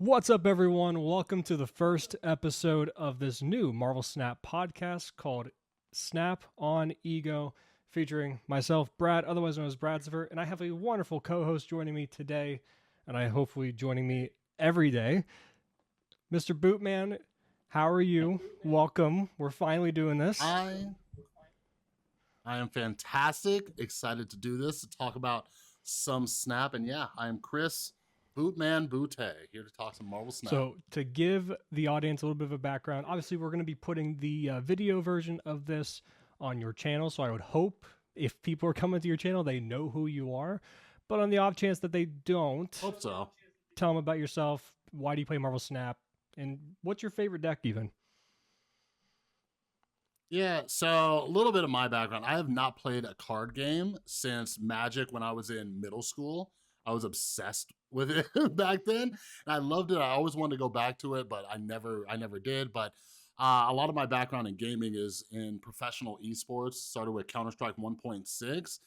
What's up, everyone? Welcome to the first episode of this new Marvel Snap podcast called Snap on Ego, featuring myself, Brad, otherwise known as Bradcifer, and I have a wonderful co-host joining me today, and I hopefully joining me every day. Mr. Bootman, how are you? Welcome. We're finally doing this. I am fantastic. Excited to do this, to talk about some Snap. And yeah, I am Chris, Bootman Bootay, here to talk some Marvel Snap. So to give the audience a little bit of a background, obviously we're going to be putting the video version of this on your channel. So I would hope if people are coming to your channel, they know who you are. But on the off chance that they don't, Hope so. Tell them about yourself. Why do you play Marvel Snap? And what's your favorite deck even? Yeah, so a little bit of my background. I have not played a card game since Magic when I was in middle school. I was obsessed with it back then, and I loved it. I always wanted to go back to it, but I never did. But a lot of my background in gaming is in professional esports. Started with Counter-Strike 1.6,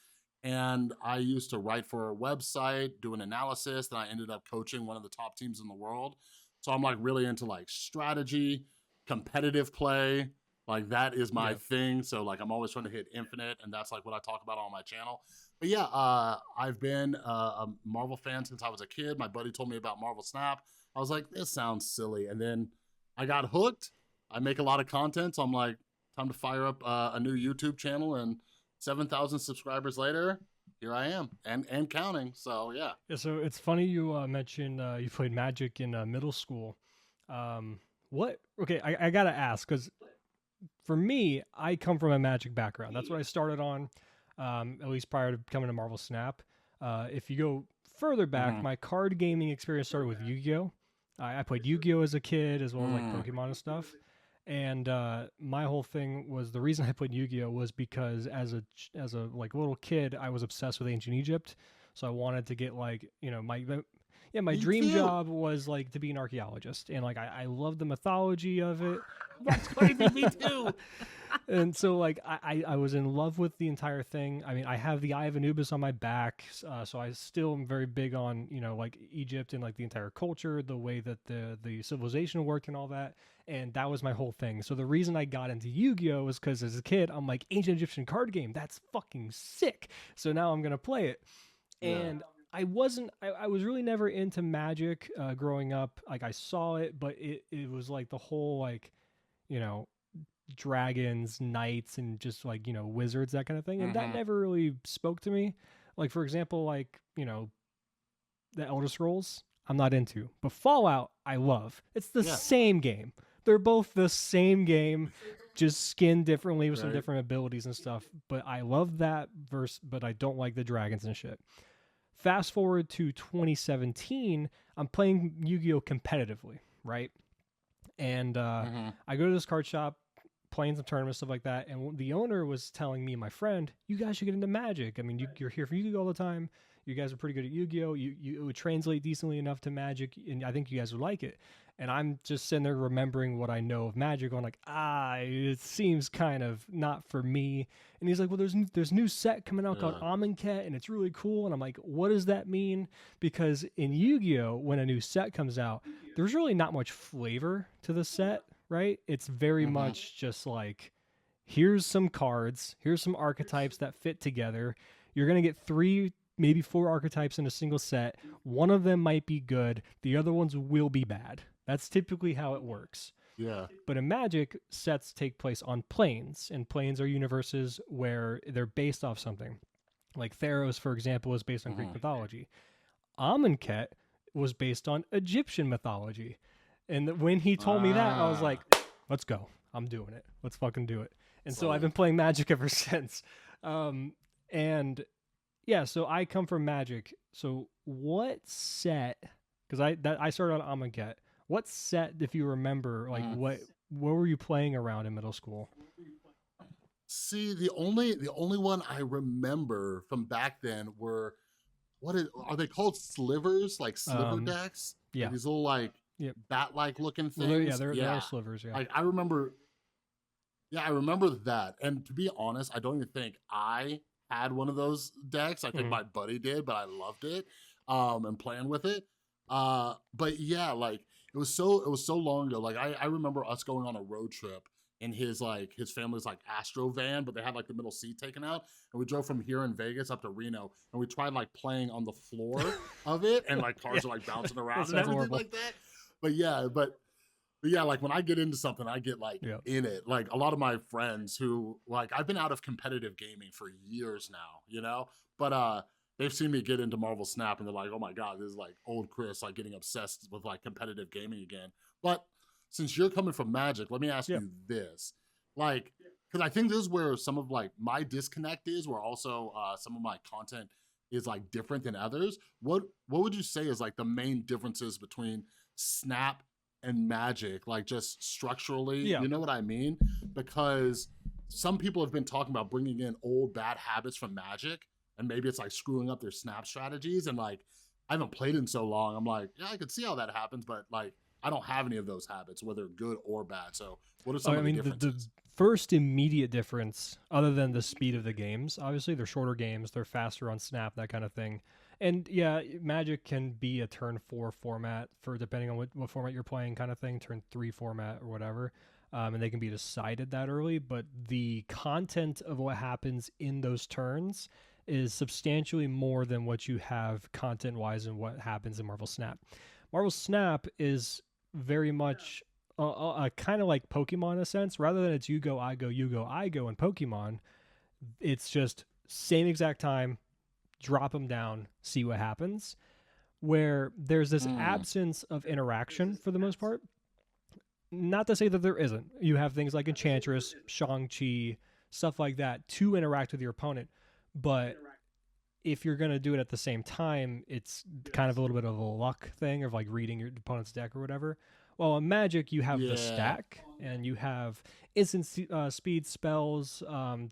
and I used to write for a website, do an analysis, and I ended up coaching one of the top teams in the world. So I'm like really into like strategy, competitive play. Like that is my thing. So like I'm always trying to hit infinite, and that's like what I talk about on my channel. But yeah, I've been a Marvel fan since I was a kid. My buddy told me about Marvel Snap. I was like, this sounds silly. And then I got hooked. I make a lot of content. So I'm like, time to fire up a new YouTube channel, and 7,000 subscribers later, here I am and counting. So yeah. So it's funny you mentioned you played Magic in middle school. Okay, I got to ask, because for me, I come from a Magic background. That's what I started on, at least prior to coming to Marvel Snap. If you go further back, my card gaming experience started with Yu-Gi-Oh! I played Yu-Gi-Oh! As a kid, as well as like Pokemon and stuff. And my whole thing was, the reason I played Yu-Gi-Oh! Was because as a like little kid, I was obsessed with ancient Egypt. So I wanted to get like, you know, my dream job was like to be an archaeologist, and like I love the mythology of it. That's crazy, me too. And so like I was in love with the entire thing. I mean, I have the Eye of Anubis on my back, so I still am very big on, you know, like Egypt and like the entire culture, the way that the civilization worked and all that. And that was my whole thing. So the reason I got into Yu-Gi-Oh! Was because as a kid, I'm like, ancient Egyptian card game, that's fucking sick. So now I'm gonna play it. And I was really never into Magic growing up. Like I saw it, but it was like the whole like, you know, dragons, knights, and just like, you know, wizards, that kind of thing. And that never really spoke to me. Like, for example, like, you know, the Elder Scrolls, I'm not into. But Fallout, I love. It's the same game. They're both the same game, just skinned differently with some different abilities and stuff. But I love that verse, but I don't like the dragons and shit. Fast forward to 2017, I'm playing Yu-Gi-Oh! Competitively, right? And I go to this card shop, playing some tournaments, stuff like that. And the owner was telling me and my friend, you guys should get into Magic. I mean, you're here for Yu-Gi-Oh! All the time. You guys are pretty good at Yu-Gi-Oh! It would translate decently enough to Magic, and I think you guys would like it. And I'm just sitting there remembering what I know of Magic, going like, it seems kind of not for me. And he's like, well, there's new set coming out called Amonkhet, and it's really cool. And I'm like, what does that mean? Because in Yu-Gi-Oh!, when a new set comes out, there's really not much flavor to the set, right? It's very much just like, here's some cards, here's some archetypes that fit together. You're going to get 3, maybe 4 archetypes in a single set. One of them might be good. The other ones will be bad. That's typically how it works. Yeah. But in Magic, sets take place on planes, and planes are universes where they're based off something. Like Theros, for example, was based on Greek mythology. Amonkhet was based on Egyptian mythology. And when he told me that, I was like, let's go. I'm doing it. Let's fucking do it. And so I've been playing Magic ever since. And yeah, so I come from Magic. So what set, because I started on Amonkhet. What set, if you remember, like what were you playing around in middle school? See, the only one I remember from back then were, are they called slivers? Like sliver decks? Yeah. Like these little like bat-like looking things. Well, they are slivers. Yeah. I remember. Yeah, I remember that. And to be honest, I don't even think I had one of those decks. I think my buddy did, but I loved it and playing with it. But yeah, like it was so long ago. Like I remember us going on a road trip in his family's like Astro van, but they had like the middle seat taken out, and we drove from here in Vegas up to Reno, and we tried like playing on the floor of it, and like Yeah, cars are like bouncing that around and sounds everything horrible. like that. But yeah, like when I get into something, I get like Yeah. in it. Like a lot of my friends who like I've been out of competitive gaming for years now, but they've seen me get into Marvel Snap and they're like, "Oh my god, this is like old Chris like getting obsessed with like competitive gaming again." But since you're coming from Magic, let me ask Yeah. you this. Like cuz I think this is where some of like my disconnect is, where also some of my content is like different than others. What would you say is like the main differences between Snap and Magic, like just structurally, Yeah. you know what I mean? Because some people have been talking about bringing in old bad habits from Magic, and maybe it's like screwing up their Snap strategies. And like, I haven't played in so long. I'm like, yeah, I could see how that happens, but like, I don't have any of those habits, whether good or bad. So, what are some I of the mean, the differences? first immediate difference, other than the speed of the games, obviously they're shorter games, they're faster on snap, that kind of thing. And yeah, Magic can be a turn 4 format for depending on what format you're playing, kind of thing, turn 3 format or whatever. And they can be decided that early, but the content of what happens in those turns is substantially more than what you have content wise and what happens in Marvel Snap. Marvel Snap is very much kind of like Pokemon in a sense. Rather than it's you go, I go, you go, I go in Pokemon, it's just same exact time, drop them down, see what happens. Where there's this Mm, absence of interaction for the most part. Not to say that there isn't. You have things like Enchantress, Shang-Chi, stuff like that to interact with your opponent. But if you're going to do it at the same time, it's kind of a little bit of a luck thing of like reading your opponent's deck or whatever. Well, in Magic, you have the yeah, stack and you have instant speed spells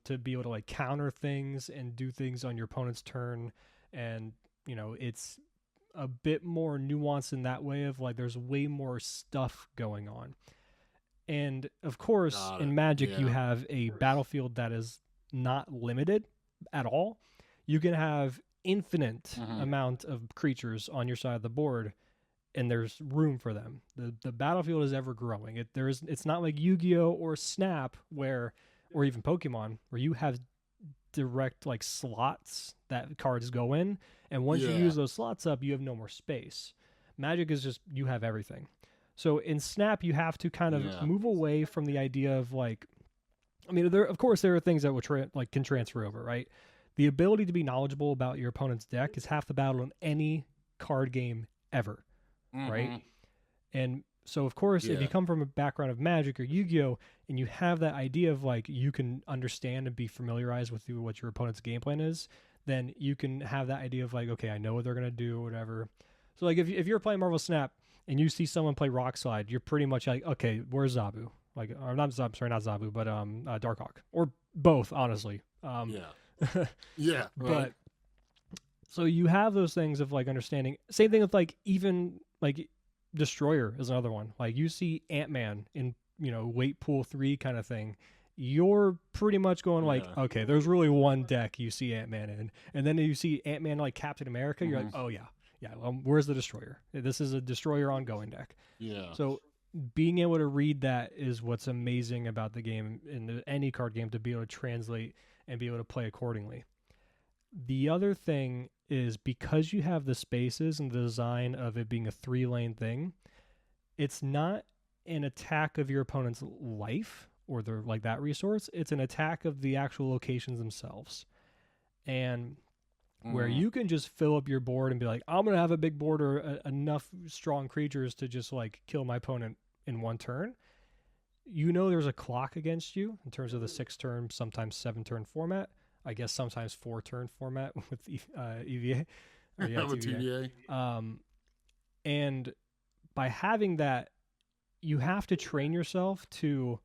to be able to like counter things and do things on your opponent's turn. And, it's a bit more nuanced in that way of like there's way more stuff going on. And of course, got it. in Magic, you Yeah. have a battlefield that is not limited at all. You can have infinite Hmm. amount of creatures on your side of the board, and there's room for them. The battlefield is ever growing. It's not like Yu-Gi-Oh or Snap or even Pokemon where you have direct like slots that cards go in, and once you Yeah. use those slots up, you have no more space. Magic is just you have everything. So in Snap, you have to kind of Yeah. move away from the idea of like, I mean, there of course there are things that will can transfer over, right? The ability to be knowledgeable about your opponent's deck is half the battle in any card game ever, right? Hmm. And so, of course, if you Yeah. come from a background of Magic or Yu-Gi-Oh, and you have that idea of like you can understand and be familiarized with what your opponent's game plan is, then you can have that idea of like, okay, I know what they're gonna do, or whatever. So, like, if you're playing Marvel Snap and you see someone play Rock Slide, you're pretty much like, okay, where's Zabu? Like, or not Zabu, sorry, not Zabu, but Darkhawk, or both, honestly. Yeah. Yeah. Right. But so you have those things of like understanding. Same thing with like even like Destroyer is another one. Like you see Ant Man in Weight Pool 3 kind of thing. You're pretty much going like, Yeah. okay, there's really one deck you see Ant Man in, and then you see Ant Man like Captain America. You're like, Hmm. oh yeah, yeah. Where's the Destroyer? This is a Destroyer ongoing deck. Yeah. So being able to read that is what's amazing about the game in any card game to be able to translate and be able to play accordingly. The other thing is because you have the spaces and the design of it being a 3-lane thing, it's not an attack of your opponent's life or their like that resource. It's an attack of the actual locations themselves. And where Hmm. you can just fill up your board and be like, I'm gonna have a big board or enough strong creatures to just like kill my opponent in one turn. There's a clock against you in terms of the 6-turn, sometimes 7-turn format. I guess sometimes 4-turn format with EVA, or yeah, it's With EVA. TVA. And by having that, you have to train yourself to.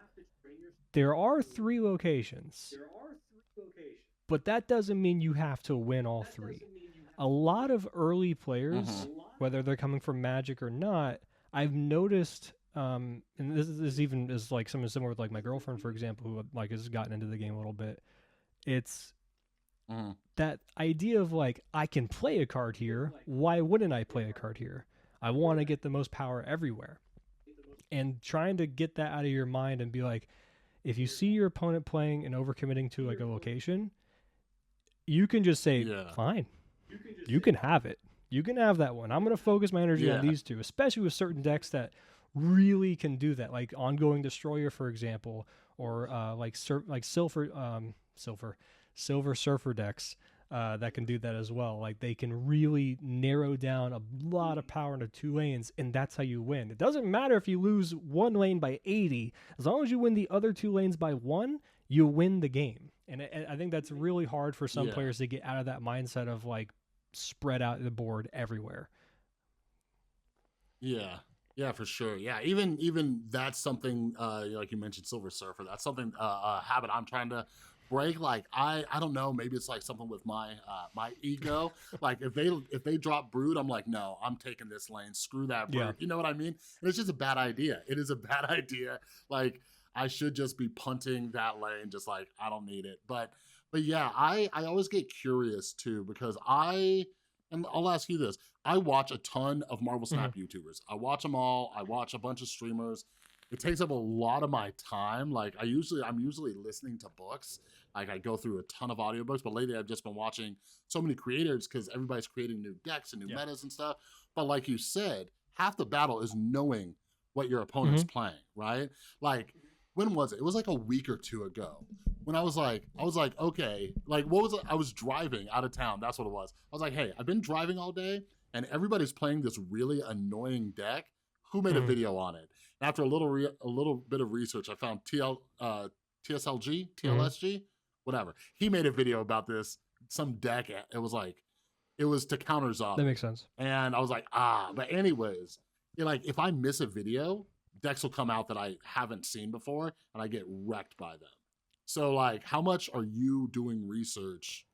There are 3 locations, but that doesn't mean you have to win all 3. A lot of early players, Hmm. whether they're coming from Magic or not, I've noticed, and this even is like something similar with like my girlfriend, for example, who like has gotten into the game a little bit. It's Hmm. that idea of like I can play a card here. Why wouldn't I play a card here? I want to get the most power everywhere. And trying to get that out of your mind and be like, if you see your opponent playing and overcommitting to like a location, you can just say, Yeah. fine, you can have it. You can have that one. I'm going to focus my energy on Yeah. these two, especially with certain decks that really can do that, like Ongoing Destroyer, for example, or like Silver Surfer decks that can do that as well. Like they can really narrow down a lot of power into 2 lanes, and that's how you win. It doesn't matter if you lose one lane by 80, as long as you win the other 2 lanes by 1, you win the game. And I think that's really hard for some Yeah. players to get out of that mindset of like spread out the board everywhere. Yeah. Yeah, for sure. Yeah, even that's something like you mentioned Silver Surfer. That's something a habit I'm trying to break. Like I don't know, maybe it's like something with my my ego. Like if they drop Brood, I'm like, no, I'm taking this lane. Screw that Brood. Yeah. You know what I mean? And it's just a bad idea. It is a bad idea. Like I should just be punting that lane, just like I don't need it. But yeah, I always get curious too because and I'll ask you this. I watch a ton of Marvel Snap YouTubers. I watch them all. I watch a bunch of streamers. It takes up a lot of my time. Like I'm usually listening to books. Like I go through a ton of audiobooks, but lately I've just been watching so many creators because everybody's creating new decks and new metas and stuff. But like you said, half the battle is knowing what your opponent's playing, right? Like when was it? It was like a week or two ago when I was like, okay, like what was it? I was driving out of town. That's what it was. I was like, hey, I've been driving all day and everybody's playing this really annoying deck. Who made a video on it? And after a little bit of research, I found TSLG, whatever. He made a video about this, some deck. It was to counter Zombie. That makes sense. And I was like, but anyways, like if I miss a video, decks will come out that I haven't seen before and I get wrecked by them. So like how much are you doing research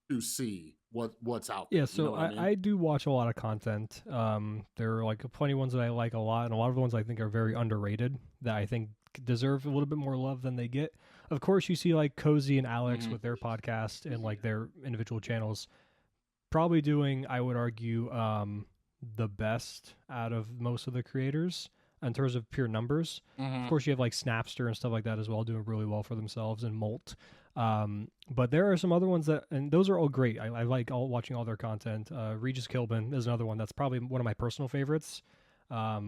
to see what's out there? Yeah, so I do watch a lot of content. There are like plenty of ones that I like a lot, and a lot of the ones I think are very underrated that I think deserve a little bit more love than they get. Of course, you see like Cozy and Alex with their podcast and like their individual channels probably doing, I would argue, the best out of most of the creators in terms of pure numbers. Of course, you have like Snapster and stuff like that as well, doing really well for themselves, and Molt. But there are some other ones that, and those are all great. I like watching all their content. Regis Kilbin is another one that's probably one of my personal favorites. I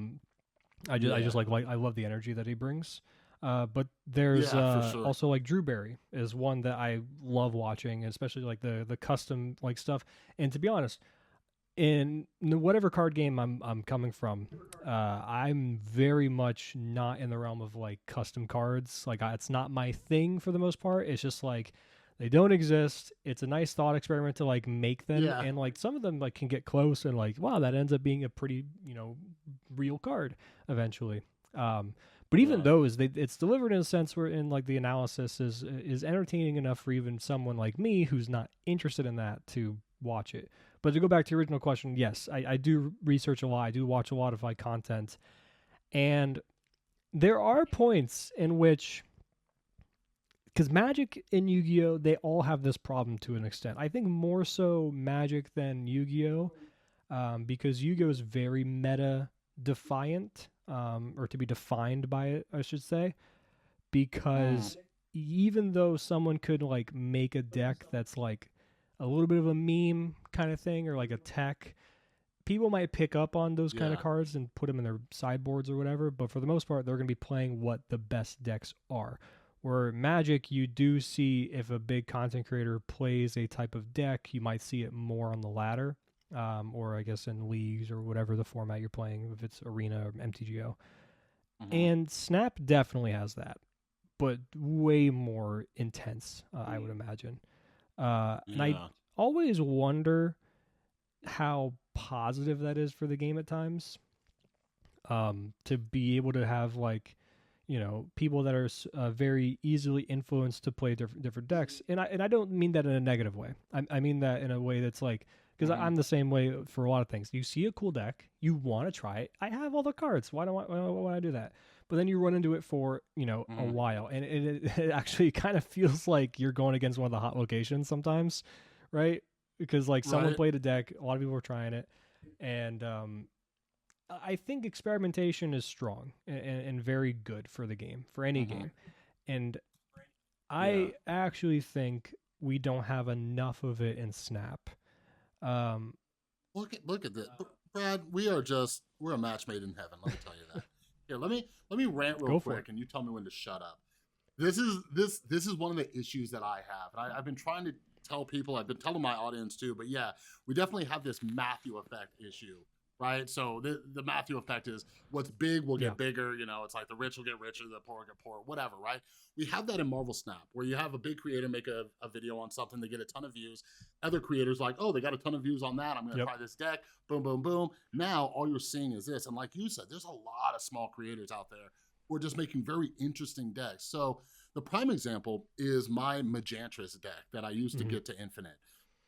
love the energy that he brings. But there's also like Drew Berry is one that I love watching, especially like the custom like stuff. And to be honest, in whatever card game I'm coming from, I'm very much not in the realm of like custom cards. Like it's not my thing for the most part. It's just like they don't exist. It's a nice thought experiment to like make them, and like some of them like can get close and like wow, that ends up being a pretty real card eventually. But even those, it's delivered in a sense where in like the analysis is entertaining enough for even someone like me who's not interested in that to watch it. But to go back to your original question, yes, I do research a lot. I do watch a lot of like content. And there are points in which, because Magic and Yu-Gi-Oh, they all have this problem to an extent. I think more so Magic than Yu-Gi-Oh, because Yu-Gi-Oh is very meta defiant, or to be defined by it, I should say. Because even though someone could like make a deck that's like a little bit of a meme kind of thing or like a tech, people might pick up on those kind of cards and put them in their sideboards or whatever, but for the most part they're going to be playing what the best decks are. Where Magic, you do see if a big content creator plays a type of deck, you might see it more on the ladder, or I guess in leagues or whatever the format you're playing, if it's Arena or MTGO. And Snap definitely has that, but way more intense, I would imagine. And I always wonder how positive that is for the game at times. To be able to have like, people that are very easily influenced to play different decks, and I don't mean that in a negative way. I mean that in a way that's like, because I'm the same way for a lot of things. You see a cool deck, you want to try it. I have all the cards. Why don't I do that? But then you run into it for a while, and it actually kind of feels like you're going against one of the hot locations sometimes, right? Because like someone played a deck, a lot of people were trying it, and I think experimentation is strong and very good for the game, for any Hmm. game. And Yeah. I actually think we don't have enough of it in Snap. Um, Look at this, Brad. We're a match made in heaven. Let me tell you that. Here, let me rant real go for it. quick, and you tell me when to shut up. This is one of the issues that I have, and I've been trying to tell people. I've been telling my audience too, but yeah, we definitely have this Matthew effect issue, right? So the Matthew effect is what's big will Yeah. get bigger. It's like the rich will get richer, the poor will get poorer, whatever, right? We have that in Marvel Snap, where you have a big creator make a video on something, they get a ton of views. Other creators like, oh, they got a ton of views on that. I'm going to Yep. try this deck. Boom, boom, boom. Now all you're seeing is this, and like you said, there's a lot of small creators out there who are just making very interesting decks. So the prime example is my Magantris deck that I used to Mm-hmm. get to Infinite.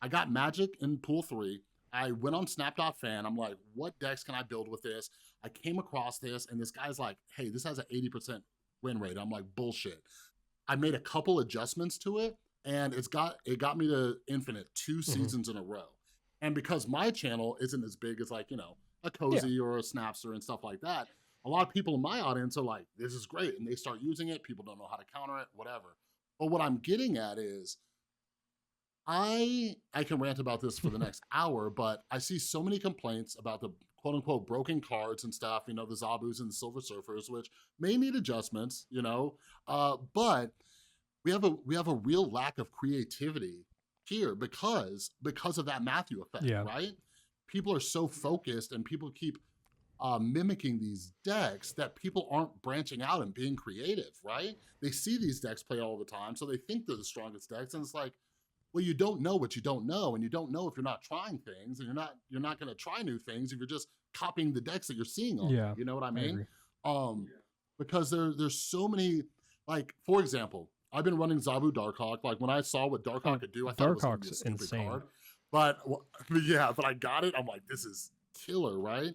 I got Magic in Pool 3. I went on Snap.fan. I'm like, what decks can I build with this? I came across this, and this guy's like, hey, this has an 80% win rate. I'm like, bullshit. I made a couple adjustments to it, and it got me to Infinite two Mm-hmm. seasons in a row. And because my channel isn't as big as like, a Yeah. Cozy or a Snapster and stuff like that, a lot of people in my audience are like, this is great. And they start using it. People don't know how to counter it, whatever. But what I'm getting at is I can rant about this for the next hour, but I see so many complaints about the quote unquote broken cards and stuff, the Zabus and the Silver Surfers, which may need adjustments, but we have a real lack of creativity here because of that Matthew effect, Yeah. right? People are so focused and people keep mimicking these decks that people aren't branching out and being creative, right? They see these decks play all the time, so they think they're the strongest decks, and it's like, well, you don't know what you don't know, and you don't know if you're not trying things, and you're not going to try new things if you're just copying the decks that you're seeing on there. Yeah. You know what I I mean? agree. Um, because there's so many, like, for example, I've been running Zabu Darkhawk. Like, when I saw what Oh, Darkhawk could do, I thought it was going to be a Darkhawk's stupid insane. card. But yeah, but I got it. I'm like, this is killer, right?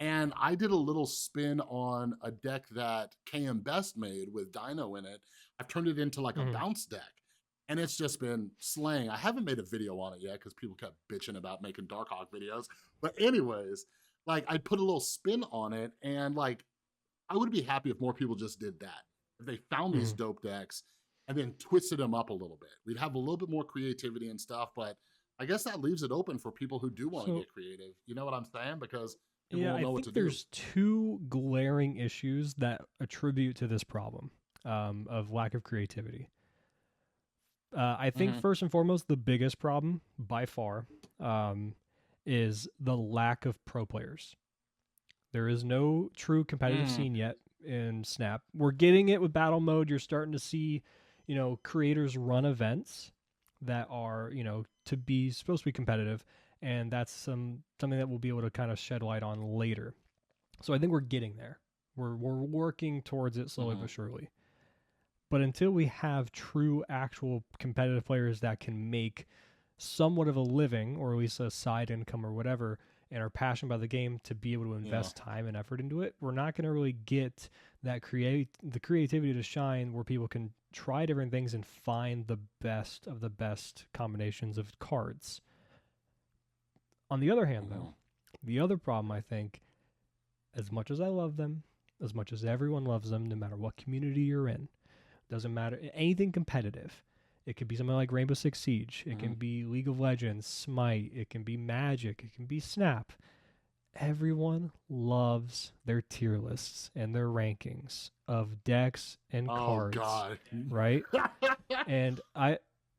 And I did a little spin on a deck that KM Best made with Dino in it. I've turned it into like a Mm-hmm. bounce deck. And it's just been slaying. I haven't made a video on it yet because people kept bitching about making Darkhawk videos. But anyways, like, I put a little spin on it, and like, I would be happy if more people just did that. If they found these Mm-hmm. dope decks and then twisted them up a little bit. We'd have a little bit more creativity and stuff, but I guess that leaves it open for people who do want to So get creative. You know what I'm saying? Because people yeah, won't I know what to think do. there's two glaring issues that attribute to this problem of lack of creativity. I think Mm-hmm. first and foremost, the biggest problem by far um, is the lack of pro players. There is no true competitive Mm. scene yet in Snap. We're getting it with battle mode. You're starting to see, creators run events that are, to be supposed to be competitive, and that's something that we'll be able to kind of shed light on later. So I think we're getting there. We're working towards it slowly Mm-hmm. but surely. But until we have true, actual competitive players that can make somewhat of a living, or at least a side income or whatever, and are passionate about the game to be able to Yeah. invest time and effort into it, we're not going to really get the creativity to shine where people can try different things and find the best of the best combinations of cards. On the other hand, Mm-hmm. though, the other problem I think, as much as I love them, as much as everyone loves them, no matter what community you're in, doesn't matter. Anything competitive. It could be something like Rainbow Six Siege. It Mm-hmm. can be League of Legends, Smite. It can be Magic. It can be Snap. Everyone loves their tier lists and their rankings of decks and Oh cards, God. right? And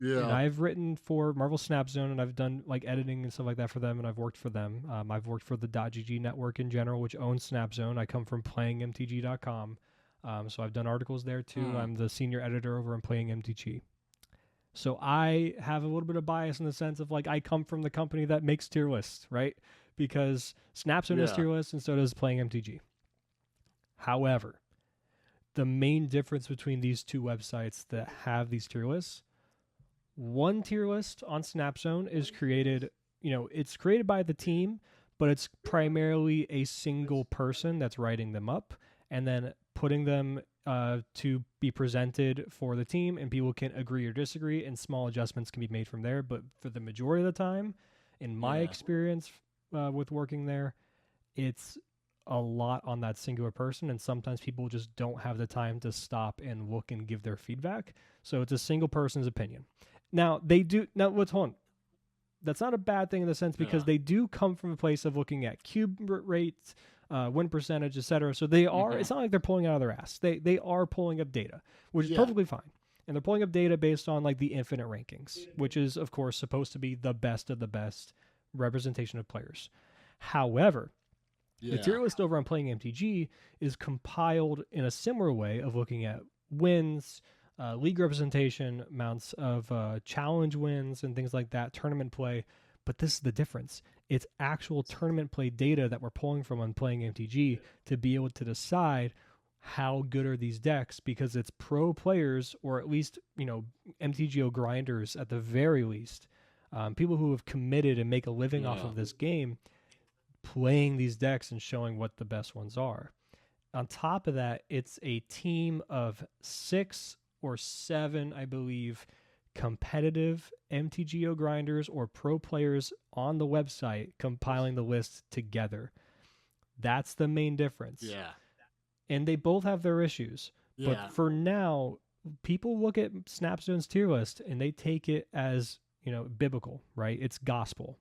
Yeah. I've written for Marvel Snap Zone, and I've done like editing and stuff like that for them, and I've worked for them. I've worked for the .gg network in general, which owns Snap Zone. I come from playingmtg.com. So I've done articles there too. Mm. I'm the senior editor over in Playing MTG. So I have a little bit of bias in the sense of like I come from the company that makes tier lists, right? Because Snapzone has Yeah. tier lists and so does Playing MTG. However, the main difference between these two websites that have these tier lists, one tier list on Snapzone is created, it's created by the team, but it's primarily a single person that's writing them up and then putting them to be presented for the team, and people can agree or disagree, and small adjustments can be made from there. But for the majority of the time, in my Yeah. experience with working there, it's a lot on that singular person, and sometimes people just don't have the time to stop and look and give their feedback. So it's a single person's opinion. Now they do now. What's hold on? That's not a bad thing in the sense because Yeah. they do come from a place of looking at cube rates, win percentage, etc. So they are. Hmm. It's not like they're pulling out of their ass. They are pulling up data, which is Yeah. perfectly fine. And they're pulling up data based on like the infinite rankings, which is of course supposed to be the best of the best representation of players. However, the Yeah. tier list over on Playing MTG is compiled in a similar way of looking at wins, league representation, amounts of challenge wins, and things like that, tournament play. But this is the difference. It's actual tournament play data that we're pulling from on Playing MTG to be able to decide how good are these decks, because it's pro players, or at least, MTGO grinders at the very least, people who have committed and make a living off Yeah. of this game, playing these decks and showing what the best ones are. On top of that, it's a team of 6 or 7, I believe, competitive MTGO grinders or pro players on the website compiling the list together. That's the main difference. Yeah. And they both have their issues. Yeah. But for now, people look at Snapstone's tier list and they take it as, biblical, right? It's gospel.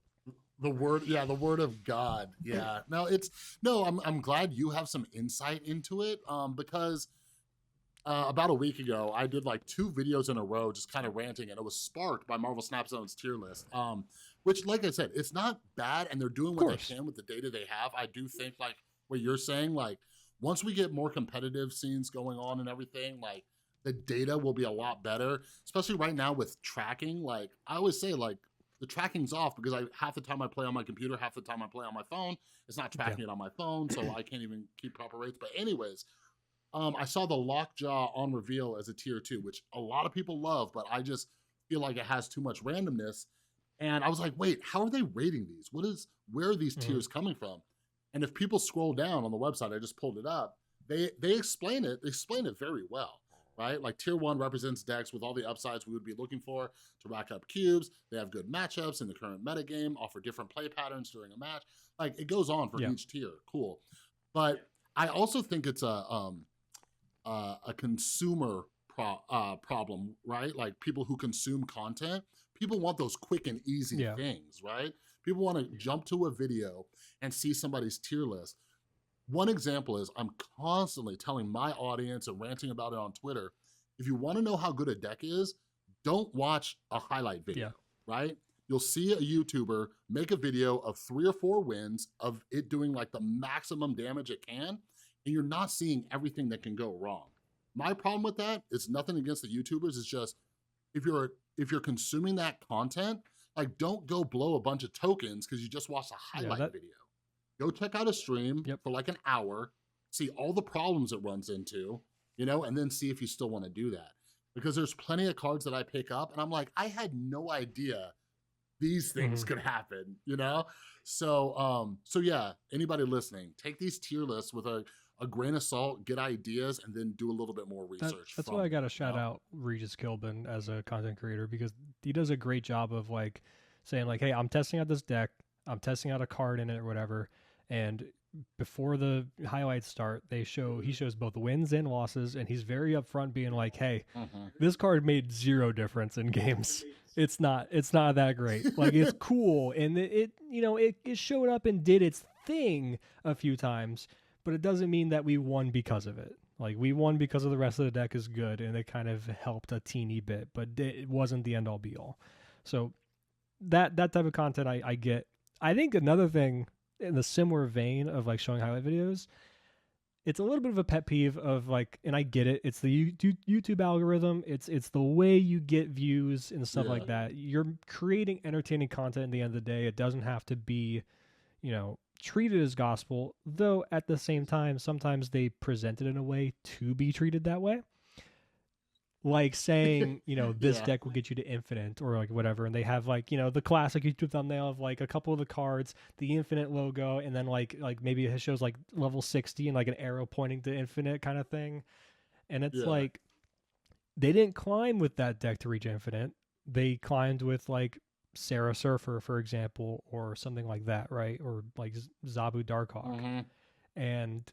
The word of God. Yeah. I'm glad you have some insight into it. Because about a week ago, I did like 2 videos in a row, just kind of ranting, and it was sparked by Marvel Snapstone's tier list. Which, like I said, it's not bad, and they're doing what they can with the data they have. I do think, like what you're saying, like once we get more competitive scenes going on and everything, like the data will be a lot better, especially right now with tracking. Like I always say, like the tracking's off because half the time I play on my computer, half the time I play on my phone. It's not tracking it on my phone, so I can't even keep proper rates. But anyways, I saw the Lockjaw on reveal as a tier 2, which a lot of people love, but I just feel like it has too much randomness. And I was like, wait, how are they rating these? Where are these tiers coming from? And if people scroll down on the website, I just pulled it up, they explain it. They explain it very well, right? Like tier 1 represents decks with all the upsides we would be looking for to rack up cubes. They have good matchups in the current metagame, offer different play patterns during a match. Like it goes on for each tier. Cool. But I also think it's a consumer problem, right? Like people who consume content, people want those quick and easy things, right? People want to jump to a video and see somebody's tier list. One example is I'm constantly telling my audience and ranting about it on Twitter. If you want to know how good a deck is, don't watch a highlight video, right? You'll see a YouTuber make a video of 3 or 4 wins of it doing like the maximum damage it can, and you're not seeing everything that can go wrong. My problem with that is nothing against the YouTubers. It's just if you're consuming that content, like don't go blow a bunch of tokens because you just watched a highlight video. Go check out a stream for like an hour, see all the problems it runs into, and then see if you still want to do that. Because there's plenty of cards that I pick up and I'm like, I had no idea these things could happen, So yeah, anybody listening, take these tier lists with a grain of salt, get ideas, and then do a little bit more research. That's why I got to shout out Regis Kilbin as a content creator, because he does a great job of like saying like, hey, I'm testing out this deck, I'm testing out a card in it or whatever, and before the highlights start, he shows both wins and losses, and he's very upfront being like, hey, this card made 0 difference in games. It's not that great. Like it's cool, and it showed up and did its thing a few times, but it doesn't mean that we won because of it. Like we won because of the rest of the deck is good, and it kind of helped a teeny bit, but it wasn't the end all be all. So that type of content I get. I think another thing in the similar vein of like showing highlight videos, it's a little bit of a pet peeve of like, and I get it, it's the YouTube algorithm, it's the way you get views and stuff like that. You're creating entertaining content in the end of the day. It doesn't have to be, treated as gospel, though at the same time, sometimes they present it in a way to be treated that way. Like saying, this deck will get you to infinite or like whatever. And they have like, the classic YouTube thumbnail of like a couple of the cards, the infinite logo, and then like maybe it shows like level 60 and like an arrow pointing to infinite kind of thing. And it's like, they didn't climb with that deck to reach infinite. They climbed with like Sarah Surfer, for example, or something like that, right? Or like Zabu Darkhawk. and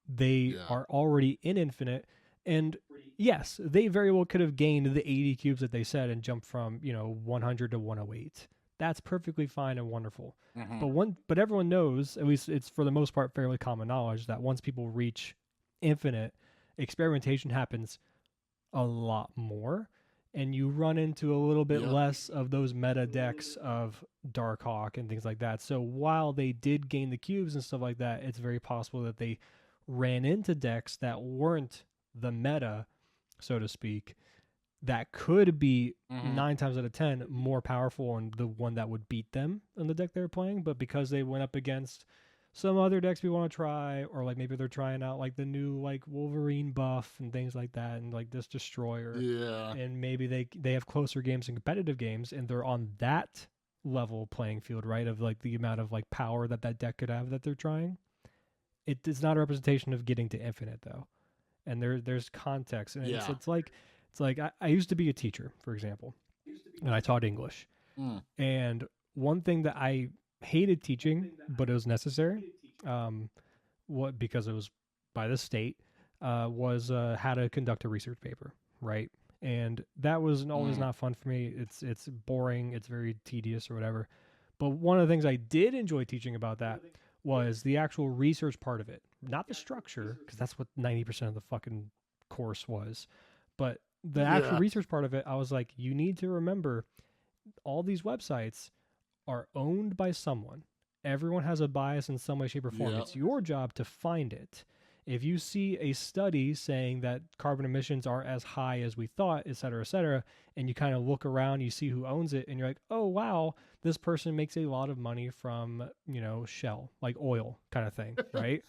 they Yeah. are already in Infinite. And yes, they very well could have gained the 80 cubes that they said and jumped from, 100 to 108. That's perfectly fine and wonderful. Mm-hmm. But everyone knows, at least it's for the most part fairly common knowledge, that once people reach Infinite, experimentation happens a lot more, and you run into a little bit Yep. less of those meta decks of Darkhawk and things like that. So while they did gain the cubes and stuff like that, it's very possible that they ran into decks that weren't the meta, so to speak, that could be Mm-hmm. 9 times out of 10 more powerful and the one that would beat them in the deck they were playing. But because they went up against some other decks we want to try, or like maybe they're trying out like the new like Wolverine buff and things like that, and like this Destroyer, Yeah. and maybe they have closer games and competitive games, and they're on that level playing field, right? Of like the amount of like power that deck could have that they're trying. It is not a representation of getting to Infinite though, and there's context, and Yeah. it's like I used to be a teacher, for example, and I taught English. Mm. And one thing that I hated teaching, but it was necessary, what because it was by the state, was how to conduct a research paper, right? And that was always Mm. not fun for me. It's boring. It's very tedious or whatever. But one of the things I did enjoy teaching about that was the actual research part of it, not the structure, because that's what 90% of the fucking course was, but the actual Yeah. research part of it. I was like, you need to remember all these websites are owned by someone. Everyone has a bias in some way, shape, or form. Yeah. It's your job to find it. If you see a study saying that carbon emissions aren't as high as we thought, et cetera, and you kind of look around, you see who owns it, and you're like, oh, wow, this person makes a lot of money from, Shell, like oil kind of thing, right?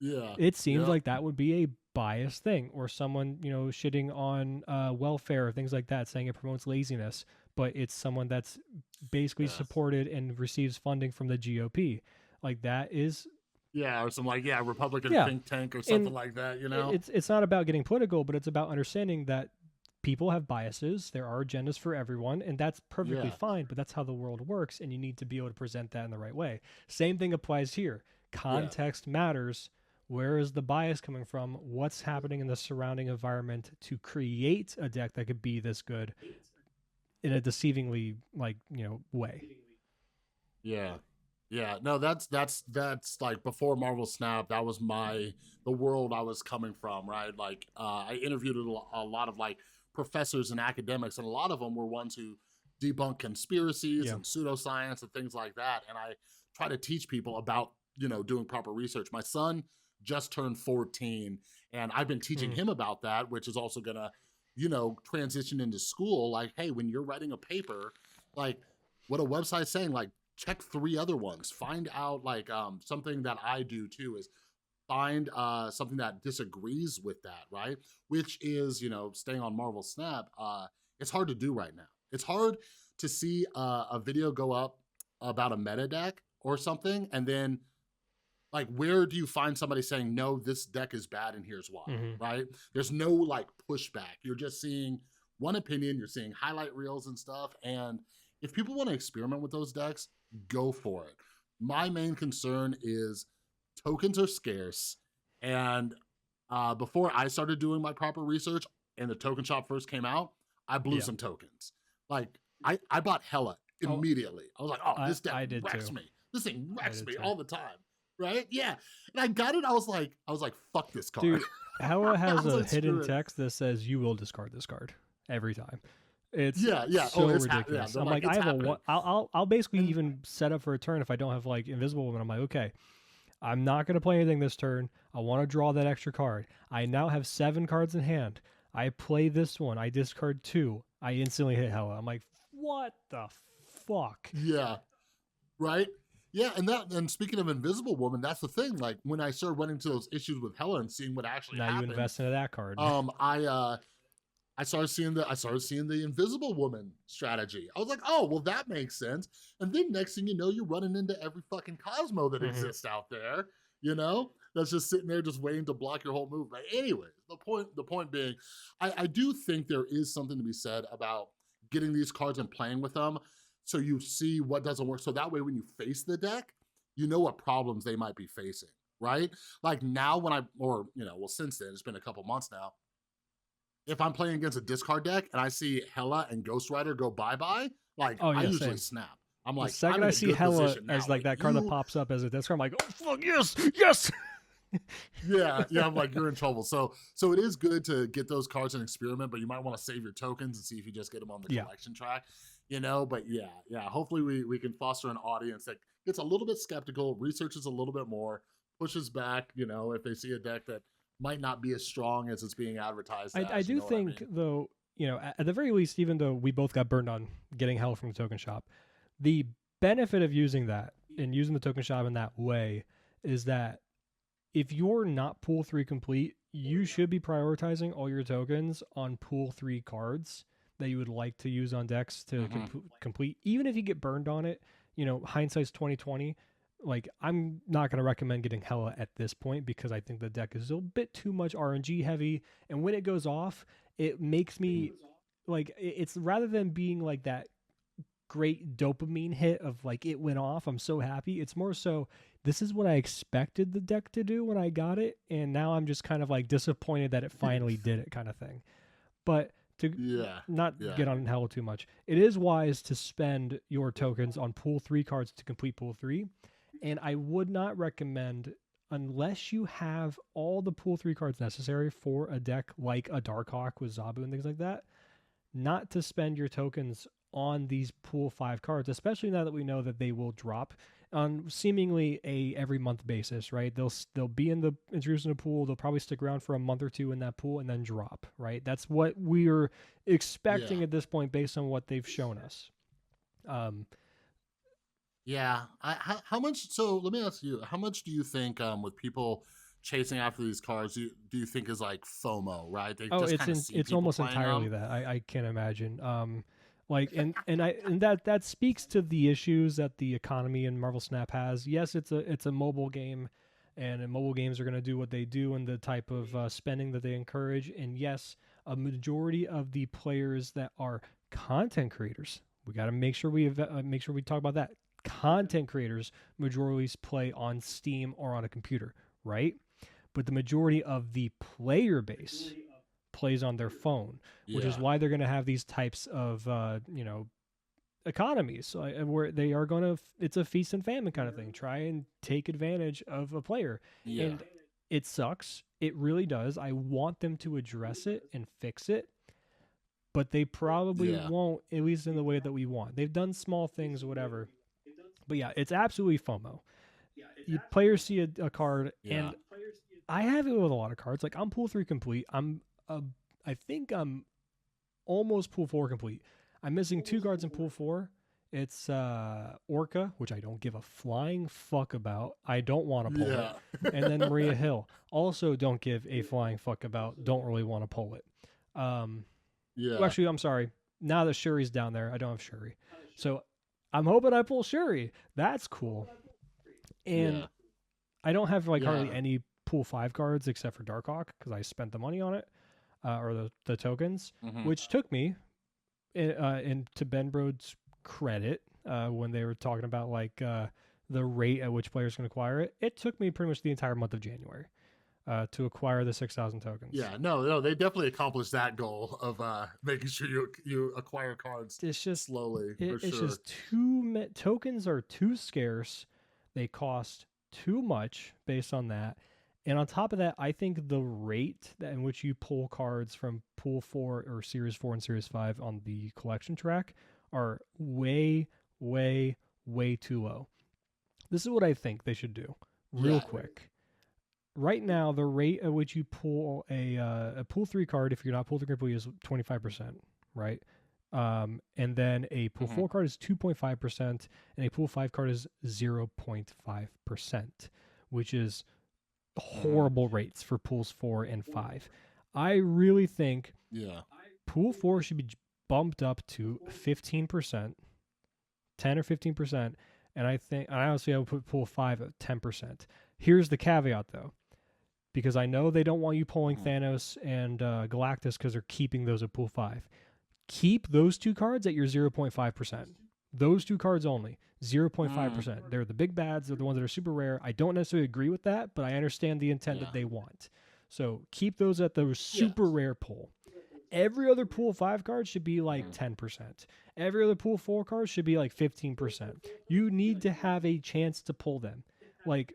Yeah. It seems Yep. like that would be a biased thing, or someone shitting on welfare or things like that, saying it promotes laziness, but it's someone that's basically Yes. supported and receives funding from the GOP. Like that is Yeah, or some like Republican yeah, think tank or something and like that, you know? it's not about getting political, but it's about understanding that people have biases. There are agendas for everyone, and that's perfectly Yeah. fine. But that's how the world works, and you need to be able to present that in the right way. Same thing applies here. Yeah. Context matters. Where is the bias coming from? What's happening in the surrounding environment to create a deck that could be this good in a deceivingly way? Yeah. Yeah. No, that's like before Marvel Snap, that was the world I was coming from, right? Like I interviewed a lot of like professors and academics, and a lot of them were ones who debunk conspiracies Yeah. and pseudoscience and things like that. And I try to teach people about, doing proper research. My son just turned 14, and I've been teaching Mm. him about that, which is also gonna, transition into school. Like, hey, when you're writing a paper, like what a website's saying, like check 3 other ones. Find out like something that I do too is find something that disagrees with that, right? Which is, staying on Marvel Snap, it's hard to do right now. It's hard to see a video go up about a meta deck or something, and then like where do you find somebody saying no, this deck is bad and here's why, Mm-hmm. right? There's no like pushback. You're just seeing one opinion, you're seeing highlight reels and stuff, and if people want to experiment with those decks, go for it. My main concern is tokens are scarce, and before I started doing my proper research and the token shop first came out, I blew Yeah. some tokens. Like I bought Hella Oh, immediately. I was like, oh, this deck I did wrecks too. me. This thing I wrecks did me too. all the time, right? Yeah, and I got it. I was like, fuck this card. Dude, Hella has was a like, hidden screw it. text that says you will discard this card every time. It's Yeah. so It's ridiculous. they're I'm like, like, I it's have happening. I'll basically And even set up for a turn if I don't have like Invisible Woman. I'm like, okay, I'm not gonna play anything this turn. I want to draw that extra card. I now have 7 cards in hand. I play this one. I discard 2. I instantly hit Hella. I'm like, what the fuck? yeah, right. Yeah, and speaking of Invisible Woman, that's the thing. Like when I started running into those issues with Hella and seeing what actually Now you happened, invest into that card. I started seeing the Invisible Woman strategy. I was like, oh, well, that makes sense. And then next thing you know, you're running into every fucking Cosmo that Mhm. exists out there, that's just sitting there just waiting to block your whole move. But anyways, the point being, I do think there is something to be said about getting these cards and playing with them so you see what doesn't work. So that way when you face the deck, you know what problems they might be facing. right? Like now when well, since then, it's been a couple months now. If I'm playing against a discard deck and I see Hela and Ghost Rider go bye-bye, like Oh I yeah, usually same. snap. I'm The like, second I'm I in a see good Hella position now. as like Like that card that you pops up as a discard, I'm like, oh fuck yes, yes. Yeah, yeah, I'm like, you're in trouble. So it is good to get those cards and experiment, but you might want to save your tokens and see if you just get them on the Yeah, collection track, But yeah, hopefully we can foster an audience that gets a little bit skeptical, researches a little bit more, pushes back, if they see a deck that might not be as strong as it's being advertised I as, you do know what I think mean? though, at the very least, even though we both got burned on getting hell from the token shop, the benefit of using that and using the token shop in that way is that if you're not pool 3 complete, you should be prioritizing all your tokens on pool 3 cards that you would like to use on decks to Hmm. complete. Even if you get burned on it, hindsight's 2020. Like I'm not going to recommend getting Hella at this point because I think the deck is a bit too much RNG heavy, and when it goes off, it makes me like it's rather than being like that great dopamine hit of like it went off. I'm so happy. It's more so this is what I expected the deck to do when I got it, and now I'm just kind of like disappointed that it finally did it, kind of thing. But to Yeah, not yeah, get on hell too much, it is wise to spend your tokens on pool 3 cards to complete pool 3, and I would not recommend unless you have all the pool 3 cards necessary for a deck like a Darkhawk with Zabu and things like that, not to spend your tokens on these pool 5 cards, especially now that we know that they will drop on seemingly a every month basis, right? They'll be introduced in the pool, they'll probably stick around for a month or two in that pool and then drop, right? That's what we're yeah. expecting at this point based on what they've shown us. Um, Yeah. How much? So let me ask you, how much do you think, with people chasing after these cars, do you think is like FOMO, right? They oh, just kind of see it's people almost playing entirely them. that. I can't imagine. Like and that speaks to the issues that the economy in Marvel Snap has. Yes, it's a mobile game, and mobile games are going to do what they do and the type of spending that they encourage. And yes, a majority of the players that are content creators, we got to make sure we talk about that. Content creators majority play on Steam or on a computer, right? But the majority of the player base plays on their phone, which is Yeah. why they're going to have these types of economies where they are going to it's a feast and famine kind of thing. Try and take advantage of a player, Yeah. and it sucks. It really does. I want them to address it and fix it, but they probably Yeah. won't, at least in the way that we want. They've done small things, whatever. But yeah, it's absolutely FOMO. Players see a card, Yeah. and I have it with a lot of cards. Like I'm pool 3 complete. Uh, I think I'm almost pool 4 complete. I'm missing 2 cards in pool 4. It's Orca, which I don't give a flying fuck about. I don't want to pull it. Yeah. And then Maria Hill. Also don't give a flying fuck about. Don't really want to pull it. Well, Yeah. actually, I'm sorry. Now that Shuri's down there, I don't have Shuri. So I'm hoping I pull Shuri. That's cool. And Yeah. I don't have like hardly Yeah. any pool 5 cards except for Darkhawk because I spent the money on it, or the tokens, Hmm. which took me in to Ben Brode's credit, when they were talking about like the rate at which players can acquire it. It took me pretty much the entire month of January to acquire the 6,000 tokens. Yeah. No, they definitely accomplished that goal of making sure you acquire cards It's just slowly for it's sure. just tokens are too scarce. They cost too much based on that. And on top of that, I think the rate that in which you pull cards from Pool 4 or Series 4 and Series 5 on the collection track are way, way, way too low. This is what I think they should do, real Yeah. quick. Right now, the rate at which you pull a Pool 3 card, if you're not Pool 3 complete, is 25%, right? And then a Pool Hmm. 4 card is 2.5%, and a Pool 5 card is 0.5%, which is Hmm. horrible rates for pools 4 and 5. I really think Yeah. pool 4 should be bumped up to 15%, 10 or 15%, and I honestly I would put pool 5 at 10%. Here's the caveat though, because I know they don't want you pulling Hmm. Thanos and Galactus because they're keeping those at pool 5. Keep those 2 cards at your 0.5%. Those two cards only, Mm, 0.5%. They're the big bads. They're the ones that are super rare. I don't necessarily agree with that, but I understand the intent that yeah. they want. So keep those at the super Yes. rare pool. Every other pool 5 cards should be like Mhm. 10%. Every other pool 4 cards should be like 15%. You need to have a chance to pull them. Like,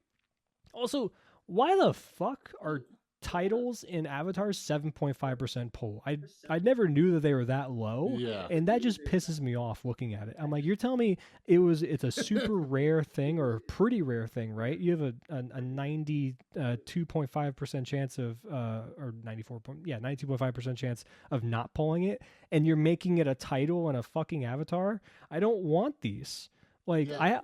also, why the fuck are titles in Avatar's 7.5% pull? I never knew that they were that low, Yeah. and that just pisses me off looking at it. I'm like, you're telling me it's a super rare thing or a pretty rare thing, right? You have a 92.5% chance of or 92.5% chance of not pulling it, and you're making it a title and a fucking Avatar. I don't want these. Like Yeah. I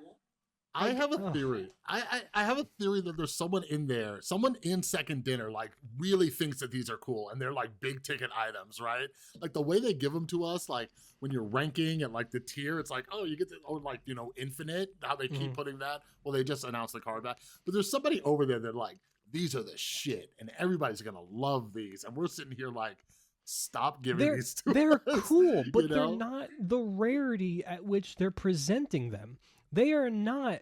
I like have a ugh. theory. I have a theory that there's someone in there, someone in Second Dinner, like really thinks that these are cool and they're like big ticket items, right? Like the way they give them to us, like when you're ranking and like the tier, it's like, oh, you get the, or like, you know, infinite, how they keep Mhm. putting that. Well, they just announced the card back. But there's somebody over there that like, these are the shit and everybody's gonna love these. And we're sitting here like, stop giving they're these to they're us, cool, you but they're know? not the rarity at which they're presenting them. They are not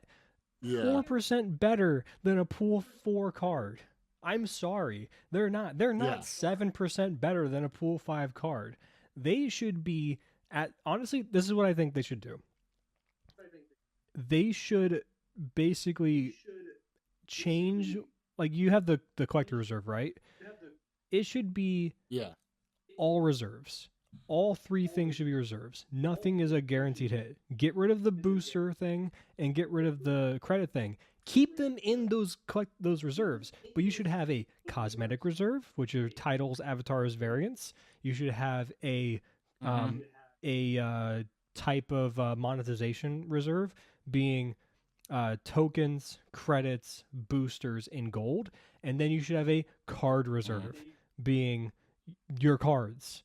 Yeah. 4% better than a pool 4 card. I'm sorry. They're not. They're not Yeah. 7% better than a pool 5 card. They should be at honestly, this is what I think they should do. They should basically change, like, you have the collector reserve, right? It should be Yeah. all reserves. All 3 things should be reserves. Nothing is a guaranteed hit. Get rid of the booster thing and get rid of the credit thing. Keep them in those reserves, but you should have a cosmetic reserve, which are titles, avatars, variants. You should have Mm-hmm. um, a type of monetization reserve, being tokens, credits, boosters in gold, and then you should have a card Mm-hmm. reserve, being your cards.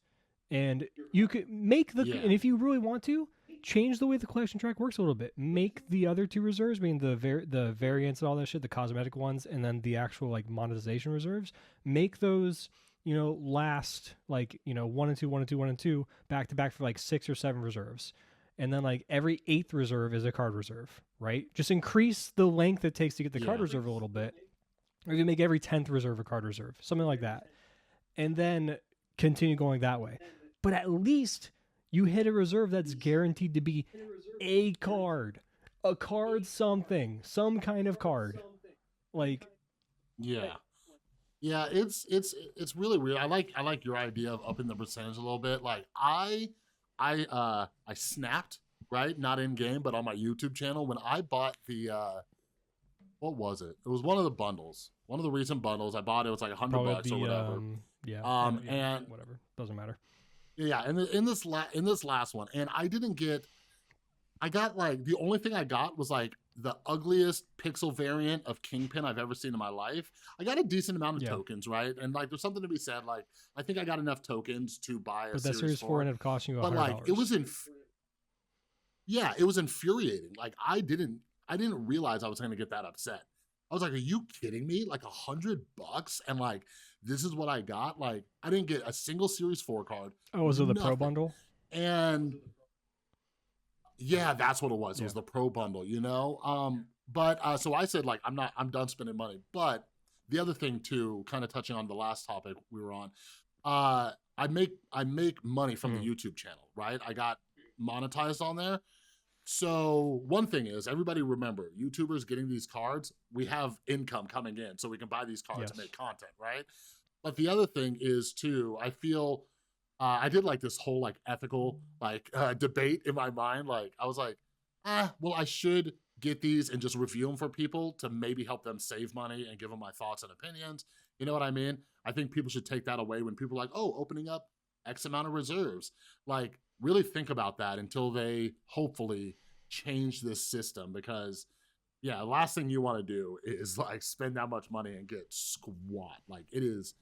And you could make the Yeah. and if you really want to, change the way the collection track works a little bit. Make the other 2 reserves, being the variants and all that shit, the cosmetic ones, and then the actual like monetization reserves. Make those, last, like, 1 and 2, 1 and 2, 1 and 2 back to back for like 6 or 7 reserves. And then like every 8th reserve is a card reserve, right? Just increase the length it takes to get the card Yeah. reserve a little bit. Or you make every 10th reserve a card reserve, something like that. And then continue going that way. But at least you hit a reserve that's guaranteed to be a card, something, some kind of card. Like, Yeah. Yeah, it's really weird. I like your idea of upping the percentage a little bit. Like I snapped, right? Not in game, but on my YouTube channel when I bought the what was it? It was one of the bundles. One of the recent bundles. I bought it, it was like 100 probably bucks or the whatever. yeah, yeah, And whatever, doesn't matter. yeah, and in this last one, and I didn't get. I got like the only thing I got was like the ugliest pixel variant of Kingpin I've ever seen in my life. I got a decent amount of Yeah, tokens, right? And like, there's something to be said. Like, I think I got enough tokens to buy a but that Series series 4 Four, ended up costing you a but hundred like, it dollars. was in. Yeah, it was infuriating. Like, I didn't realize I was going to get that upset. I was like, "Are you kidding me? Like $100, and like, this is what I got? Like, I didn't get a single Series 4 card, Oh, was it the pro nothing." bundle? And yeah, that's what it was. It Yeah, was the pro bundle, you know. But so I said like I'm done spending money. But the other thing too, kind of touching on the last topic we were on, I make money from the mm-hmm. YouTube channel, right? I got monetized on there. So one thing is, everybody remember, YouTubers getting these cards, we have income coming in, so we can buy these cards and Yes. make content, right? But the other thing is too, I feel I did like this whole like ethical like debate in my mind. Like I was like, well, I should get these and just review them for people to maybe help them save money and give them my thoughts and opinions. You know what I mean? I think people should take that away when people are like, oh, opening up X amount of reserves. Like really think about that until they hopefully change this system, because yeah, the last thing you want to do is like spend that much money and get squat. Like it is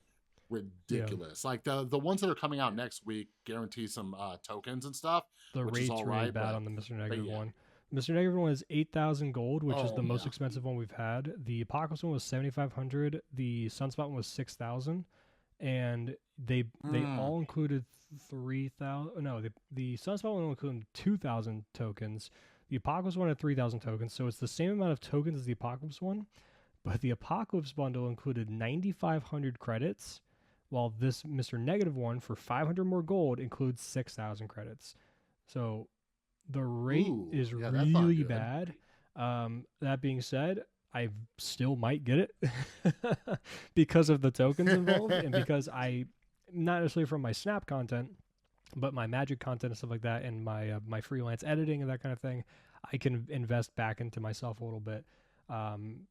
Yeah, ridiculous. Like the ones that are coming out next week guarantee some tokens and stuff, the which is rate's all really right. bad on the Mr. But Negative yeah. one. Mr. Negative one is 8,000 gold, which is the Oh most yeah. expensive one we've had. The Apocalypse one was 7,500. The Sunspot one was 6,000. and they Mm. all included 3,000. No, the Sunspot one included 2,000 tokens. The Apocalypse one had 3,000 tokens, so it's the same amount of tokens as the Apocalypse one, but the Apocalypse bundle included 9,500 credits, while this Mr. Negative one for 500 more gold includes 6,000 credits. So the rate Ooh, is yeah, that's not really good. bad. That being said, I still might get it because of the tokens involved and because I, not necessarily from my Snap content, but my Magic content and stuff like that, and my freelance editing and that kind of thing, I can invest back into myself a little bit, and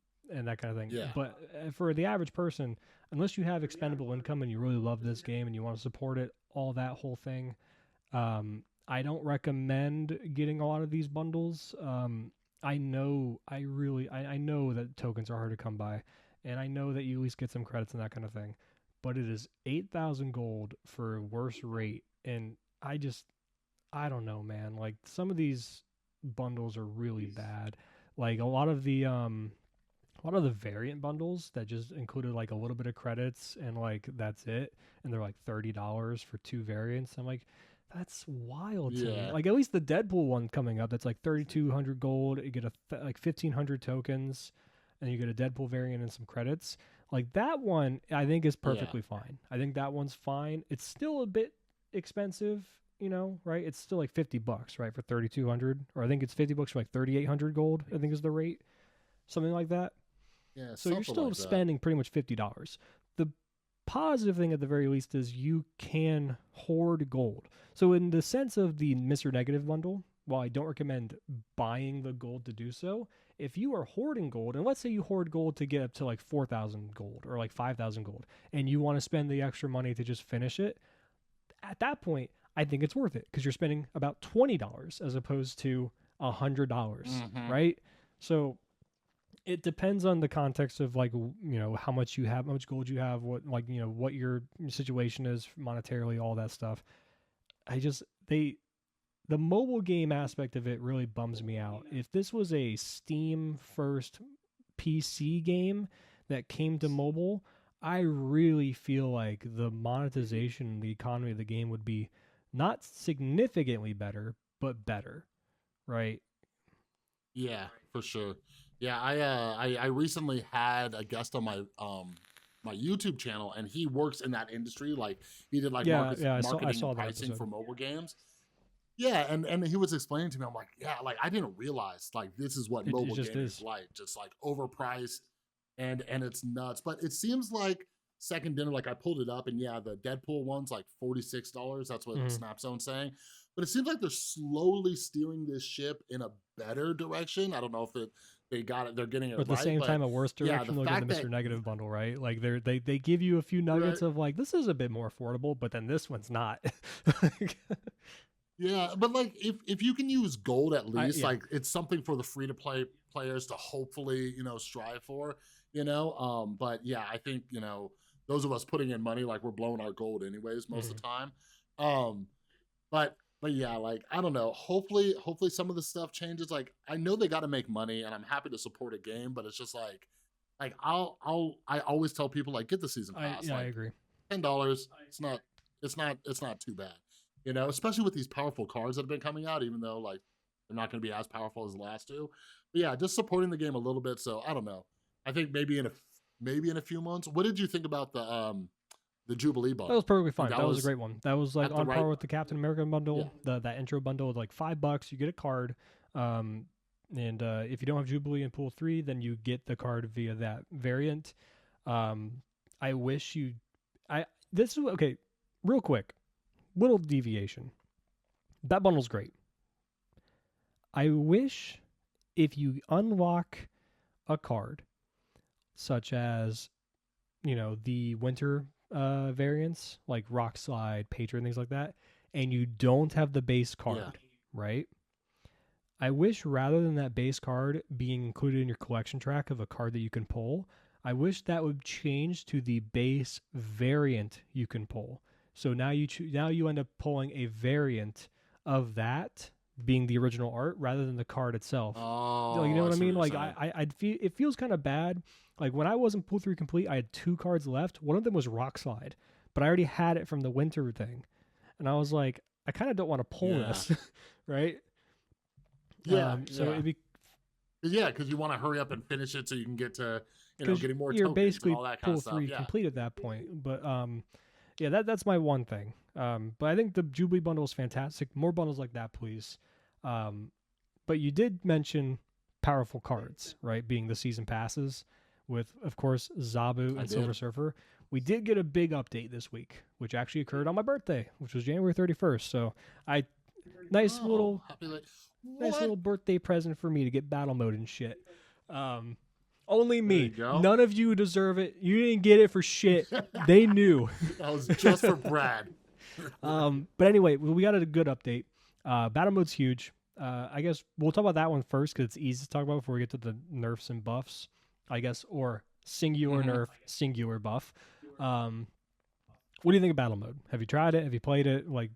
that kind of thing. Yeah. But for the average person, unless you have expendable income and you really love this game and you want to support it, all that whole thing, I don't recommend getting a lot of these bundles. I know I know that tokens are hard to come by, and I know that you at least get some credits and that kind of thing. But it is 8,000 gold for a worse rate, and I don't know, man. Like some of these bundles are really bad. Like a lot of the variant bundles that just included like a little bit of credits and like that's it, and they're like $30 for two variants. I'm like, that's wild to me. Yeah. Like at least the Deadpool one coming up, that's like 3,200 gold. You get like 1,500 tokens, and you get a Deadpool variant and some credits. Like that one, I think is Yeah. perfectly fine. I think that one's fine. It's still a bit expensive, right? It's still like $50, right, for 3,200, or I think it's $50 for like 3,800 gold. I think is the rate, something like that. Yeah, So you're something still like that. spending pretty much $50. The positive thing at the very least is you can hoard gold. So in the sense of the Mr. Negative bundle, while I don't recommend buying the gold to do so, if you are hoarding gold, and let's say you hoard gold to get up to like 4,000 gold or like 5,000 gold, and you want to spend the extra money to just finish it, at that point, I think it's worth it because you're spending about $20 as opposed to $100, Hmm. right? So it depends on the context of like how much you have, how much gold you have, what like what your situation is monetarily, all that stuff. I just they The mobile game aspect of it really bums me out. If this was a Steam first PC game that came to mobile, I really feel like the monetization and the economy of the game would be not significantly better, but better, right? Yeah, for sure. Yeah, I recently had a guest on my YouTube channel, and he works in that industry. Like he did like Yeah, yeah, I marketing and saw that pricing episode. for mobile games. Yeah, and he was explaining to me, I'm like, yeah, like I didn't realize like this is what It mobile just gaming is is. like, just like overpriced, and it's nuts. But it seems like second dinner, like I pulled it up, and yeah, the Deadpool one's like $46. That's what Mhm. Snapzone's saying. But it seems like they're slowly steering this ship in a better direction. I don't know if they got it, they're getting Or it at the right, same but time, a worse yeah, the direction. Look at the fact that Mr. Negative bundle, right? Like they give you a few right, nuggets of like this is a bit more affordable, but then this one's not. yeah, but like if you can use gold at least, Yeah, like it's something for the free to play players to hopefully, strive for, but yeah, I think, those of us putting in money, like we're blowing our gold anyways most of mhm. the time. Um but yeah, like I don't know. Hopefully some of the stuff changes. Like I know they got to make money, and I'm happy to support a game, but it's just like I always tell people like get the season pass. I Like agree. $10. It's not too bad. Especially with these powerful cards that have been coming out, even though like they're not going to be as powerful as the last two. But yeah, just supporting the game a little bit. So I don't know. I think maybe in a few months. What did you think about the Jubilee That was bundle? perfectly Think fine. that That was a was great one. That was like at the on right? par with the Captain America Yeah. bundle. That intro bundle was like $5. You get a card, um, and if you don't have Jubilee in Pool 3, then you get the card via that variant. Um, I wish you. I This is okay. Real quick, little deviation. That bundle's great. I wish if you unlock a card such as the winter variants like Rock Slide, Patriot, things like that, and you don't have the base Yeah. card, right? I wish rather than that base card being included in your collection track of a card that you can pull, I wish that would change to the base variant you can pull. So now you end up pulling a variant of that being the original art rather than the card itself. Like, you know Oh, I what I see what mean? you're Like saying. I'd feel it feels kind of bad. Like when I wasn't Pool 3 complete, I had two cards left. One of them was Rock Slide. but I already had it from the winter thing, and I was like, I kind of don't want to pull Yeah. this, right? Yeah. So Yeah. it'd be Yeah. Because you want to hurry up and finish it so you can get to, because getting more you're tokens and basically all that kind of pull stuff. 3 Yeah. complete at that point. But yeah, that's my one thing. But I think the Jubilee bundle is fantastic. More bundles like that, please. Um, but you did mention powerful cards, right? Being the season passes with, of course, Zabu I and did. Silver Surfer. We did get a big update this week, which actually occurred on my birthday, which was January 31st. So I nice Oh, little happy late. nice What? little birthday present for me to get battle mode and shit. Um, only There you me. go. None of you deserve it. You didn't get it for shit. They knew. That was just for Brad. But anyway, we got a good update. Battle mode's huge. I guess we'll talk about that one first because it's easy to talk about before we get to the nerfs and buffs, I guess, or singular nerf, singular buff. What do you think of battle mode? Have you tried it? Have you played it? Like,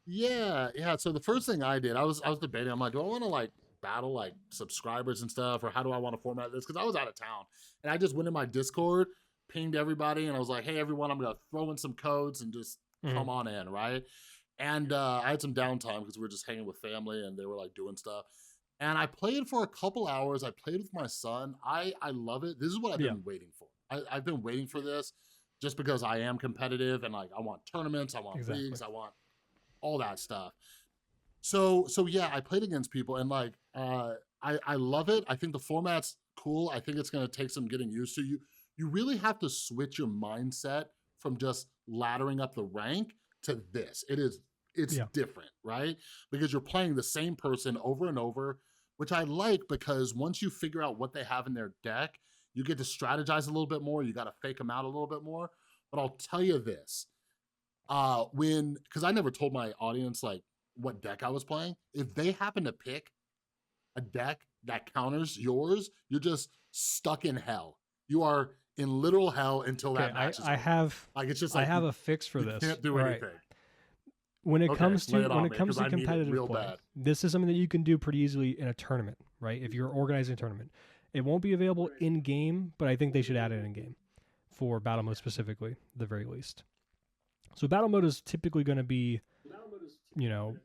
Yeah, yeah. So the first thing I did, I was debating. I'm like, do I want to like battle like subscribers and stuff, or how do I want to format this? Because I was out of town, and I just went in my Discord, pinged everybody, and I was like, hey everyone, I'm gonna throw in some codes and just mhm. come on in, right? And I had some downtime because we were just hanging with family, and they were like doing stuff. And I played for a couple hours. I played with my son. I love it. This is what I've Yeah, been waiting for. I've been waiting for this just because I am competitive and like I want tournaments, I want exactly. leagues, I want all that stuff. So yeah, I played against people and like I love it. I think the format's cool. I think it's gonna take some getting used to. You really have to switch your mindset from just laddering up the rank to this. It's Yeah, different, right? Because you're playing the same person over and over, which I like because once you figure out what they have in their deck, you get to strategize a little bit more. You got to fake them out a little bit more. But I'll tell you this: when because I never told my audience like what deck I was playing. If they happen to pick a deck that counters yours, you're just stuck in hell. You are in literal hell until okay. that match is I over. have Like it's just I like have a fix for you this. can't do All right. anything. When it Okay, comes lay to it when on it me comes because to I need it competitive real play, bad. this is something that you can do pretty easily in a tournament, right? If you're organizing a tournament, it won't be available in game, but I think they should add it in game for battle mode specifically, the very least. So battle mode is typically going to be, you know,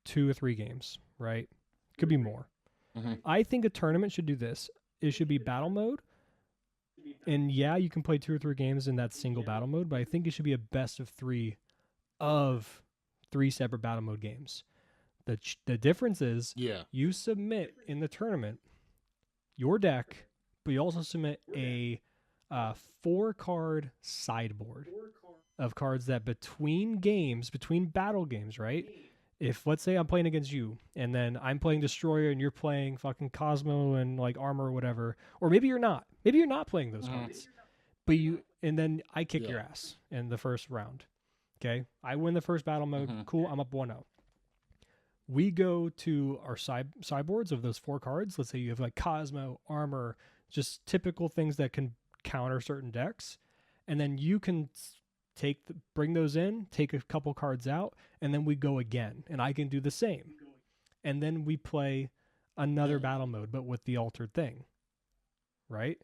2 or 3 games, right? Could be more. Mhm. I think a tournament should do this. It should be battle mode, and yeah, you can play 2 or 3 games in that single battle mode, but I think it should be a best of 3 separate battle mode games. The difference is Yeah. you submit in the tournament your deck, but you also submit a 4 card sideboard of cards that between games, between battle games, right? If let's say I'm playing against you and then I'm playing Destroyer and you're playing fucking Cosmo and like Armor or whatever, or maybe you're not. Maybe you're not playing those cards. But you and then I kick Yeah. your ass in the first round. Okay? I win the first battle mode. Cool, I'm up 1-0. We go to our sideboards of those 4 cards. Let's say you have like Cosmo, Armor, just typical things that can counter certain decks, and then you can bring those in, take a couple cards out, and then we go again, and I can do the same, and then we play another Yeah. battle mode, but with the altered thing, right?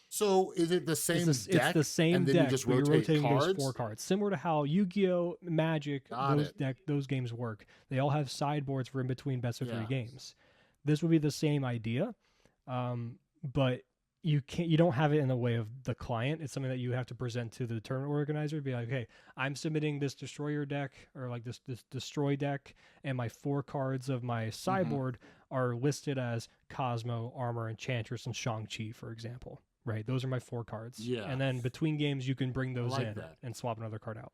So is it the It's same it's the deck same and then you deck, just but you're rotate rotating those 4 cards? cards, similar to how Yu-Gi-Oh, Magic, Got it. those games work. They all have sideboards for in between best of 3 Yeah. games. This would be the same idea, but you don't have it in the way of the client. It's something that you have to present to the tournament organizer. Be like, okay, I'm submitting this Destroyer deck or like this Destroy deck, and my 4 cards of my sideboard are listed as Cosmo, Armor, Enchantress, and Shang-Chi, for example. Right, those are my 4 cards. Yeah. And then between games, you can bring I those like in that. and swap another card out.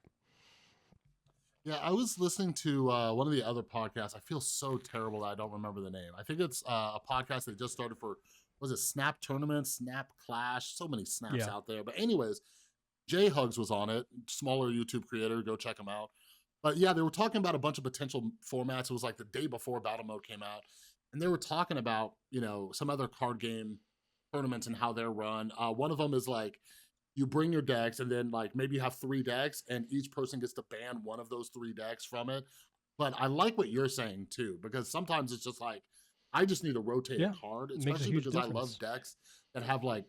Yeah, I was listening to one of the other podcasts. I feel so terrible that I don't remember the name. I think it's a podcast that just started for, was it Snap Tournament, Snap Clash? So many snaps Yeah. out there. But anyways, Jay Hugs was on it, smaller YouTube creator. Go check him out. But yeah, they were talking about a bunch of potential formats. It was like the day before Battle Mode came out. And they were talking about, some other card game tournaments and how they're run. One of them is like, you bring your decks and then like maybe you have 3 decks and each person gets to ban one of those 3 decks from it. But I like what you're saying too, because sometimes it's just like I just need to rotate Yeah. a card, It makes a especially huge because I love difference. decks that have like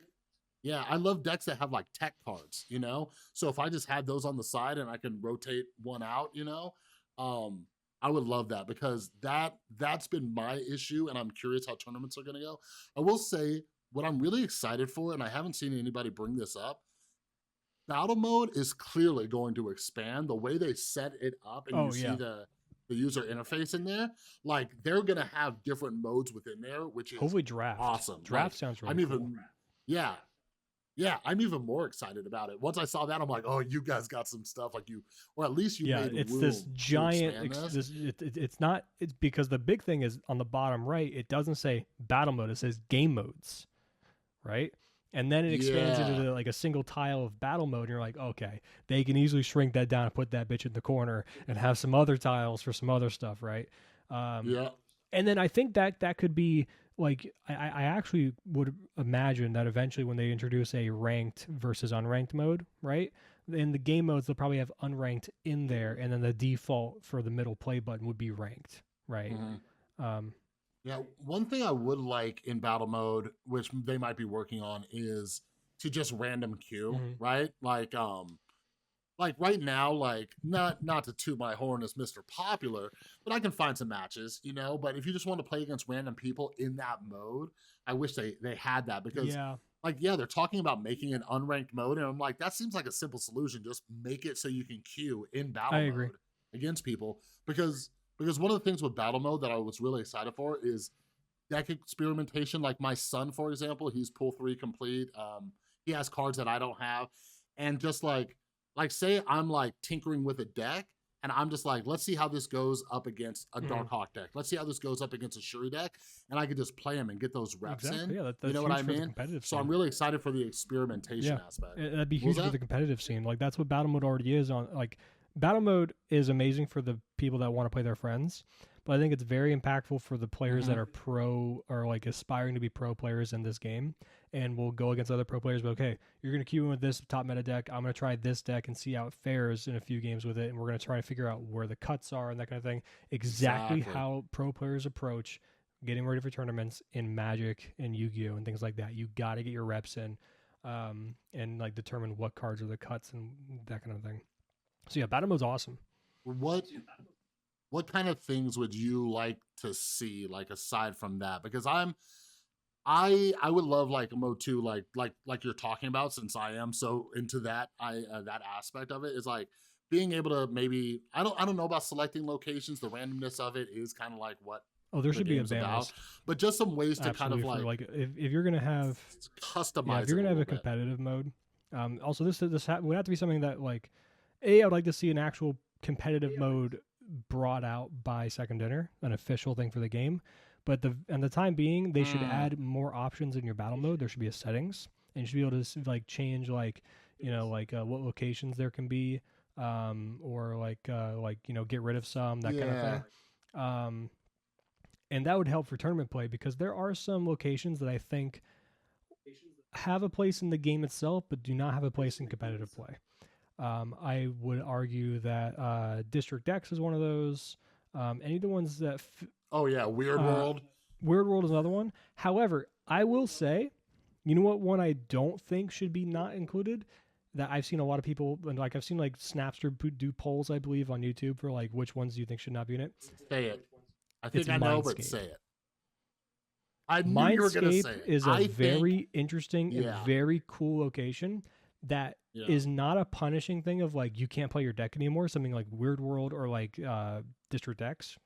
Yeah, I love decks that have like tech cards, you know? So if I just had those on the side and I can rotate one out, um, I would love that because that's been my issue and I'm curious how tournaments are gonna go. I will say what I'm really excited for, and I haven't seen anybody bring this up, battle mode is clearly going to expand. The way they set it up and you Oh see yeah. the user interface in there, like they're gonna have different modes within there, which is Hopefully draft. awesome. Draft Like sounds really I'm cool. even yeah, yeah, I'm even more excited about it. Once I saw that, I'm like, oh, you guys got some stuff like you, or at least you Yeah, made it's this room to giant. expand this. It's not. It's because the big thing is on the bottom right. It doesn't say battle mode. It says game modes, right? And then it expands into Yeah, like a single tile of battle mode. And you're like, okay, they can easily shrink that down and put that bitch in the corner and have some other tiles for some other stuff, right? Um, yeah. and then I think that that could be like I actually would imagine that eventually when they introduce a ranked versus unranked mode, right? In the game modes, they'll probably have unranked in there, and then the default for the middle play button would be ranked, right? Mhm. Um, Yeah, one thing I would like in battle mode, which they might be working on, is to just random queue, mhm. right? Like right now, like not to toot my horn as Mr. Popular, but I can find some matches, But if you just want to play against random people in that mode, I wish they had that because Yeah, like yeah, they're talking about making an unranked mode, and I'm like, that seems like a simple solution. Just make it so you can queue in I battle agree. mode against people because one of the things with battle mode that I was really excited for is deck experimentation. Like my son, for example, he's pull three complete. He has cards that I don't have, and just like say I'm like tinkering with a deck, and I'm just like, let's see how this goes up against a Mhm. Dark Hawk deck. Let's see how this goes up against a Shuri deck, and I could just play them and get those reps Exactly. in. Yeah, You that's know what I huge for the mean? competitive So I'm scene. really excited for the experimentation Yeah, aspect. that'd be What was huge for that? the competitive scene. Like that's what battle mode already is. On like battle mode is amazing for the people that want to play their friends, but I think it's very impactful for the players that Mm-hmm. are pro or like aspiring to be pro players in this game, and will go against other pro players. But okay, you're gonna queue in with this top meta deck. I'm gonna try this deck and see how it fares in a few games with it, and we're gonna try to figure out where the cuts are and that kind of thing. Exactly Exactly. how pro players approach getting ready for tournaments in Magic and Yu-Gi-Oh and things like that. You got to get your reps in, and like determine what cards are the cuts and that kind of thing. So yeah, battle mode's awesome. What what kind of things would you like to see, like aside from that? Because I would love like a mode two, like you're talking about, since I am so into that that aspect of it is like being able to maybe I don't know about selecting locations. The randomness of it is kind of like what Oh, there the should be a game's ban about, list, but just some ways to kind of absolutely, for like like if you're gonna have, yeah, if customize you're it a gonna have little a bit. competitive mode. Also would have to be something that like, a, I would like to see an actual competitive mode brought out by Second Dinner, an official thing for the game. But the time being, they should Mm, add more options in your battle mode. There should be a settings, and you should be able to like change like, like what locations there can be, or like get rid of some, that kind of yeah, thing. Um, and that would help for tournament play because there are some locations that I think have a place in the game itself, but do not have a place in competitive play. I would argue that District X is one of those. Any of the ones that oh yeah, Weird uh, World. Weird World is another one. However, I will say, you know what one I don't think should be not included, that I've seen a lot of people, and like I've seen like Snapster do polls, I believe, on YouTube for like which ones do you think should not be in it. Say it. I It's think I know, but Mindscape. say it. I knew you were gonna Mindscape say it. is a I think very interesting and yeah, very cool location that yeah. is not a punishing thing of like you can't play your deck anymore, something like Weird World or like District X.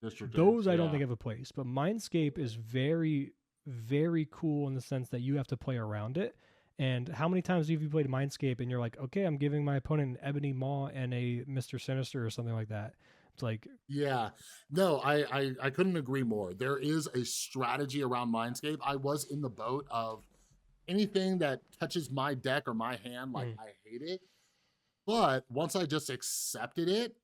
District X. Those I don't Yeah. think have a place, but Mindscape is very, very cool in the sense that you have to play around it. And how many times have you played Mindscape and you're like, okay, I'm giving my opponent an Ebony Maw and a Mr. Sinister or something like that? It's like, Yeah, no, I couldn't agree more. There is a strategy around Mindscape. I was in the boat of anything that touches my deck or my hand, like mm, I hate it. But once I just accepted it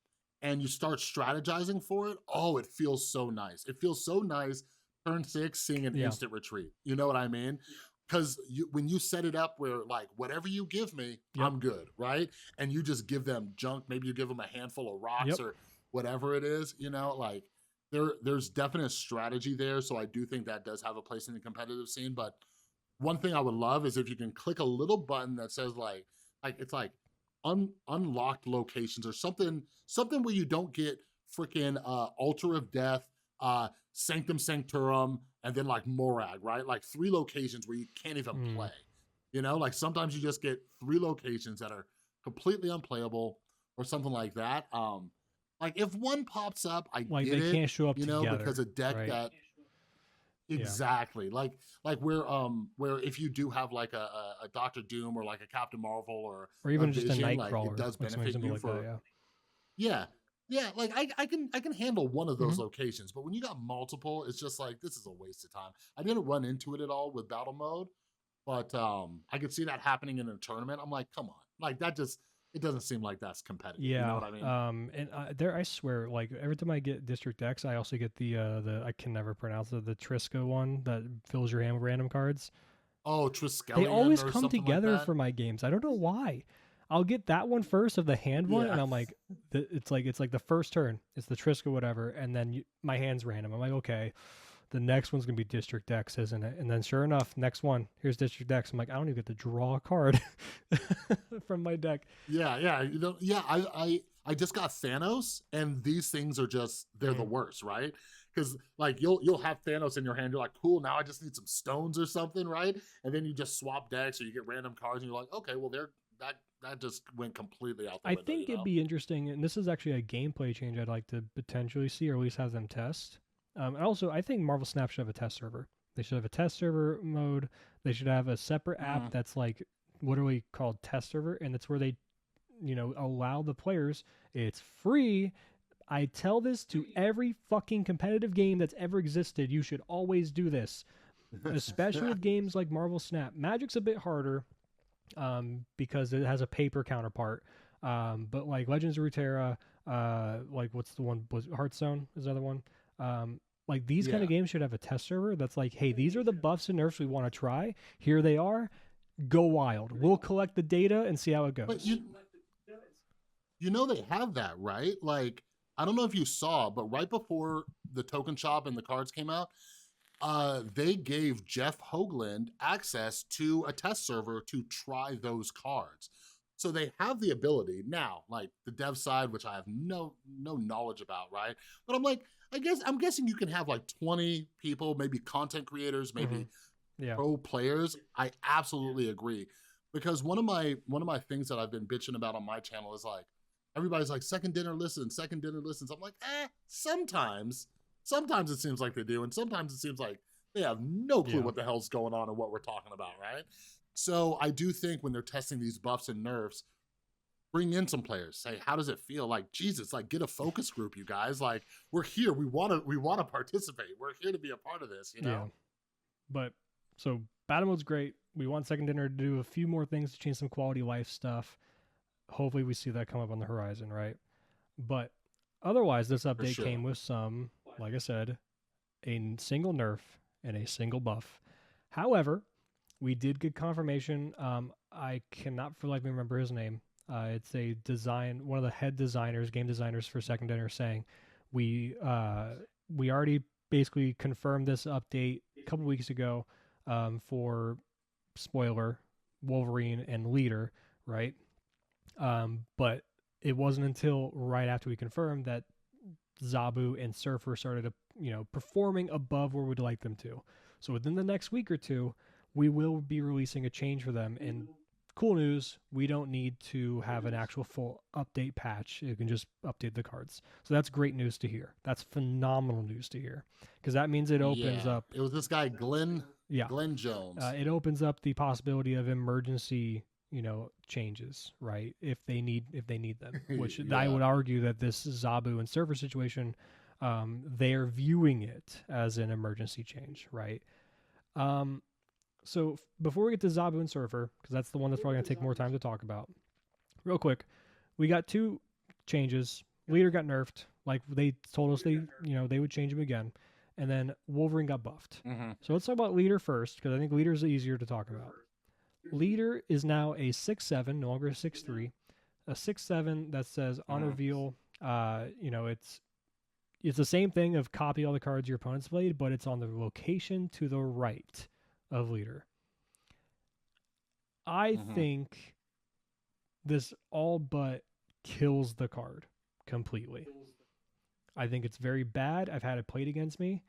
and you start strategizing for it, oh, it feels so nice. It feels so nice. Turn six, seeing an yeah, instant retreat. You know what I mean? Because when you set it up where like whatever you give me, yep, I'm good, right? And you just give them junk. Maybe you give them a handful of rocks yep. or whatever it is. Like there's definite strategy there. So I do think that does have a place in the competitive scene. But one thing I would love is if you can click a little button that says like it's like unlocked locations or something where you don't get freaking altar of death, sanctum sanctorum, and then like morag, right? Like 3 locations where you can't even Mm. play. You know, like sometimes you just get 3 locations that are completely unplayable or something like that. Like if one pops up, I Like get they it, can't show up you know, because together, a deck right? that Yeah. exactly like where if you do have like a Doctor Doom or like a Captain Marvel or Or a even just a Vision, night like it crawler, does like something benefit simple you like that. for Yeah. yeah. Yeah, like I can handle one of those Hmm. locations, but when you got multiple, it's just like this is a waste of time. I didn't run into it at all with battle mode, but I could see that happening in a tournament. I'm like, come on. Like that just it doesn't seem like that's competitive. You know Yeah. what I mean? And there, I swear, like every time I get District X, I also get the I can never pronounce it, the Trisco one that fills your hand with random cards. Oh, They Triskelion always or come something like together that. for my games. I don't know why. I'll get that one first of the hand one, Yeah. and I'm like, it's like the first turn, it's the Trisk or whatever, and then my hand's random. I'm like, okay, the next one's gonna be District X, isn't it? And then sure enough, next one, here's District X. I'm like, I don't even get to draw a card from my deck. Yeah, yeah, you know, yeah. I just got Thanos, and these things are just they're the Mm. worst, right? Because like you'll have Thanos in your hand, you're like, cool, now I just need some stones or something, right? And then you just swap decks or you get random cards, and you're like, okay, well that just went completely out the I window, think you it'd know? be interesting, and this is actually a gameplay change I'd like to potentially see, or at least have them test. And also, I think Marvel Snap should have a test server. They should have a test server mode. They should have a separate app Mm. that's like, what are we called, test server, and it's where they, allow the players. It's free. I tell this to every fucking competitive game that's ever existed. You should always do this, especially with games like Marvel Snap. Magic's a bit harder because it has a paper counterpart. But like Legends of Runeterra, like what's the one? Was Hearthstone is the other one. Like these kind Yeah, of games should have a test server that's like, hey, these are the buffs and nerfs we want to try. Here they are. Go wild. We'll collect the data and see how it but goes. you know they have that, right? Like I don't know if you saw, but right before the token shop and the cards came out, they gave Jeff Hoagland access to a test server to try those cards. So they have the ability now, like the dev side, which I have no knowledge about, right? But I'm like, I'm guessing you can have like 20 people, maybe content creators, Mm-hmm. maybe Yeah. pro players. I absolutely agree. Because one of my things that I've been bitching about on my channel is like everybody's like second dinner listens, second dinner listens. I'm like, sometimes it seems like they do, and sometimes it seems like they have no clue Yeah. what the hell's going on and what we're talking about, right? So I do think when they're testing these buffs and nerfs, bring in some players. Say, how does it feel? Like Jesus, like get a focus group, you guys. Like we're here. We want to participate. We're here to be a part of this. You Yeah. know? But so battle mode's great. We want second dinner to do a few more things to change some quality of life stuff. Hopefully we see that come up on the horizon, right? But otherwise, this For update sure. came with some, like I said, a single nerf and a single buff. However, we did get confirmation. I cannot for life remember his name. It's a one of the head designers, game designers for Second Dinner, saying we already basically confirmed this update a couple weeks ago for spoiler Wolverine and Leader, right? But it wasn't until right after we confirmed that Zabu and Surfer started, performing above where we'd like them to. So within the next week or two, we will be releasing a change for them. And cool news, we don't need to have an actual full update patch. You can just update the cards. So that's great news to hear. That's phenomenal news to hear because that means it opens Yeah. up. It was this guy Yeah, Glenn Jones. it opens up the possibility of emergency changes, right, if they need them, which I Yeah. would argue that this Zabu and server situation, they're viewing it as an emergency change, right? So before we get to Zabu and Surfer, because that's the one that's probably going to take more time to talk about, real quick, we got two changes. Leader got nerfed, like they told us they would change him again, and then Wolverine got buffed. Mm-hmm. So let's talk about Leader first, because I think Leader is easier to talk about. Leader is now a 6'7", no longer a 6'3", a 6'7" that says on Mm-hmm. reveal. It's the same thing of copy all the cards your opponent's played, but it's on the location to the right of Leader. I Hmm. think this all but kills the card completely. I think it's very bad. I've had it played against me.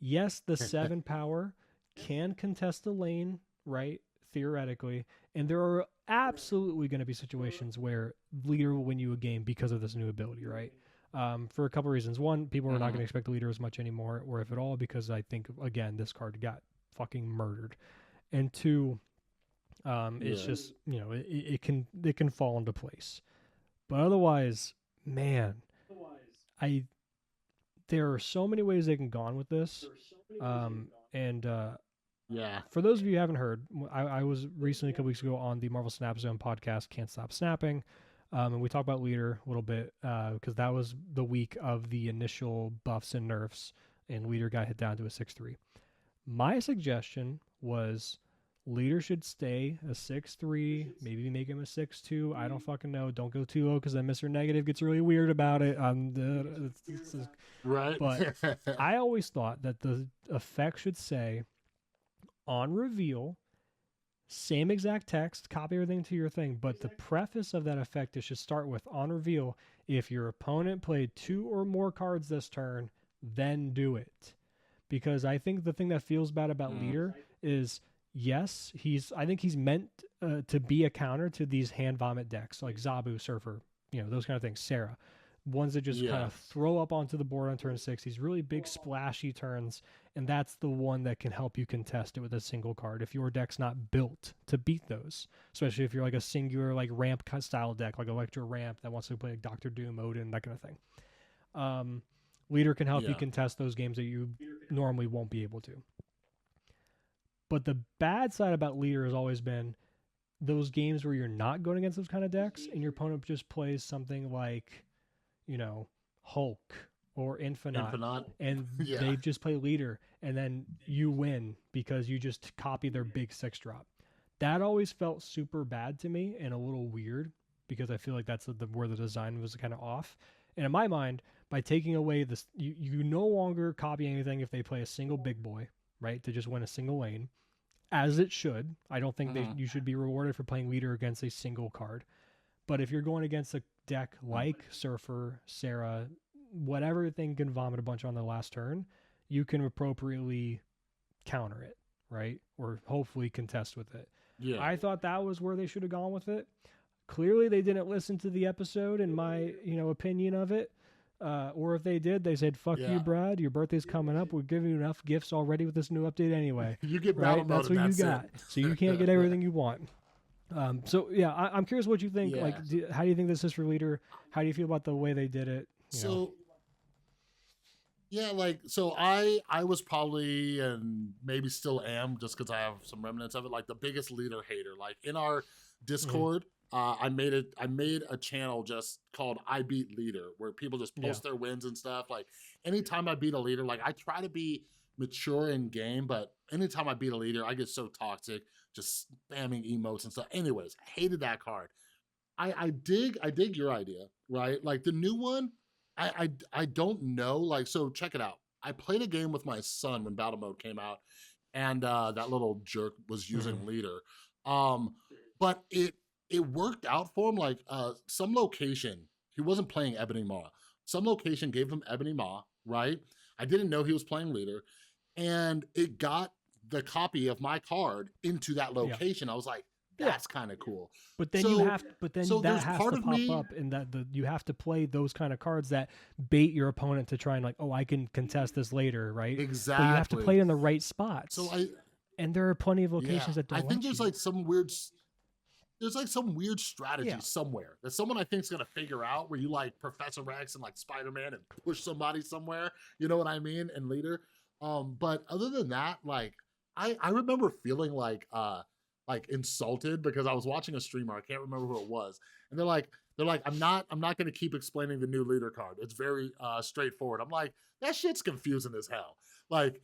Yes, the 7 power can contest the lane, right? Theoretically. And there are absolutely going to be situations where leader will win you a game because of this new ability, right? For a couple reasons. One, people are not going Hmm. to expect the leader as much anymore, or if at all, because I think, again, this card got fucking murdered. And two, it's Yeah. just, it can fall into place. But otherwise, man, I there are so many ways they can go on with this. And Yeah. For those of you who haven't heard, I was recently a couple weeks ago on the Marvel Snap Zone podcast, Can't Stop Snapping. And we talked about Leader a little bit because that was the week of the initial buffs and nerfs, and Leader got hit down to a 6-3. My suggestion was Leader should stay a 6-3, maybe make him a 6-2. I don't fucking know. Don't go too low because then Mr. Negative gets really weird about it. Right. But I always thought that the effect should say on reveal, same exact text, copy everything to your thing, but the preface of that effect is should start with on reveal. If your opponent played 2 or more cards this turn, then do it. Because I think the thing that feels bad about Mm. leader is yes, I think he's meant to be a counter to these hand vomit decks like Zabu, Surfer, those kind of things. Sarah, ones that just kind Yeah. of throw up onto the board on turn 6. These really big splashy turns, and that's the one that can help you contest it with a single card if your deck's not built to beat those. Especially if you're like a singular like ramp style deck, like Electro Ramp that wants to play like Doctor Doom, Odin, that kind of thing. Um, Leader can help you Yeah. contest those games that you normally won't be able to. But the bad side about Leader has always been those games where you're not going against those kind of decks and your opponent just plays something like, Hulk or Infinite, Infinite. and Yeah. they just play Leader, and then you win because you just copy their big 6 drop. That always felt super bad to me and a little weird because I feel like that's where the design was kind of off. And in my mind, by taking away this, you no longer copy anything if they play a single big boy, right, to just win a single lane, as it should. I don't think Hmm. you should be rewarded for playing leader against a single card. But if you're going against a deck like Surfer, Sarah, whatever thing can vomit a bunch on the last turn, you can appropriately counter it, right? Or hopefully contest with it. Yeah. I thought that was where they should have gone with it. Clearly, they didn't listen to the episode and my opinion of it. Or if they did, they said, "Fuck you, Yeah. Brad. Your birthday's coming up. We're giving you enough gifts already with this new update anyway." You get battle Right? mode That's and what you that's it. got. So you can't get everything you want. So yeah, I'm curious what you think. Like, Yeah. how do you think this is for leader? How do you feel about the way they did it? So yeah, like so I was probably and maybe still am just because I have some remnants of it, like the biggest leader hater. Like in our Mhm. Discord, I made a channel just called I Beat Leader where people just Yeah, post their wins and stuff. Like anytime I beat a leader, like I try to be mature in game, but anytime I beat a leader, I get so toxic, just spamming emotes and stuff. Anyways, I hated that card. I dig your idea, right? Like the new one, I don't know. Like, so check it out. I played a game with my son when battle mode came out, and that little jerk was hmm using leader. Um, but it worked out for him. Like some location, he wasn't playing Ebony Maw. Some location gave him Ebony Maw, right? I didn't know he was playing leader, and it got the copy of my card into that yeah, location. I was like, yeah. that's kind of cool. But then So that there's has part to of pop me up, and you have to play those kind of cards that bait your opponent to try and like, oh, I can contest this later, right? But you have to exactly. play in the right So spots, I and there are plenty of yeah, locations that I don't think let there's you. like there's like some weird strategy Yeah, somewhere that someone I think is gonna figure out where you like Professor X and like Spider-Man and push somebody somewhere. You know what I mean? And later. But other than that, like I remember feeling like insulted because I was watching a streamer, I can't remember who it was, and they're like, I'm not gonna keep explaining the new leader card. It's very straightforward. I'm like, that shit's confusing as hell. Like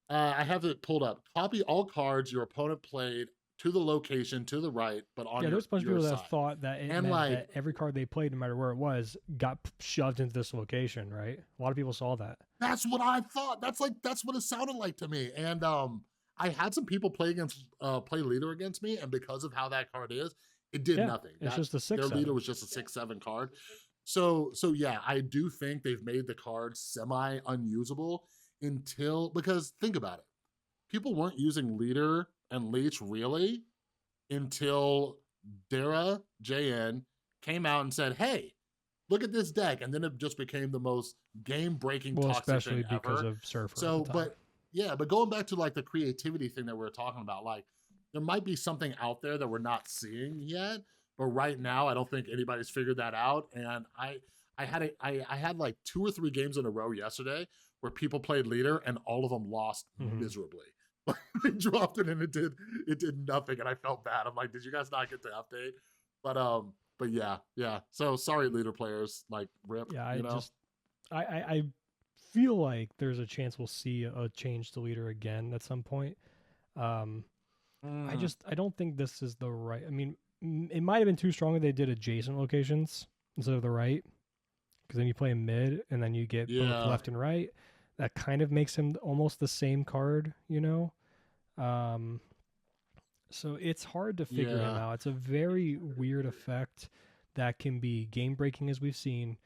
I have it pulled up. Copy all cards your opponent played to the location to the right, but on yeah. your There's a bunch of your people that side. thought that it And meant like that every card they played, no matter where it was, got shoved into this location, right? A lot of people saw that. that's what I thought. That's what it sounded like to me. And I had some people play leader against me, and because of how that card is, it did Yeah, nothing. it's That just a their six leader seven. was just a 6/7 card. So yeah, I do think they've made the card semi unusable because think about it. People weren't using leader and leech really until Dara JN came out and said, "Hey, look at this deck," and then it just became the most game-breaking Well, toxic thing especially because ever. of Surfer at the So, time. but yeah, but going back to like the creativity thing that we are talking about, like there might be something out there that we're not seeing yet, but right now I don't think anybody's figured that out. And I had like 2 or 3 games in a row yesterday where people played leader and all of them lost Mm-hmm. miserably. They dropped it and it did nothing, and I felt bad. I'm like, did you guys not get the update? But yeah. So sorry, leader players, like rip, Yeah, you know. I feel like there's a chance we'll see a change to leader again at some point. Um, Mm, I don't think this is the right. I mean, it might have been too strong if they did adjacent locations instead of the right, because then you play him mid and then you get both yeah, left and right. That kind of makes him almost the same card, you know. Um, so it's hard to figure him yeah, out. It's a very weird effect that can be game breaking, as we've seen.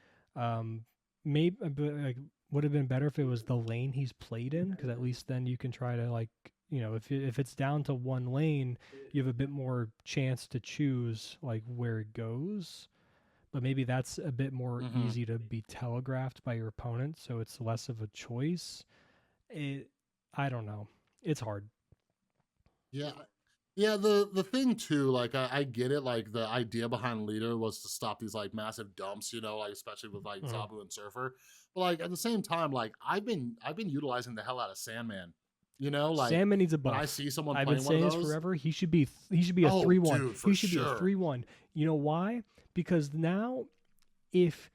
Maybe like, would have been better if it was the lane he's played in, because at least then you can try to like, if it's down to one lane, you have a bit more chance to choose like where it goes. But maybe that's a bit more hmm, easy to be telegraphed by your opponent, so it's less of a choice. It, I don't know. It's hard. yeah. Yeah, the thing too, like I get it, like the idea behind leader was to stop these like massive dumps, like especially with like Mhm. Zabu and Surfer. But like at the same time, like I've been utilizing the hell out of Sandman. Like Salmon needs a when I buff. see someone I've been playing one of saying this those, forever. He should be a oh 3-1. dude, for He should be a sure. 3-1. You know why? Because now if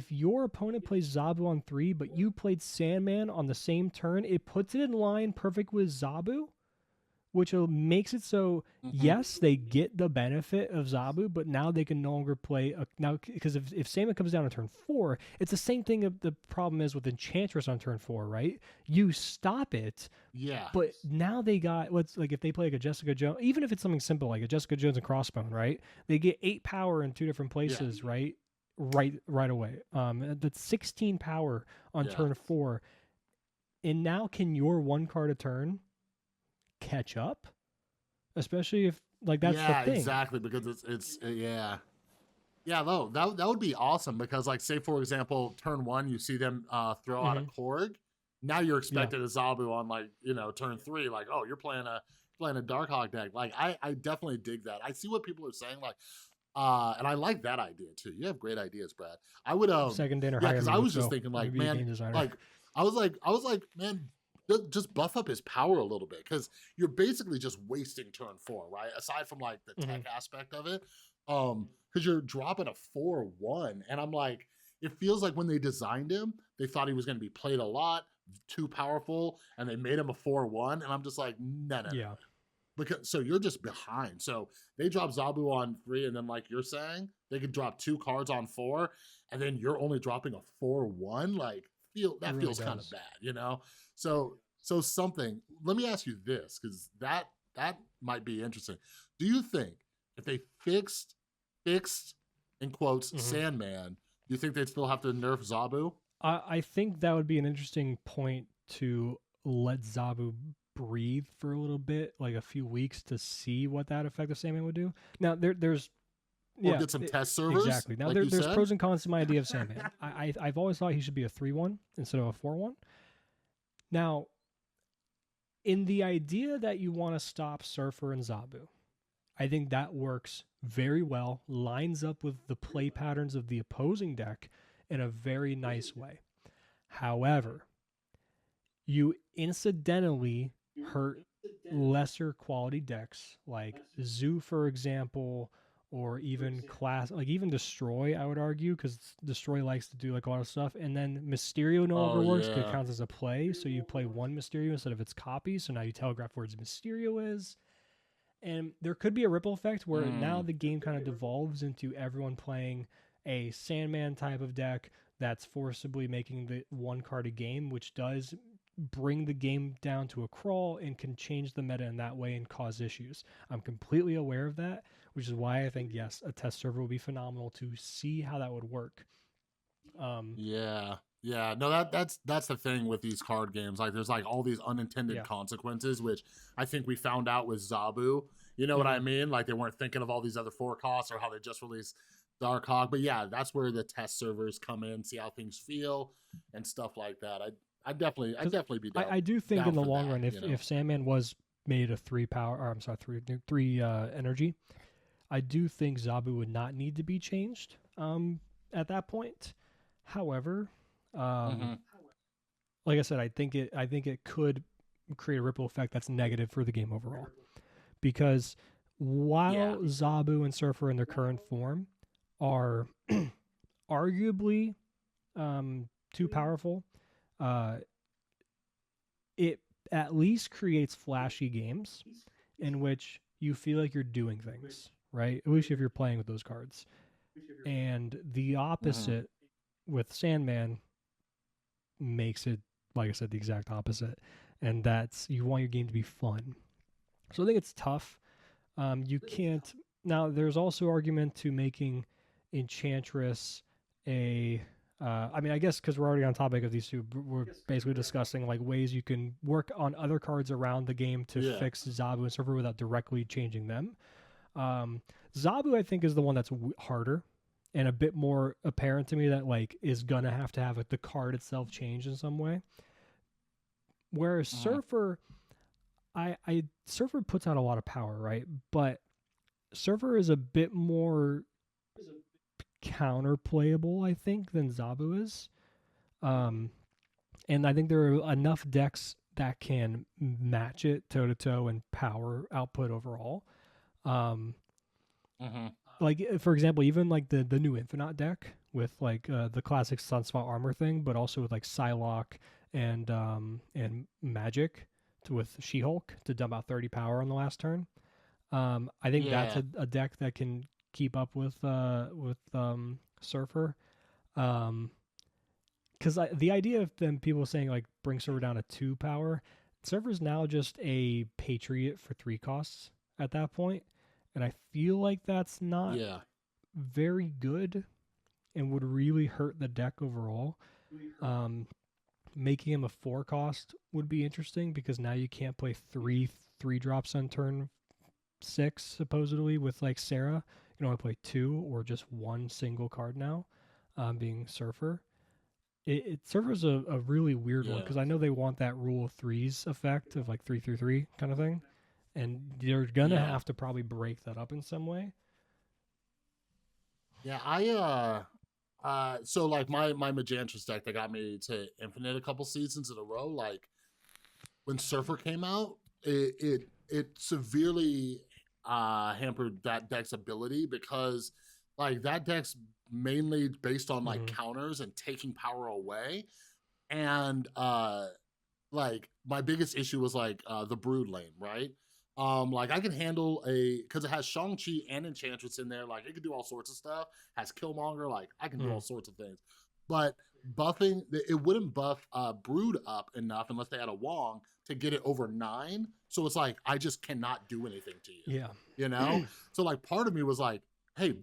your opponent plays Zabu on 3 but you played Sandman on the same turn, it puts it in line perfect with Zabu, which makes it so Hmm. yes, they get the benefit of Zabu, but now they can no longer play now, because if Salmon comes down on turn 4, it's the same thing. The problem is with Enchantress on turn 4, right? You stop it, Yeah, but now they got, what's like, if they play like a Jessica Jones, even if it's something simple like a Jessica Jones and Crossbone, right? They get 8 power in 2 different yeah, places, right? Right away. That's 16 power on yeah. turn 4, and now can your 1 card a turn catch up? Especially if, like, that's the Yeah, thing. exactly. Because yeah. Yeah, though that would be awesome because, like, say for example, turn one, you see them throw out a Hmm. Korg. Now you're Yeah, expected a Zabu on like turn three, like, oh, you're playing a Darkhawk deck. Like, I definitely dig that. I see what people are saying, like, and I like that idea too. You have great ideas, Brad. I would second in or yeah, hire because me. I Let's was just go. thinking Let me like, be a man, game designer. like I was like, man, just buff up his power a little bit because you're basically just wasting turn four, right? Aside from like the Hmm. tech aspect of it, because you're dropping a 4/1, and I'm like, it feels like when they designed him, they thought he was going to be played a lot, too powerful, and they made him a 4/1, and I'm just like, no. Yeah, Because so you're just behind. So they drop Zabu on 3, and then like you're saying, they could drop 2 cards on 4, and then you're only dropping a 4/1. Like it that really feels kind of does. bad. So something. Let me ask you this, because that might be interesting. Do you think if they fixed in quotes Hmm. Sandman, do you think they'd still have to nerf Zabu? I think that would be an interesting point to let Zabu breathe for a little bit, like a few weeks, to see what that effective Sandman would do. Now there's Or yeah, get some test servers, exactly. Now like you there's said? pros and cons to my idea of Sandman. I've always thought he should be a 3-1 instead of a 4-1. Now, in the idea that you want to stop Surfer and Zabu, I think that works very well, lines up with the play patterns of the opposing deck in a very nice way. However, you incidentally hurt lesser quality decks like Zoo, for example, or even class, like even Destroy, I would argue, because Destroy likes to do like a lot of stuff. And then Mysterio no Oh longer works because it yeah. counts as a play. So you play one Mysterio instead of its copy. So now you telegraph where its Mysterio is. And there could be a ripple effect where now Mm. the game kind of devolves into everyone playing a Sandman type of deck that's forcibly making the 1 card a game, which does bring the game down to a crawl and can change the meta in that way and cause issues. I'm completely aware of that, which is why I think, yes, a test server would be phenomenal to see how that would work. Yeah. Yeah. No, that's the thing with these card games. Like there's like all these unintended Yeah. consequences, which I think we found out with Zabu. You know what I mean? Like they weren't thinking of all these other forecasts or how they just released Dark Hawk. But yeah, that's where the test servers come in, see how things feel and stuff like that. I'd definitely be I do think in down the for long that, run, you know? if Sandman was made a 3 power, or I'm sorry, three energy, I do think Zabu would not need to be changed at that point. However, um, Mm-hmm. like I said, I think it could create a ripple effect that's negative for the game overall. Because Yeah. while Zabu and Surfer in their current form are arguably too powerful, uh, it at least creates flashy games in which you feel like you're doing things, right? At least if you're playing with those cards. And the Mm-hmm. opposite with Sandman makes it, like I said, the exact opposite. And that's you want your game to be fun. So I think it's tough. You can't. Now, there's also argument to making Enchantress a. I mean, I guess because we're already on topic of these two, we're basically discussing like ways you can work on other cards around the game to Yeah. fix Zabu and Surfer without directly changing them. Um, Zabu, I think, is the one that's harder and a bit more apparent to me that like is gonna have to have like, the card itself change in some way. Whereas Mm-hmm. Surfer, I Surfer puts out a lot of power, right? But Surfer is a bit more counter playable, I think, than Zabu is. Um, and I think there are enough decks that can match it toe to toe in power output overall. Um, Mm-hmm. like for example, even like the new Infinite deck with like the classic Sunspot armor thing, but also with like Psylocke and Magic with She-Hulk to dump out 30 power on the last turn. I think that's Yeah. a deck that can keep up with Surfer. Um, because the idea of them people saying like bring Surfer down to 2 power, Surfer's now just a Patriot for 3 costs at that point, and I feel like that's not Yeah. very good and would really hurt the deck overall. Um, Making him a 4 cost would be interesting because now you can't play 3 drops on turn 6 supposedly with like Sarah. You can only play 2 or just one single card now, being Surfer. Surfer's a really weird one Yeah. because I know they want that rule of threes effect of like 3 3 3 kind of thing, and they're gonna Yeah. have to probably break that up in some way. Yeah. So like my Magantress deck that got me to Infinite a couple seasons in a row, like when Surfer came out, it severely hampered that deck's ability because like that deck's mainly based on like Mm-hmm. counters and taking power away. And like my biggest issue was like the brood lane, right? Like I can handle a because it has Shang-Chi and Enchantress in there, like it can do all sorts of stuff, has Killmonger, like I can do Mm-hmm. all sorts of things. But buffing it wouldn't buff brood up enough unless they had a Wong to get it over 9. So it's like I just cannot do anything to you. Yeah. You know? So like part of me was like, hey,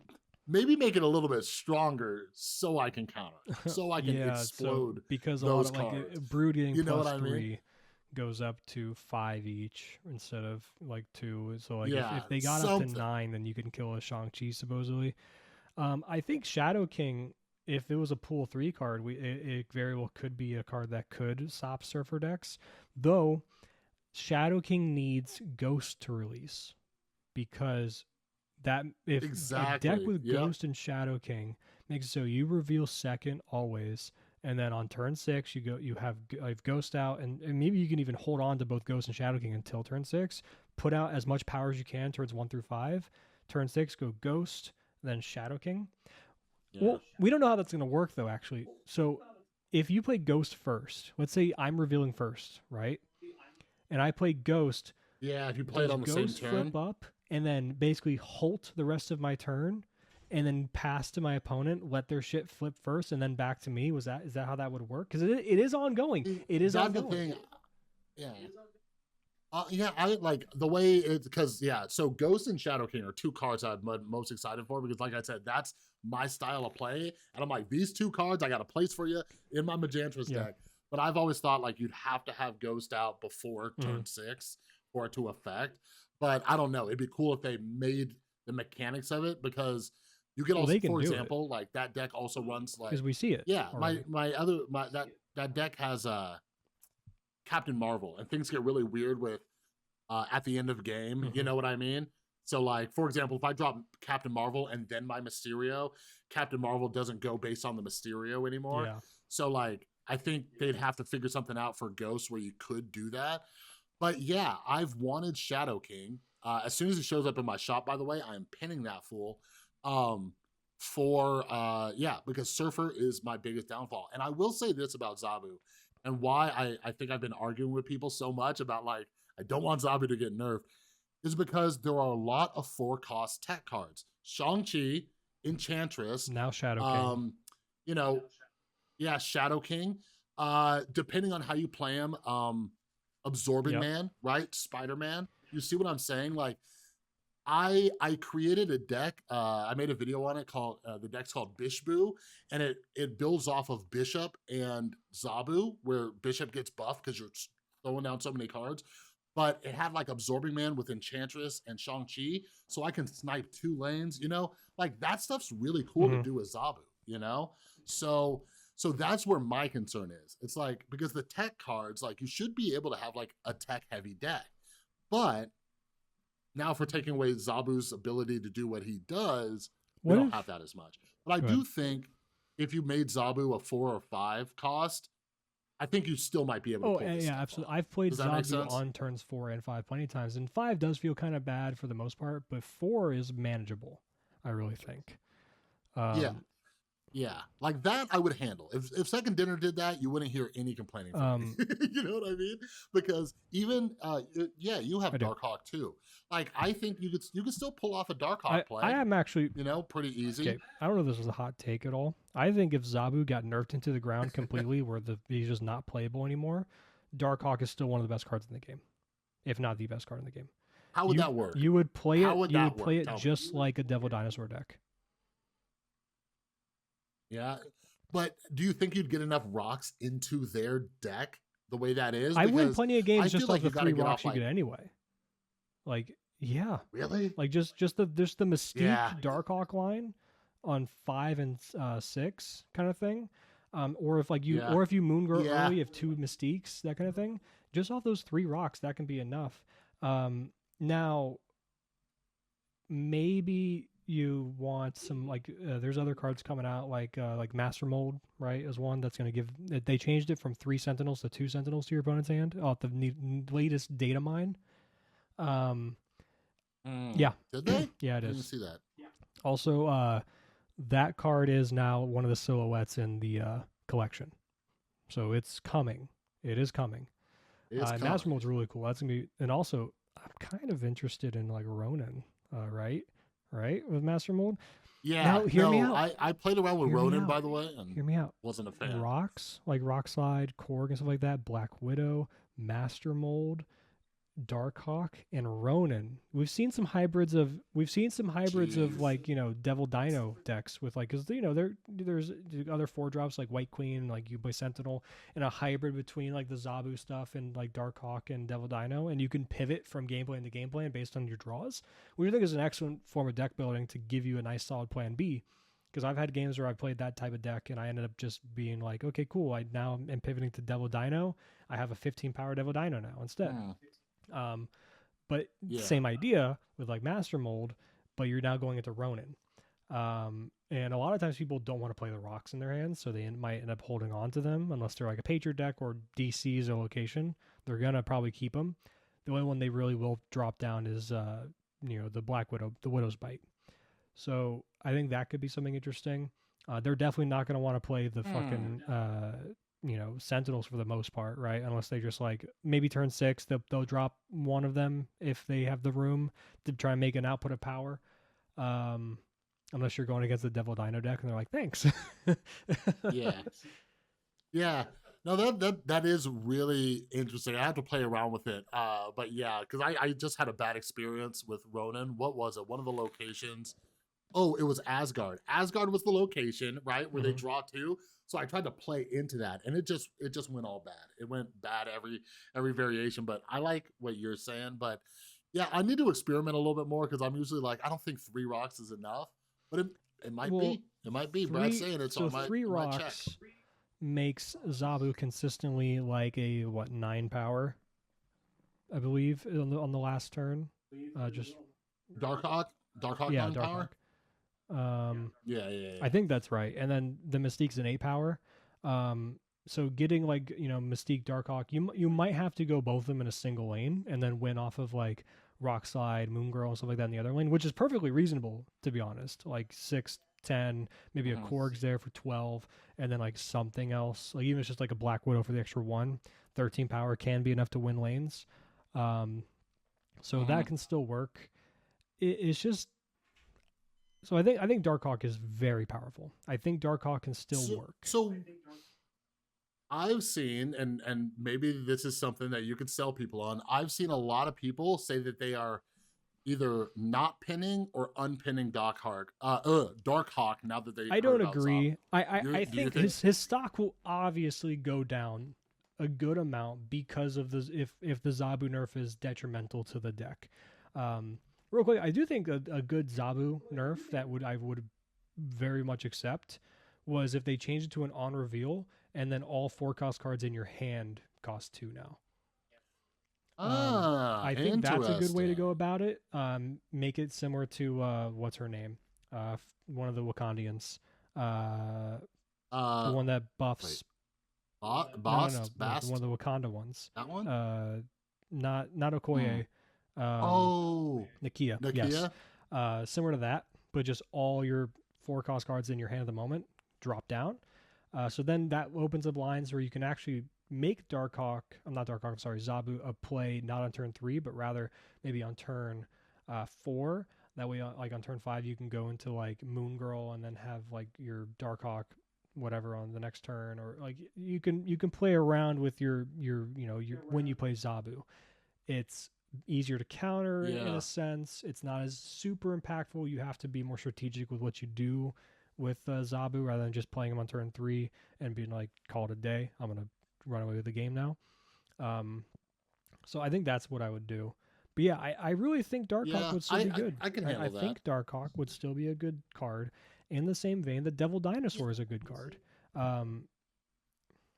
maybe make it a little bit stronger so I can counter it, so I can Yeah, so explode because a lot those of like cards. Brood getting You know what I mean? +3 goes up to 5 each instead of like 2. So like Yeah, if they got up to something. 9, then you can kill a Shang-Chi supposedly. I think Shadow King, if it was a pool 3 card, it very well could be a card that could stop Surfer decks. Though Shadow King needs Ghost to release because that if a deck Exactly. with Yep. Ghost and Shadow King makes it so you reveal second always, and then on turn 6 you have Ghost out, and maybe you can even hold on to both Ghost and Shadow King until turn 6. Put out as much power as you can turns 1 through 5. Turn 6 go Ghost, then Shadow King. Yeah. Well, we don't know how that's going to work though actually. So if you play Ghost first, let's say I'm revealing first, right? And I play Ghost, Yeah, if you play it does on the same Ghost flip turn. up and then basically halt the rest of my turn and then pass to my opponent, let their shit flip first, and then back to me. Is that how that would work? Because it is ongoing. It is That's the ongoing. thing. Yeah. Yeah, I like the way it's because yeah. So Ghost and Shadow King are two cards I'm most excited for because, like I said, that's my style of play, and I'm like these two cards I got a place for you in my Majantra's Yeah. deck. But I've always thought like you'd have to have Ghost out before turn Mhm. 6 for it to affect. But I don't know. It'd be cool if they made the mechanics of it because you can Well, also, they can for do it example, like that deck also runs like because we see it yeah, already. my that deck has Captain Marvel, and things get really weird with at the end of game. You Mm-hmm. know what I mean? So, like, for example, if I drop Captain Marvel and then my Mysterio, Captain Marvel doesn't go based on the Mysterio anymore. Yeah. So, like, I think they'd have to figure something out for Ghost where you could do that. But yeah, I've wanted Shadow King. As soon as it shows up in my shop, by the way, I am pinning that fool. Um, for yeah, because Surfer is my biggest downfall. And I will say this about Zabu and why I think I've been arguing with people so much about like I don't want Zabu to get nerfed is because there are a lot of 4-cost tech cards. Shang-Chi, Enchantress, Now Shadow King. um, you know, yeah, Shadow King. Depending on how you play him, Absorbing Yep. Man, right? Spider-Man. You see what I'm saying? Like I created a deck. I made a video on it called the deck's called Bishbu, and it builds off of Bishop and Zabu, where Bishop gets buffed because you're throwing down so many cards. But it had like Absorbing Man with Enchantress and Shang-Chi, so I can snipe 2 lanes, you know? Like that stuff's really cool to Mm-hmm. do with Zabu, you know? So that's where my concern is. It's like because the tech cards, like you should be able to have like a tech heavy deck. But now, if we're taking away Zabu's ability to do what he does, we What don't have if? that as much. But I Go ahead. do think if you made Zabu a 4 or 5 cost, I think you still might be able to Oh, pull this yeah, stuff absolutely. off. I've played Does that make Zabu sense? on turns 4 and 5 plenty of times, and 5 does feel kind of bad for the most part, but 4 is manageable. I really think. Yeah. Um, Yeah, like that I would handle. If Second Dinner did that, you wouldn't hear any complaining from um, me. You know what I mean? Because even yeah, you have I do. Darkhawk too. Like I think you could still pull off a Darkhawk I play. am actually You know, pretty easy. okay. I don't know if this was a hot take at all. I think if Zabu got nerfed into the ground completely, where he's just not playable anymore, Darkhawk is still one of the best cards in the game, if not the best card in the game. How would You that work? you would play How it. would You that would work? play it Tell me. just like a Devil Dinosaur deck. Yeah. But do you think you'd get enough rocks into their deck the way that is? I win Because plenty of I games feel just off like the you got to 3 get rocks off you like, get anyway. Like, yeah, really? like just the Yeah. Mystique Darkhawk line on 5 and 6 kind of thing. Or if like you Yeah. or if you moon grow Yeah. early, you have 2 Mystiques, that kind of thing. Just off those 3 rocks, that can be enough. Now maybe you want some like there's other cards coming out like Master Mold, right? Is one that's going to give. They changed it from 3 Sentinels to 2 Sentinels to your opponent's hand. Oh, the latest data mine. Um, yeah, Did they? yeah, it I didn't is. see that. Also, that card is now one of the silhouettes in the collection, so it's coming. It is coming. It's Master coming. Mold's really cool. That's gonna be, and also I'm kind of interested in like Ronin, right? Right with Master Mold. Yeah. Now, hear me No, out. I played around with Hear me Ronin, out. by the way, and Hear me out. wasn't a fan. Rocks like Rock Slide, Korg, and stuff like that. Black Widow, Master Mold, Darkhawk, and Ronin. We've seen some hybrids of Jeez. like Devil Dino decks with like because there's other 4 drops like White Queen, like you play Sentinel, and a hybrid between like the Zabu stuff and like Darkhawk and Devil Dino, and you can pivot from gameplay into gameplay based on your draws, which I think is an excellent form of deck building to give you a nice solid plan B. Because I've had games where I played that type of deck and I ended up just being like, okay, cool. I now am pivoting to Devil Dino. I have a 15 power Devil Dino now instead. Hmm. Um, but Yeah. same idea with like Master Mold, but you're now going into Ronin. And a lot of times people don't want to play the rocks in their hands, so they might end up holding on to them unless they're like a Patriot deck or DC's a location. They're gonna probably keep them. The only one they really will drop down is the Black Widow, the Widow's Bite. So I think that could be something interesting. They're definitely not going to want to play the fucking Sentinels for the most part, right? Unless they just like maybe turn 6, they'll drop one of them if they have the room to try and make an output of power. unless you're going against the Devil Dino deck, and they're like, thanks. Yeah. Yeah. No, that is really interesting. I have to play around with it. But yeah, because I just had a bad experience with Ronan. What was it? One of the locations. Oh, it was Asgard. Asgard was the location, right, where they Mhm. draw two. So I tried to play into that, and it just went all bad. It went bad every variation. But I like what you're saying. But yeah, I need to experiment a little bit more because I'm usually like, I don't think 3 rocks is enough. But it might Well, be. It might be. Brad's three saying it, so so three I might check. rocks makes Zabu consistently like a what 9 power, I believe, on the last turn. Just Darkhawk, Darkhawk yeah, 9 power. Darkhawk. Um, Yeah. I think that's right. And then the Mystique's an 8 power. So getting like Mystique Darkhawk, you might have to go both of them in a single lane and then win off of like Rock Slide, Moon Girl, and stuff like that in the other lane, which is perfectly reasonable to be honest. Like 6, 10, maybe a Mhm. Korg's there for 12, and then like something else. Like even if it's just like a Black Widow for the extra 1, 13 power can be enough to win lanes. So that Mhm. can still work. It's just so I think Darkhawk is very powerful. I think Darkhawk can still So, work. so I've seen, and maybe this is something that you could sell people on. I've seen a lot of people say that they are either not pinning or unpinning Darkhawk now that they I heard don't about Zabu. agree. I Do you think think? his stock will obviously go down a good amount because of the if the Zabu nerf is detrimental to the deck. Real quick, I do think a good Zabu nerf that I would very much accept was if they changed it to an on reveal and then all 4 cost cards in your hand cost 2 now. I think that's a good way to go Interesting. about it. Make it similar to what's her name, one of the Wakandians, the Uh, one that Wait, buffs. No, the one Bast, of the Wakanda ones. that one? Uh, not Hmm. Okoye, um, Oh, Nakia. Yes, Nakia. similar to that, but just all your 4 cost cards in your hand at the moment drop down. So then that opens up lines where you can actually make Darkhawk, I'm not Darkhawk, I'm sorry, Zabu a play not on turn 3, but rather maybe on turn 4. That way, like on turn 5, you can go into like Moon Girl and then have like your Darkhawk whatever on the next turn, or like you can play around with your when you play Zabu. It's easier to counter in a Yeah. sense. It's not as super impactful. You have to be more strategic with what you do with Zabu rather than just playing him on turn 3 and being like, call it a day. I'm gonna run away with the game now. Um, so I think that's what I would do. But yeah, I really think Darkhawk Yeah, would still be good. I can I handle that. think Darkhawk would still be a good card. In the same vein, the Devil Dinosaur is a good card. Um,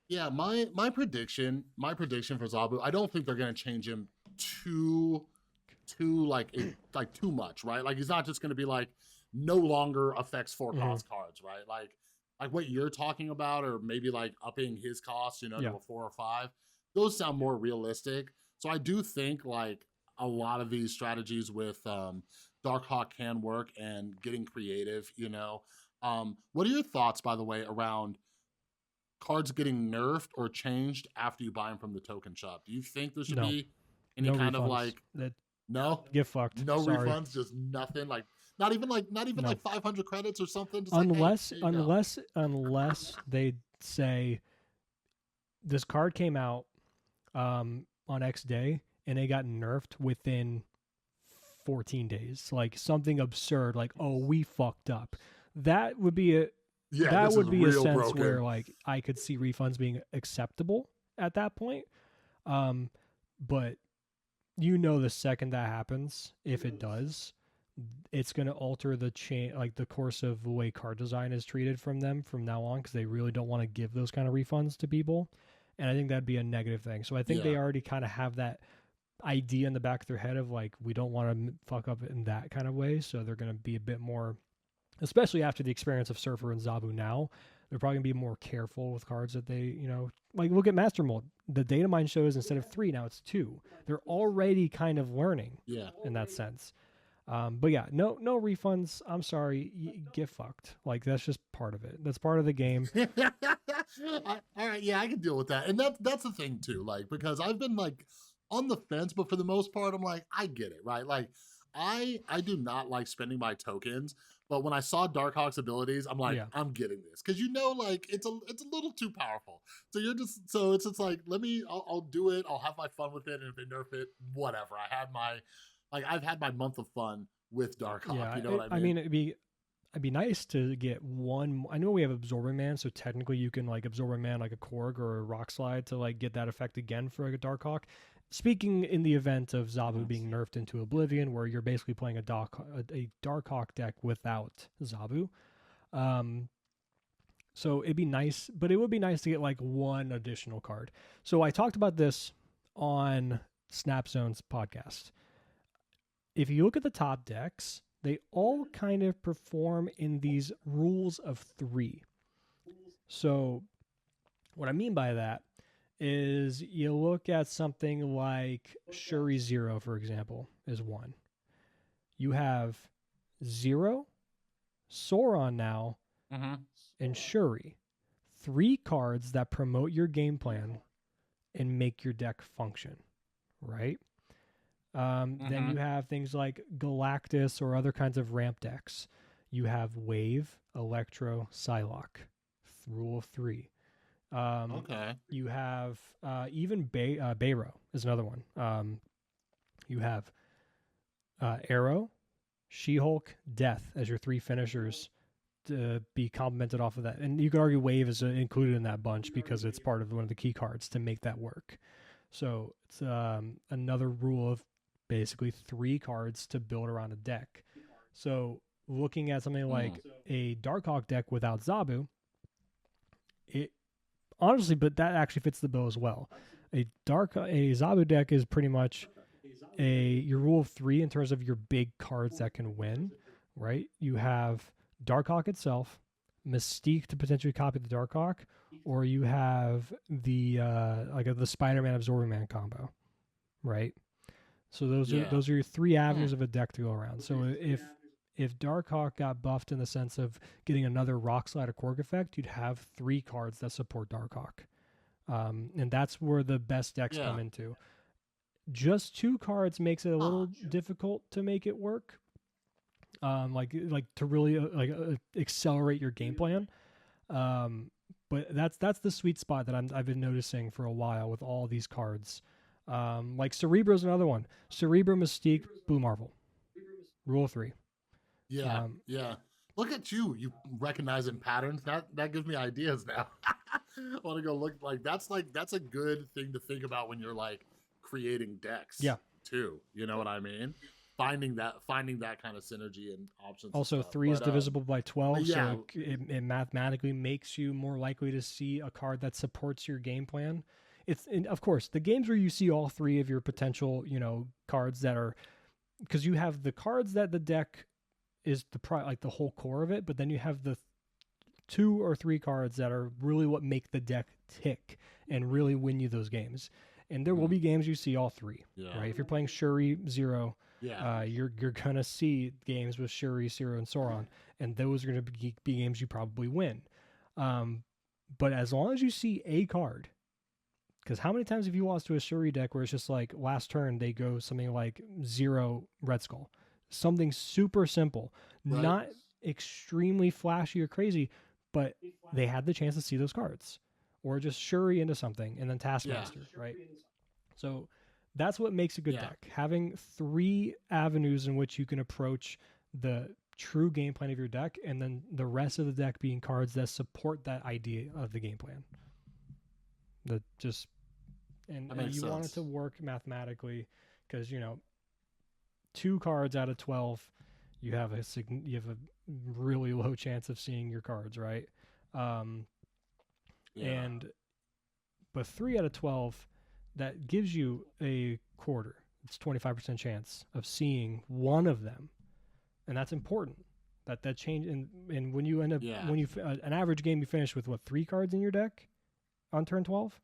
Yeah, my prediction for Zabu, I don't think they're gonna change him too like too much, right? Like he's not just gonna be like no longer affects 4 cost cards, right? Like what you're talking about, or maybe like upping his cost, to yeah, a 4 or 5. Those sound more realistic. So I do think like a lot of these strategies with Darkhawk can work and getting creative. What are your thoughts, by the way, around cards getting nerfed or changed after you buy them from the token shop? Do you think there should no, be any no kind of refunds. like That no, get fucked. no Sorry. refunds, just nothing, like not even No, like 500 credits or something, just like, hey, unless here you go. unless unless they say this card came out on X day and it got nerfed within 14 days, like something absurd, like oh we fucked up. That would be a Yeah, that this is would be a real sense broken. where like I could see refunds being acceptable at that point. Um, but the second that happens, if it does, it's going to alter the chain, like the course of the way card design is treated from them from now on, because they really don't want to give those kind of refunds to people, and I think that'd be a negative thing. So I think Yeah, they already kind of have that idea in the back of their head of like we don't want to fuck up in that kind of way, so they're going to be a bit more, especially after the experience of Surfer and Zabu now. They're probably gonna be more careful with cards that they, like look at Master Mold. The data mine shows instead of 3 now it's 2. They're already kind of learning yeah. in that sense. But yeah, no refunds. I'm sorry, get fucked. Like that's just part of it. That's part of the game. All right, yeah, I can deal with that. And that's the thing too, like, because I've been like on the fence, but for the most part, I'm like, I get it, right? Like, I do not like spending my tokens, But when I saw Darkhawk's abilities, I'm like, Yeah. I'm getting this because like it's a little too powerful. So it's just like I'll do it. I'll have my fun with it, and if they nerf it, whatever. I've had my month of fun with Darkhawk. Yeah, You know what I I mean? mean, it'd be nice to get one. I know we have Absorbing Man, so technically you can like Absorbing Man like a Korg or a Rock Slide to like get that effect again for like a Darkhawk. Speaking in the event of Zabu being nerfed into Oblivion, where you're basically playing a Darkhawk deck without Zabu. Um, so it'd be nice, but it would be nice to get like one additional card. So I talked about this on Snapzone's podcast. If you look at the top decks, they all kind of perform in these rules of 3. So what I mean by that is you look at something like Shuri 0, for example, is 1. You have 0, Sauron now, and Shuri. 3 cards that promote your game plan and make your deck function, right? Then you have things like Galactus or other kinds of ramp decks. You have Wave, Electro, Psylocke. Rule of 3. Okay. You have even Bayro is another one. You have Arrow, She-Hulk, Death as your 3 finishers to be complemented off of that. And you could argue Wave is included in that bunch because it's part of one of the key cards to make that work. So it's another rule of basically 3 cards to build around a deck. So looking at something like a Darkhawk deck without Zabu, it honestly, but that actually fits the bill as well. A Zabu deck is pretty much your rule of 3 in terms of your big cards that can win, right? You have Darkhawk itself, Mystique to potentially copy the Darkhawk, or you have the the Spider-Man Absorbing Man combo, right? So those are your 3 avenues of a deck to go around. So if Darkhawk got buffed in the sense of getting another Rock Slide or Korg effect, you'd have 3 cards that support Darkhawk. And that's where the best decks come into. Just 2 cards makes it a little difficult to make it work. Like to really accelerate your game plan. But that's the sweet spot that I've been noticing for a while with all these cards. Like Cerebro's another one. Cerebro, Mystique, Blue Marvel. Rule 3. Yeah, Look at you recognizing patterns. That gives me ideas now. I want to go look that's a good thing to think about when you're like creating decks. Yeah. Too. You know what I mean? Finding that kind of synergy and options. Also, and 3 is divisible by 12, so it mathematically makes you more likely to see a card that supports your game plan. Of course, the games where you see all 3 of your potential, cards that are, because you have the cards that the deck is the whole core of it, but then you have the 2 or 3 cards that are really what make the deck tick and really win you those games. And there will be games you see all 3, right? If you're playing Shuri 0, you're gonna see games with Shuri, 0, and Sauron, and those are gonna be games you probably win. But as long as you see a card, because how many times have you lost to a Shuri deck where it's just like last turn they go something like 0 Red Skull, something super simple, not extremely flashy or crazy, but they had the chance to see those cards, or just Shuri into something and then Taskmaster, right? So that's what makes a good deck. Having 3 avenues in which you can approach the true game plan of your deck, and then the rest of the deck being cards that support that idea of the game plan. And you want it to work mathematically, because 2 cards out of 12, you have a really low chance of seeing your cards, right? But 3 out of 12, that gives you a quarter. It's 25% chance of seeing one of them, and that's important. That change, and when you end up when you an average game you finish with 3 cards in your deck on turn 12.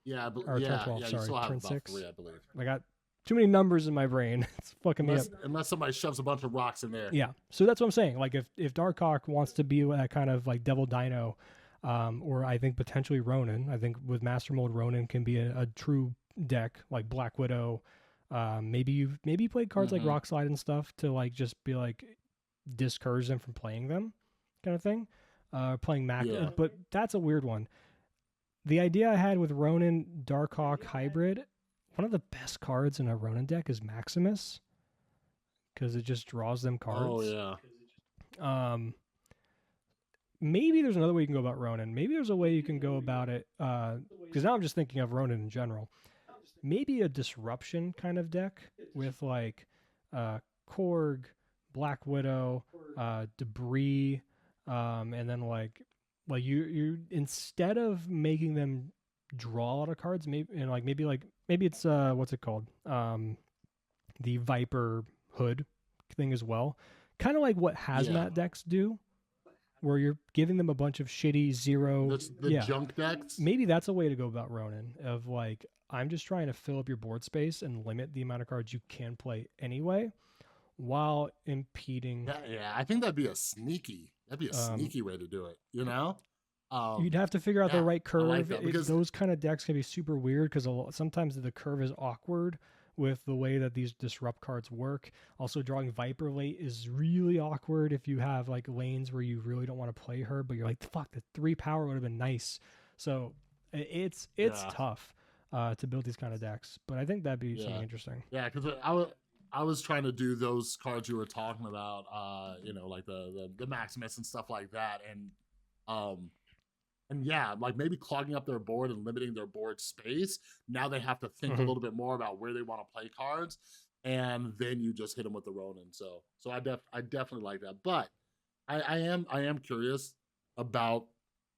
Turn 12. Sorry, turn 6. 3, I believe. I got too many numbers in my brain. It's fucking me up. Unless somebody shoves a bunch of rocks in there. Yeah, so that's what I'm saying. Like if Darkhawk wants to be that kind of like Devil Dino. Or I think potentially Ronin. I think with Master Mold, Ronin can be a true deck like Black Widow. Maybe you played cards like Rock Slide and stuff to like just be like discourage them from playing them, kind of thing. Playing Mac, Yeah. but that's a weird one. The idea I had with Ronin Darkhawk hybrid, one of the best cards in a Ronin deck is Maximus because it just draws them Oh cards. yeah. Um, maybe there's another way you can go about Ronin. Maybe there's a way you can go about it because now I'm just thinking of Ronin in general. Maybe a disruption kind of deck with like Korg, Black Widow, Debris, and then like you instead of making them draw a lot of cards, maybe it's what's it called? The Viper Hood thing as well. Kind of like what Yeah. hazmat decks do, where you're giving them a bunch of shitty zero. That's the Yeah, junk decks. maybe that's a way to go about Ronin. Of like, I'm just trying to fill up your board space and limit the amount of cards you can play anyway, while impeding. Yeah. I think that'd be a sneaky way to do it. You know. You'd have to figure out the Yeah, right I curve. like that because Those kind of decks can be super weird because sometimes the curve is awkward with the way that these disrupt cards work. Also, drawing Viper late is really awkward if you have like lanes where you really don't want to play her, but you're like, fuck, the 3 power would have been nice. So it's yeah, tough to build these kind of decks, but I think that'd be something yeah, interesting. yeah. Because I was trying to do those cards you were talking about. You know, like the Maximus and stuff like that, um. And yeah, like maybe clogging up their board and limiting their board space. Now they have to think a Mm-hmm. little bit more about where they want to play cards, and then you just hit them with the Ronin. So I definitely like that. But I am curious about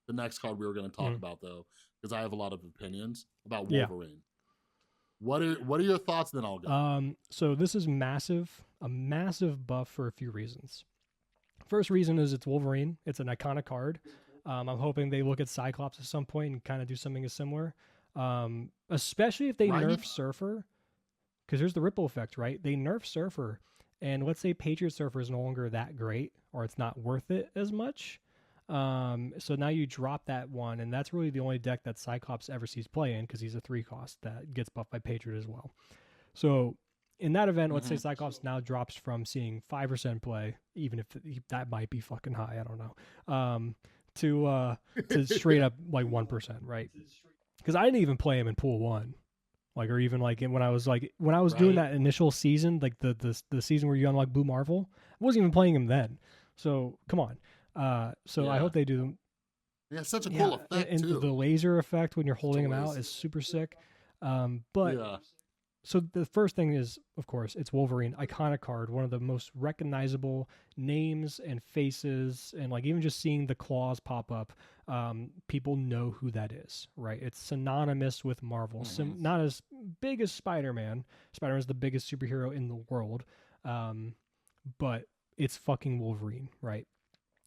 the next card we were going to talk Mm-hmm. about though, because I have a lot of opinions about Yeah. Wolverine. What are your thoughts? Then I'll go. So this is a massive buff for a few reasons. First reason is it's Wolverine. It's an iconic card. I'm hoping they look at Cyclops at some point and kind of do something similar. Especially if they Right? nerf Surfer, because there's the ripple effect, right? They nerf Surfer, and let's say Patriot Surfer is no longer that great, or it's not worth it as much. So now you drop that one, and that's really the only deck that Cyclops ever sees play in because he's a 3 cost that gets buffed by Patriot as well. So in that event, let's say Cyclops now drops from seeing 5% play, even if that might be fucking high, I don't know, to straight up like 1%, right? Because I didn't even play him in pool 1, like, or even when I was doing Right. that initial season, like the season where you unlock Blue Marvel, I wasn't even playing him then. So come on. So I Yeah. hope they do. Yeah, such a Yeah, cool effect and too. the laser effect when you're holding him out laser. is super sick. But Yeah. so the first thing is, of course, it's Wolverine, iconic card, one of the most recognizable names and faces, and like even just seeing the claws pop up, people know who that is, right? It's synonymous with Marvel. Not as big as Spider-Man. Spider-Man is the biggest superhero in the world, but it's fucking Wolverine, right?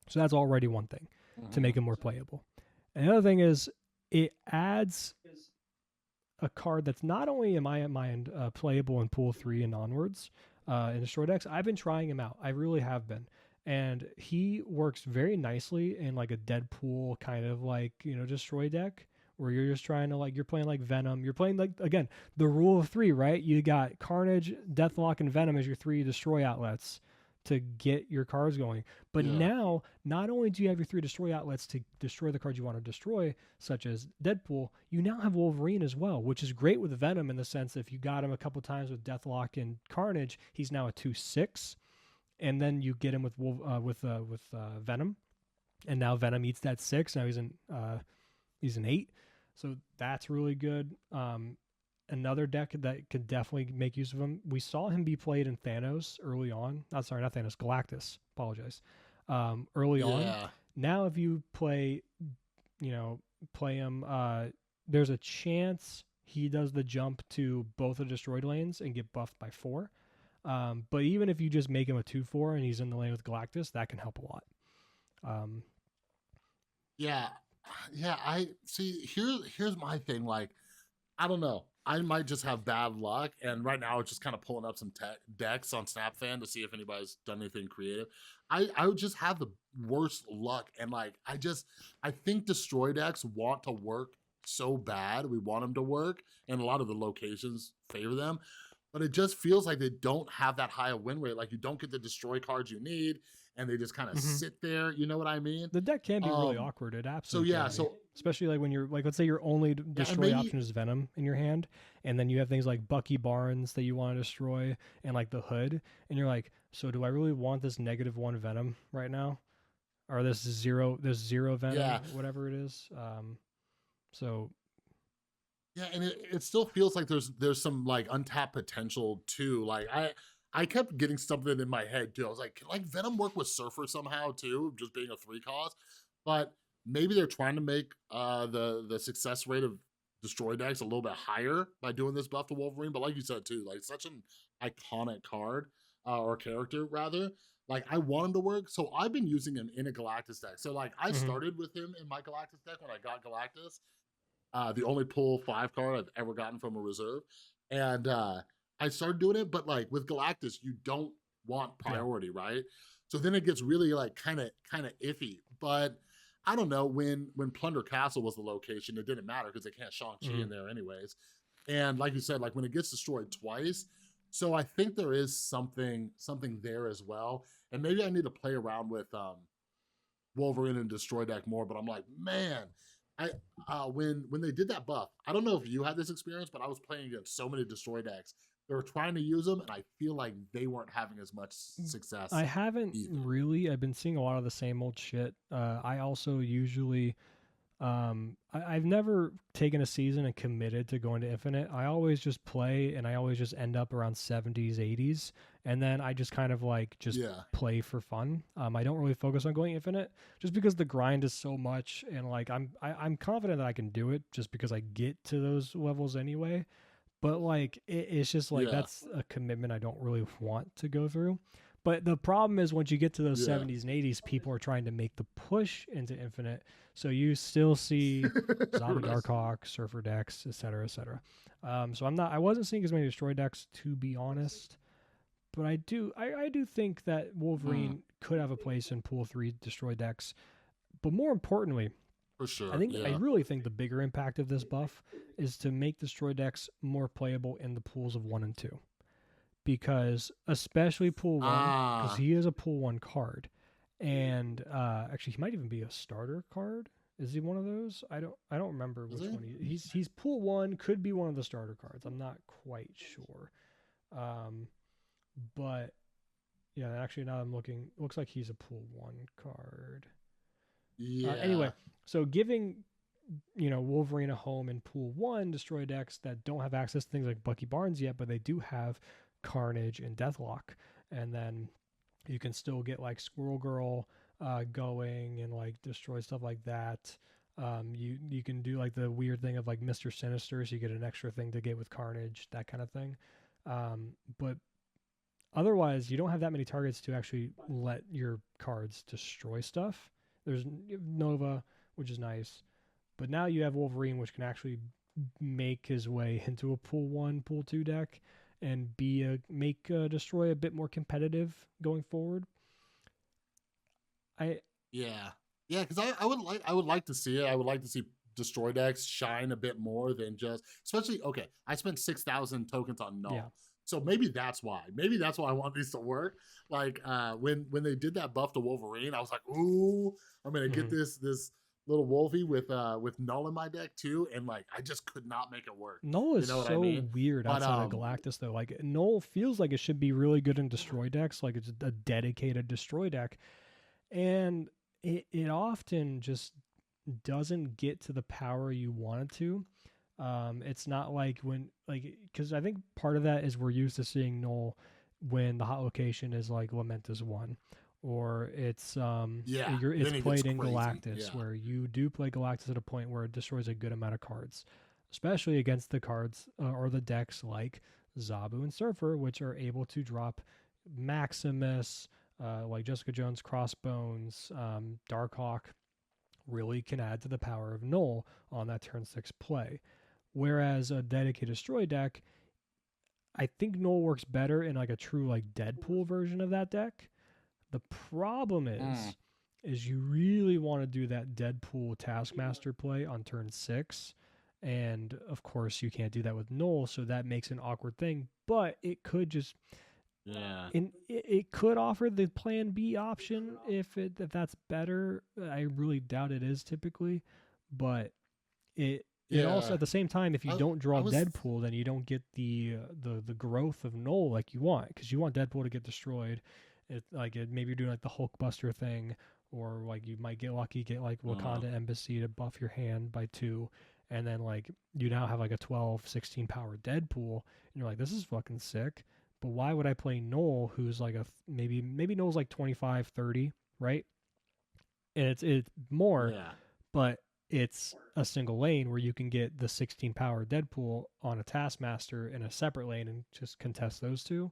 So that's already one thing to make him more playable. And the other thing is it adds a card that's not only in my mind playable in pool 3 and onwards in destroy decks. I've been trying him out. I really have been. And he works very nicely in like a Deadpool kind of like, destroy deck where you're just trying to you're playing like Venom. You're playing like, again, the rule of 3, right? You got Carnage, Deathlock, and Venom as your 3 destroy outlets to get your cards going. But now, not only do you have your 3 destroy outlets to destroy the cards you want to destroy, such as Deadpool, you now have Wolverine as well, which is great with Venom in the sense that if you got him a couple times with Deathlock and Carnage, he's now a 2/6, and then you get him with Venom, and now Venom eats that 6. Now he's an 8, so that's really good. Another deck that could definitely make use of him. We saw him be played in Thanos early on. Not Thanos, Galactus. Apologize. Early on. Now, if you play him, there's a chance he does the jump to both the destroyed lanes and get buffed by 4. But even if you just make him a 2/4 and he's in the lane with Galactus, that can help a lot. Yeah. I see. Here's my thing. Like, I don't know. I might just have bad luck, and right now it's just kind of pulling up some decks on SnapFan to see if anybody's done anything creative. I would just have the worst luck, and like I think destroy decks want to work so bad. We want them to work, and a lot of the locations favor them, but it just feels like they don't have that high a win rate. Like you don't get the destroy cards you need, and they just kind of Hmm. sit there. You know what I mean? The deck can be really Um, awkward. It so absolutely yeah, can be. so Especially like when you're like, let's say your only yeah, and destroy maybe option is Venom in your hand, and then you have things like Bucky Barnes that you want to destroy, and like the Hood, and you're like, so do I really want this -1 Venom right now, or this zero Venom, yeah, whatever it is? So yeah, and it still feels like there's some like untapped potential too. Like I kept getting something in my head too. I was like, can like Venom work with Surfer somehow too, just being a 3 cost? But maybe they're trying to make the success rate of destroy decks a little bit higher by doing this buff to Wolverine. But like you said too, like such an iconic card or character rather. Like I want him to work, so I've been using him in a Galactus deck. So like I mhm. started with him in my Galactus deck when I got Galactus, the only pull 5 card I've ever gotten from a reserve. And I started doing it, but like with Galactus, you don't want Yeah. priority, right? So then it gets really like kind of iffy. But I don't know, when Plunder Castle was the location, it didn't matter because they can't Shang-Chi Mhm. in there anyways. And like you said, like when it gets destroyed twice, so I think there is something there as well. And maybe I need to play around with Wolverine and Destroy deck more, but I'm like, man, I when they did that buff, I don't know if you had this experience, but I was playing against so many Destroy decks. They were trying to use them, and I feel like they weren't having as much I success haven't either. really. I've been seeing a lot of the same old shit. I also usually I've never taken a season and committed to going to Infinite. I always just play and I always just end up around 70s, 80s. And then I just kind of like just Yeah, play for fun. I don't really focus on going Infinite just because the grind is so much. And like I'm confident that I can do it just because I get to those levels anyway. But like it's just like yeah, that's a commitment I don't really want to go through. But the problem is once you get to those yeah. 70s and 80s, people are trying to make the push into Infinite. So you still see Zabu Right. Darkhawk, Surfer decks, etc., etc. So I wasn't seeing as many destroy decks to be honest, but I do think that Mm, Wolverine could have a place in Pool 3 destroy decks. But more importantly, for I sure. think I Yeah. really think the bigger impact of this buff is to make destroy decks more playable in the pools of 1 and 2, because especially pool 1, because Ah, he is a pool 1 card, and actually he might even be a starter card. Is he one of those? I don't remember is which it? one he's pool 1, could be one of the starter cards. I'm not quite sure. Um, but yeah, actually now I'm looking, looks like he's a pool 1 card. Anyway, Yeah. so giving Wolverine a home in Pool 1 destroy decks that don't have access to things like Bucky Barnes yet, but they do have Carnage and Deathlock. And then you can still get like Squirrel Girl going and like destroy stuff like that. You can do like the weird thing of like Mr. Sinister, so you get an extra thing to get with Carnage, that kind of thing. But otherwise, you don't have that many targets to actually let your cards destroy stuff. There's Nova, which is nice, but now you have Wolverine, which can actually make his way into a pool 1, pool 2 deck and make destroy a bit more competitive going forward. I Yeah. Yeah, because I would like to see it. I would like to see destroy decks shine a bit more than just, especially, okay, I spent 6,000 tokens on Yeah. null. So maybe that's why. Maybe that's why I want these to work. Like when they did that buff to Wolverine, I was like, ooh, I'm gonna get Mm-hmm. this little Wolfie with null in my deck too. And like I just could not make it work. Null You is know what I so mean? weird But outside of Galactus though. Like Null feels like it should be really good in destroy decks, like it's a dedicated destroy deck, and it often just doesn't get to the power you want it to. It's not like when like because I think part of that is we're used to seeing Null when the hot location is like Lamentus 1, or yeah, it's then it gets played in crazy. Galactus Yeah. where you do play Galactus at a point where it destroys a good amount of cards, especially against the cards or the decks like Zabu and Surfer, which are able to drop Maximus, like Jessica Jones, Crossbones, Darkhawk, really can add to the power of Null on that turn 6 play. Whereas a dedicated destroy deck, I think Null works better in like a true like Deadpool version of that deck. The problem Mm, is you really want to do that Deadpool Taskmaster play on turn 6. And of course, you can't do that with Null, so that makes an awkward thing. But it could just Yeah. And it could offer the plan B option if that's better. I really doubt it is typically, but it also Yeah. at the same time, if you don't I draw was Deadpool, then you don't get the growth of Null like you want, because you want Deadpool to get destroyed. Maybe you're doing like the Hulkbuster thing, or like you might get lucky, get like uh, Wakanda Embassy to buff your hand by 2, and then like you now have like a 12, 16 power Deadpool, and you're like, this is fucking sick. But why would I play Null, who's like maybe Null's like 25, 30, right? And it's more, yeah. but it's a single lane where you can get the 16 power Deadpool on a Taskmaster in a separate lane and just contest those two.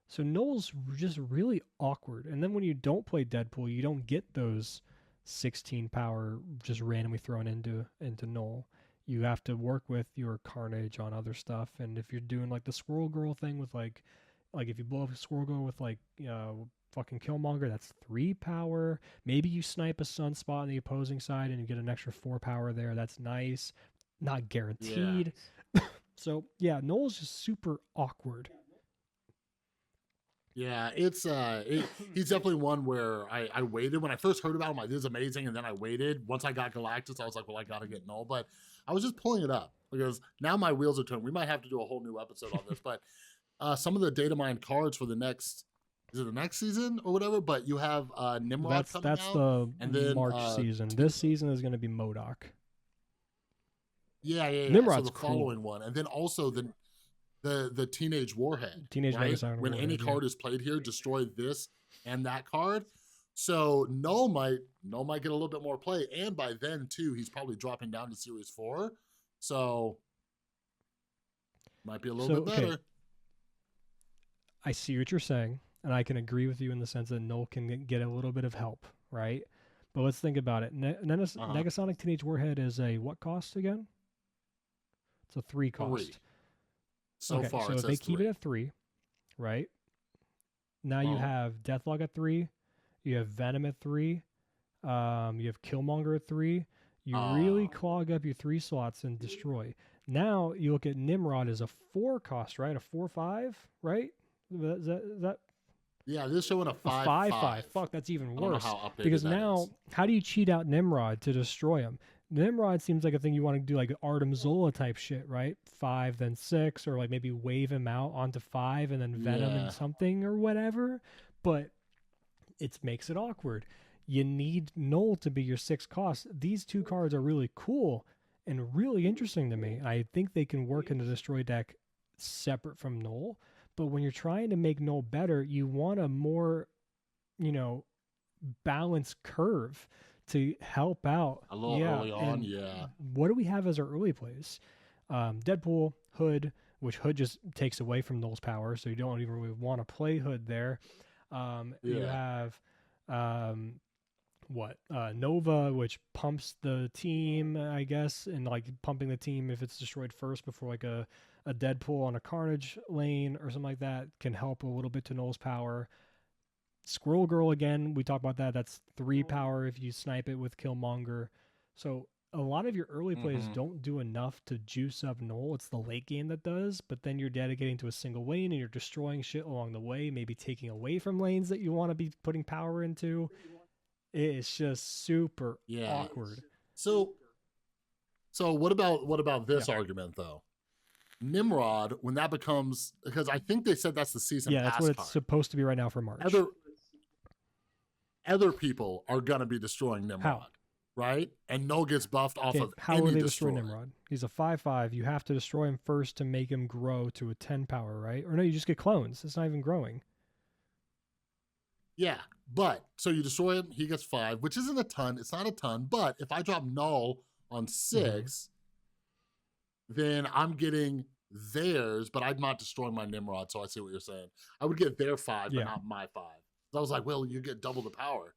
So Null's just really awkward. And then when you don't play Deadpool, you don't get those 16 power just randomly thrown into Null. You have to work with your Carnage on other stuff. And if you're doing like the Squirrel Girl thing with like if you blow up a Squirrel Girl with like fucking Killmonger, that's 3 power. Maybe you snipe a Sunspot on the opposing side and you get an extra 4 power there. That's nice. Not Yeah. guaranteed. So yeah, Null's just super awkward. Yeah, he's definitely one where I waited when I first heard about him. Like, this is amazing, and then I waited. Once I got Galactus, I was like, well, I gotta get Null. But I was just pulling it up because now my wheels are turning. We might have to do a whole new episode on this. But some of the data mine cards for the next, is it the next season or whatever? But you have Nimrod coming That's out, the and then March season. This season is going to be MODOK. yeah. So Nimrod's the cool. following one, and then also the teenage warhead, Teenage right? Megacycle When any Warhead, yeah. card is played here, destroy this and that card. So Null might get a little bit more play, and by then too, he's probably dropping down to Series 4, so might be a little bit better. I see what you're saying, and I can agree with you in the sense that Null can get a little bit of help, right? But let's think about it. Negasonic Teenage Warhead is a what cost again? It's a 3 cost. 3. So far, so it if they says keep 3. it at 3, right? Now you have Deathlok at 3, you have Venom at 3, you have Killmonger at 3. You really clog up your 3 slots and destroy. Now you look at Nimrod as a 4 cost, right? A 4/5, right? Is that Yeah, this is showing a 5/5. 5/5. Fuck, that's even worse. How because now, how do you cheat out Nimrod to destroy him? Nimrod seems like a thing you want to do, like Artem Zola type shit, right? 5, then 6, or like maybe wave him out onto 5 and then Venom and something or whatever. But it makes it awkward. You need Null to be your 6 cost. These 2 cards are really cool and really interesting to me. I think they can work in the destroy deck separate from Null. But when you're trying to make Null better, you want a more, balanced curve to help out. A little early on, yeah. What do we have as our early plays? Deadpool, Hood, which Hood just takes away from Null's power, so you don't even really want to play Hood there. You have Nova, which pumps the team, I guess, and like pumping the team if it's destroyed first before like a Deadpool on a Carnage lane or something like that can help a little bit to Null's power. Squirrel Girl, again, we talked about that. That's 3 power if you snipe it with Killmonger. So a lot of your early plays don't do enough to juice up Null. It's the late game that does, but then you're dedicating to a single lane and you're destroying shit along the way, maybe taking away from lanes that you want to be putting power into. It's just super awkward. So what about this argument though? Nimrod, when that becomes, because I think they said that's the season pass that's what it's card. supposed to be right now for March. Other people are gonna be destroying Nimrod, right? And Null gets buffed off of how any will they destroy Nimrod? He's a 5/5. You have to destroy him first to make him grow to a 10 power, right? Or no, you just get clones. It's not even growing. Yeah, but so you destroy him, he gets 5, which isn't a ton. It's not a ton, but if I drop Null on 6, then I'm getting theirs, but I'm not destroying my Nimrod. So I see what you're saying. I would get their 5, but not my 5. So I was like, well, you get double the power.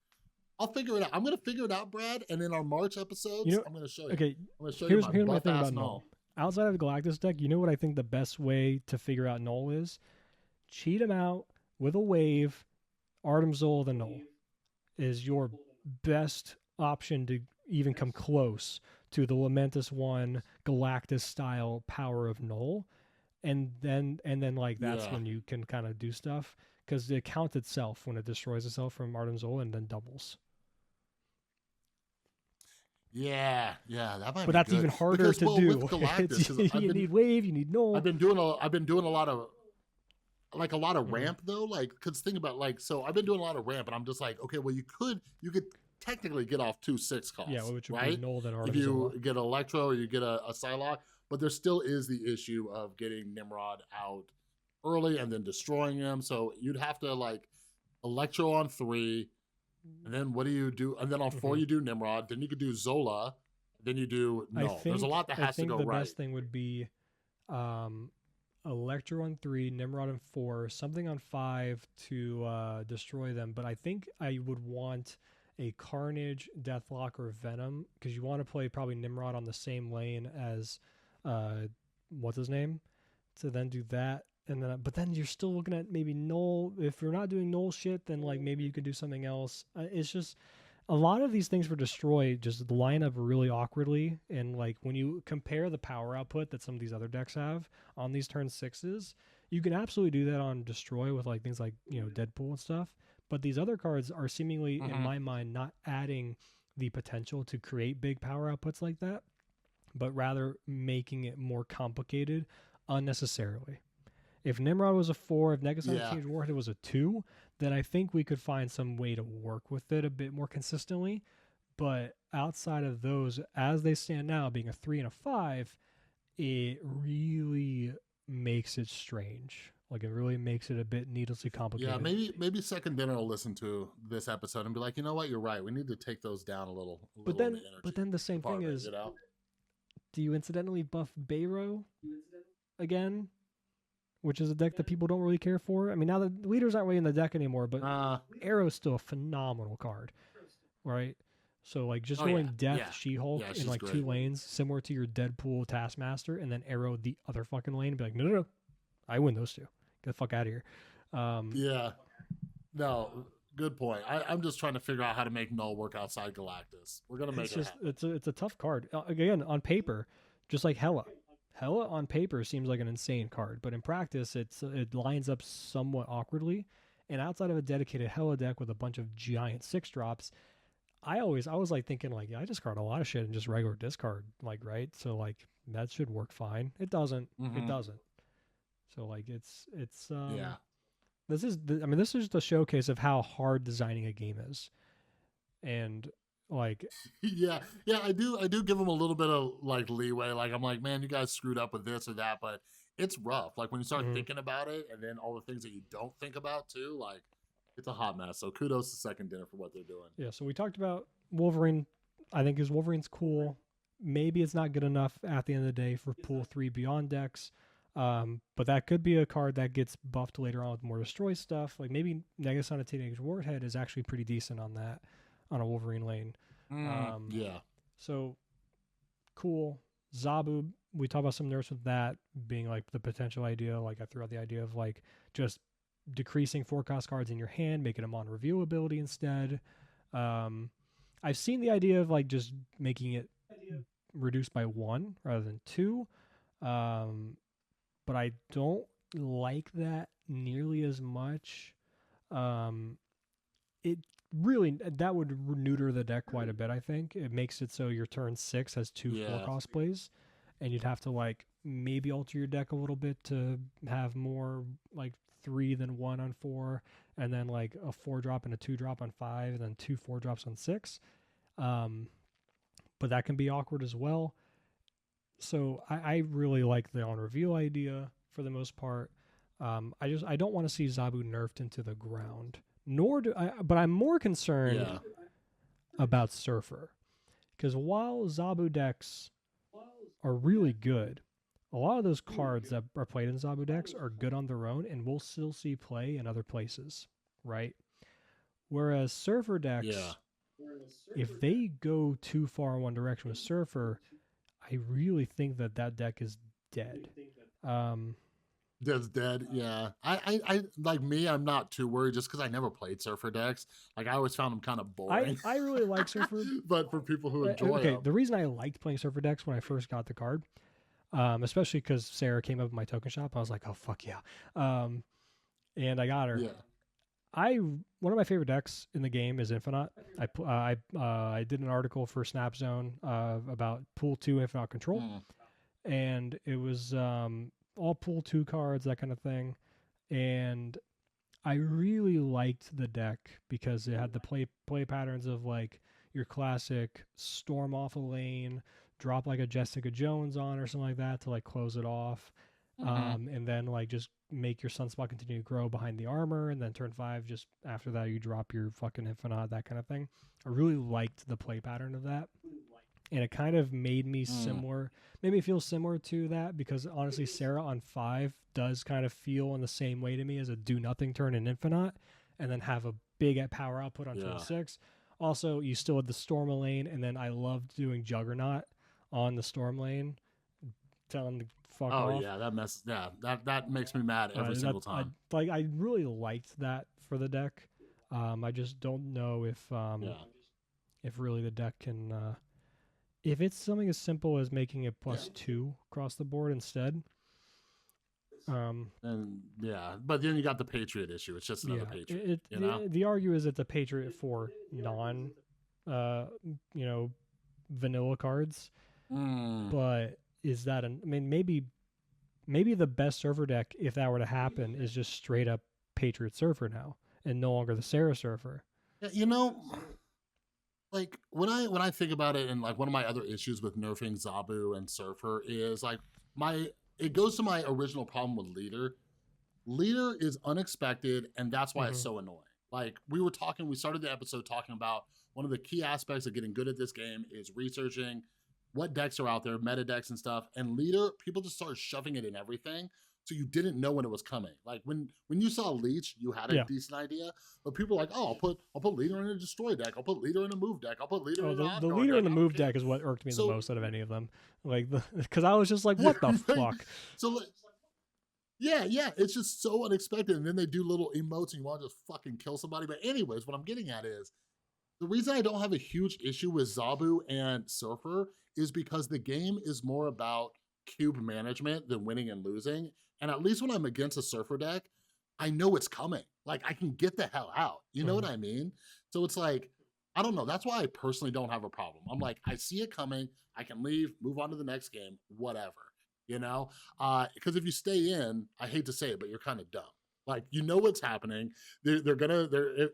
I'll figure it out. I'm going to figure it out, Brad. And in our March episodes, I'm going to show you. Okay, I'm going to show here's you my thing about Null. Outside of the Galactus deck, you know what I think the best way to figure out Null is? Cheat him out with a wave. Artem Zola the Null is your best option to even come close to the Lamentus 1 Galactus style power of Null. and then like that's Yeah. when you can kind of do stuff because it counts itself when it destroys itself from Artem Zola and then doubles. Yeah, yeah, that might But be that's good even harder because to well, with do. Galactus, because You need wave, you need null. I've been doing a lot of Hmm. ramp though, like because think about like so I've been doing a lot of ramp, and I'm just like, okay, well you could technically get off 2/6 Yeah, costs, which would be right? null then If Artem you Zola. get Electro or you get a Psylocke, but there still is the issue of getting Nimrod out early and then destroying him. So you'd have to like Electro on 3, and then what do you do? And then on 4 Hmm. you do Nimrod. Then you could do Zola. Then you do I Null. There's a think lot that I has to think go the right. best thing would be um, Electro on 3, Nimrod on 4, something on 5 to destroy them. But I think I would want a Carnage, Deathlock, or Venom because you want to play probably Nimrod on the same lane as uh, what's his name to then do that. And then, but then you're still looking at maybe null. If you're not doing null shit, then like maybe you could do something else. It's just a lot of these things for destroy just line up really awkwardly, and like when you compare the power output that some of these other decks have on these turn sixes, you can absolutely do that on destroy with like things like Deadpool and stuff, but these other cards are seemingly in Mm-hmm. my mind not adding the potential to create big power outputs like that, but rather making it more complicated unnecessarily. If Nimrod was a 4, if Negasonic Yeah, Teenage Warhead was a 2, then I think we could find some way to work with it a bit more consistently. But outside of those, as they stand now, being a 3 and a 5, it really makes it strange. Like it really makes it a bit needlessly yeah. complicated. Maybe second dinner will listen to this episode and be like, you know what, you're right. We need to take those down a But little in the then, but energy then the same thing department. is, You know? do you incidentally buff Bayro again? Which is a deck that people don't really care for. I mean, now the leaders aren't really in the deck anymore, but Uh Arrow's still a phenomenal card, right? So like just oh yeah, going Death yeah, She-Hulk yeah. in She's like two great. lanes, similar to your Deadpool Taskmaster, and then Arrow the other fucking lane, and be like, no, no, no, I win those two. Get the fuck out of here. Um, Yeah. No, good point. I'm just trying to figure out how to make Null work outside Galactus. We're gonna it's make it just happen. it's a tough card. Again, on paper, just like Hella. Hella on paper seems like an insane card, but in practice, it lines up somewhat awkwardly. And outside of a dedicated Hella deck with a bunch of giant 6 drops, I was like thinking like, yeah, I discard a lot of shit and just regular discard, like, right? So like that should work fine. It doesn't. It Mm-hmm. doesn't. So like it's Yeah. I mean this is the showcase of how hard designing a game is. And like Yeah, yeah, I do give them a little bit of like leeway. Like I'm like, man, you guys screwed up with this or that, but it's rough. Like when you start mhm. thinking about it, and then all the things that you don't think about too, like it's a hot mess. So kudos to Second Dinner for what they're doing. Yeah, so we talked about Wolverine. I think his Wolverine's cool. Maybe it's not good enough at the end of the day for pool 3 beyond decks. But that could be a card that gets buffed later on with more destroy stuff. Like maybe Negasonic Teenage Warhead is actually pretty decent on that on a Wolverine lane. Um, Yeah, so cool. Zabu, we talked about some nerfs with that being like the potential idea. Like I threw out the idea of like just decreasing forecast cards in your hand, making them on review ability instead. Um, I've seen the idea of like just making it reduced by 1 rather than 2. Um, but I don't like that nearly as much. Um, it really that would neuter the deck quite a bit. I think it makes it so your turn 6 has 2 4 yeah, cost plays, and you'd have to like maybe alter your deck a little bit to have more like 3 than 1 on 4, and then like a 4 drop and a 2 drop on 5, and then 2 4 drops on 6. Um, but that can be awkward as well. So I really like the on reveal idea for the most part. I don't want to see Zabu nerfed into the ground. Nor do I, but I'm more concerned yeah, about Surfer because while Zabu decks are really good, a lot of those cards that are played in Zabu decks are good on their own and we'll still see play in other places, right? Whereas Surfer yeah. decks, if they go too far in one direction with Surfer, I really think that that deck is dead. Um, Dead's dead. Yeah, I like me. I'm not too worried just because I never played Surfer decks. Like I always found them kind of boring. I really like Surfer. But for people who enjoy Okay, them, the reason I liked playing Surfer decks when I first got the card, especially because Sarah came up with my token shop. I was like, oh fuck yeah, and I got her. Yeah. One of my favorite decks in the game is Infinite. I did an article for Snap Zone about Pool 2 Infinite Control, Mm. and it was all Pool 2 cards, that kind of thing. And I really liked the deck because it had the play patterns of like your classic storm off a lane, drop like a Jessica Jones on or something like that to like close it off, Mm-hmm. and then like just make your Sunspot continue to grow behind the armor, and then turn 5 just after that you drop your fucking Infinite, that kind of thing. I really liked the play pattern of that, and it kind of Mm. made me feel similar to that because honestly, Sarah on 5 does kind of feel in the same way to me as a do nothing turn in Infinite, and then have a big at power output on turn Yeah. 6. Also, you still had the Storm lane, and then I loved doing Juggernaut on the Storm lane, telling them to fuck Oh off. yeah, that messes. Yeah, that makes me mad every That single time. I really liked that for the deck. I just don't know Yeah. if really the deck can if it's something as simple as making it Yeah. +2 across the board instead. Um, And yeah, but then you got the Patriot issue. It's just another yeah, Patriot. You know. the argue is it's a Patriot for non, uh, you know, vanilla cards, Mm. but is that I mean, maybe the best server deck, if that were to happen, is just straight up Patriot Surfer now and no longer the Sarah Surfer. Yeah, like when I think about it, and like one of my other issues with nerfing Zabu and Surfer is like my it goes to my original problem with Leader. Leader is unexpected, and that's why it's Mm-hmm. so annoying. Like we started the episode talking about one of the key aspects of getting good at this game is researching what decks are out there, meta decks and stuff. And Leader, people just started shoving it in everything. So you didn't know when it was coming. Like when you saw Leech, you had a Yeah. decent idea. But people are like, oh, I'll put Leader in a destroy deck. I'll put Leader in a move deck. I'll put Leader Oh, in an the on guard leader in deck. the I don't move care. deck is what irked me the So most out of any of them. Like, because I was just like, what the right. fuck? So like, yeah, it's just so unexpected. And then they do little emotes and you want to just fucking kill somebody. But anyways, what I'm getting at is the reason I don't have a huge issue with Zabu and Surfer is because the game is more about cube management than winning and losing. And at least when I'm against a Surfer deck, I know it's coming. Like I can get the hell out. You know what Mhm. I mean? So it's like, I don't know. That's why I personally don't have a problem. I'm like, I see it coming. I can leave, move on to the next game, whatever. You know? Because if you stay in, I hate to say it, but you're kind of dumb. Like you know what's happening. They're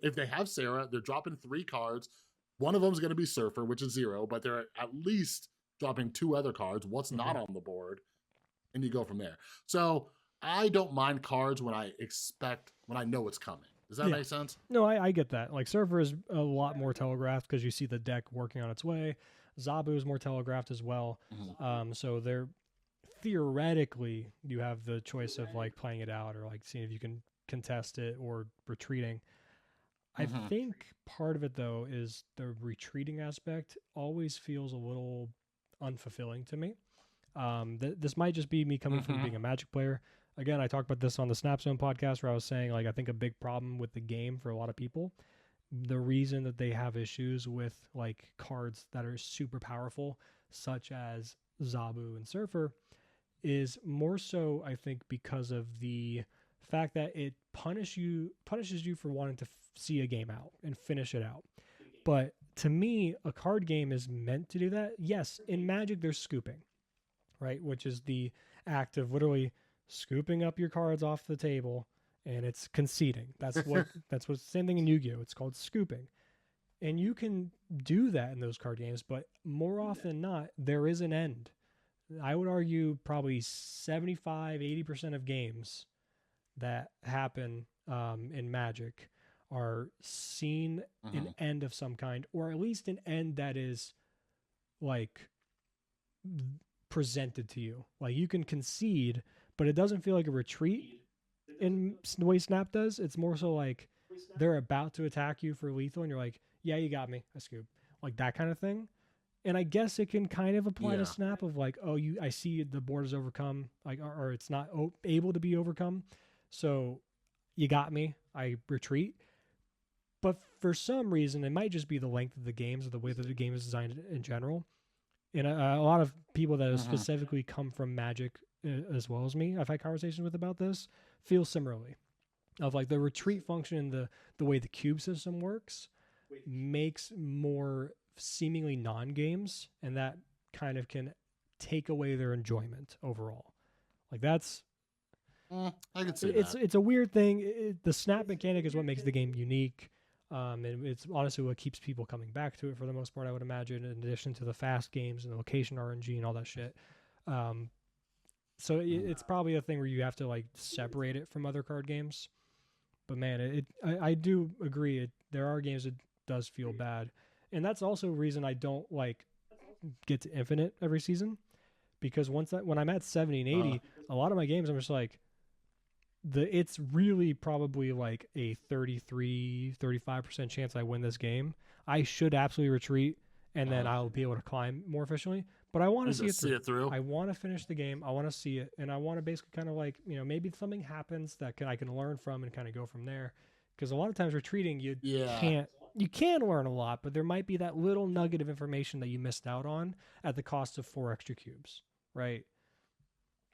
if they have Sarah, they're dropping 3 cards. One of them is gonna be Surfer, which is 0, but they're at least dropping 2 other cards. What's not Mhm. on the board, and you go from there. So I don't mind cards when I know it's coming. Does that Yeah. make sense? No, I get that. Like, Surfer is a lot more telegraphed because you see the deck working on its way. Zabu is more telegraphed as well. Mhm. So they're theoretically you have the choice of like playing it out or like seeing if you can contest it or retreating. I Mhm. think part of it though is the retreating aspect always feels a little unfulfilling to me. This might just be me coming from Mhm. being a Magic player. Again, I talked about this on the Snapzone podcast where I was saying like I think a big problem with the game for a lot of people, the reason that they have issues with like cards that are super powerful, such as Zabu and Surfer, is more so I think because of the fact that it punishes you for wanting to see a game out and finish it out. But to me, a card game is meant to do that. Yes, in Magic there's scooping, right? Which is the act of literally scooping up your cards off the table and it's conceding. That's what same thing in Yu-Gi-Oh! It's called scooping. And you can do that in those card games, but more often than not, there is an end. I would argue probably 75, 80% of games that happen in Magic are seen an Mhm. end of some kind, or at least an end that is like presented to you. Like you can concede, but it doesn't feel like a retreat in the way Snap does. It's more so like they're about to attack you for lethal, and you're like, "Yeah, you got me. I scoop." Like that kind of thing. And I guess it can kind of apply to Yeah. Snap of like, "Oh, I see the board is overcome, like, or it's not able to be overcome, so you got me. I retreat." But for some reason, it might just be the length of the games or the way that the game is designed in general. And a lot of people that have Hmm. specifically come from Magic as well as me, I've had conversations with about this, feel similarly. Of like the retreat function and the way the cube system works makes more seemingly non-games, and that kind of can take away their enjoyment overall. Like that's I could see it's that. it's a weird thing. The snap mechanic is what makes the game unique. And it's honestly what keeps people coming back to it for the most part, I would imagine, in addition to the fast games and the location RNG and all that shit. Um, so Mhm. it's probably a thing where you have to like separate it from other card games. But man, I do agree. There are games that does feel bad, and that's also a reason I don't like get to infinite every season, because when I'm at 70 and Uh, 80, a lot of my games I'm just like it's really probably like a 33-35% chance I win this game. I should absolutely retreat, and then uh, I'll be able to climb more efficiently. But I want to and see it just see through. it through. I want to finish the game. I want to see it, and I want to basically kind of like, maybe something happens that I can learn from and kind of go from there. Because a lot of times retreating, Yeah. can't you can learn a lot, but there might be that little nugget of information that you missed out on at the cost of 4 extra cubes, right?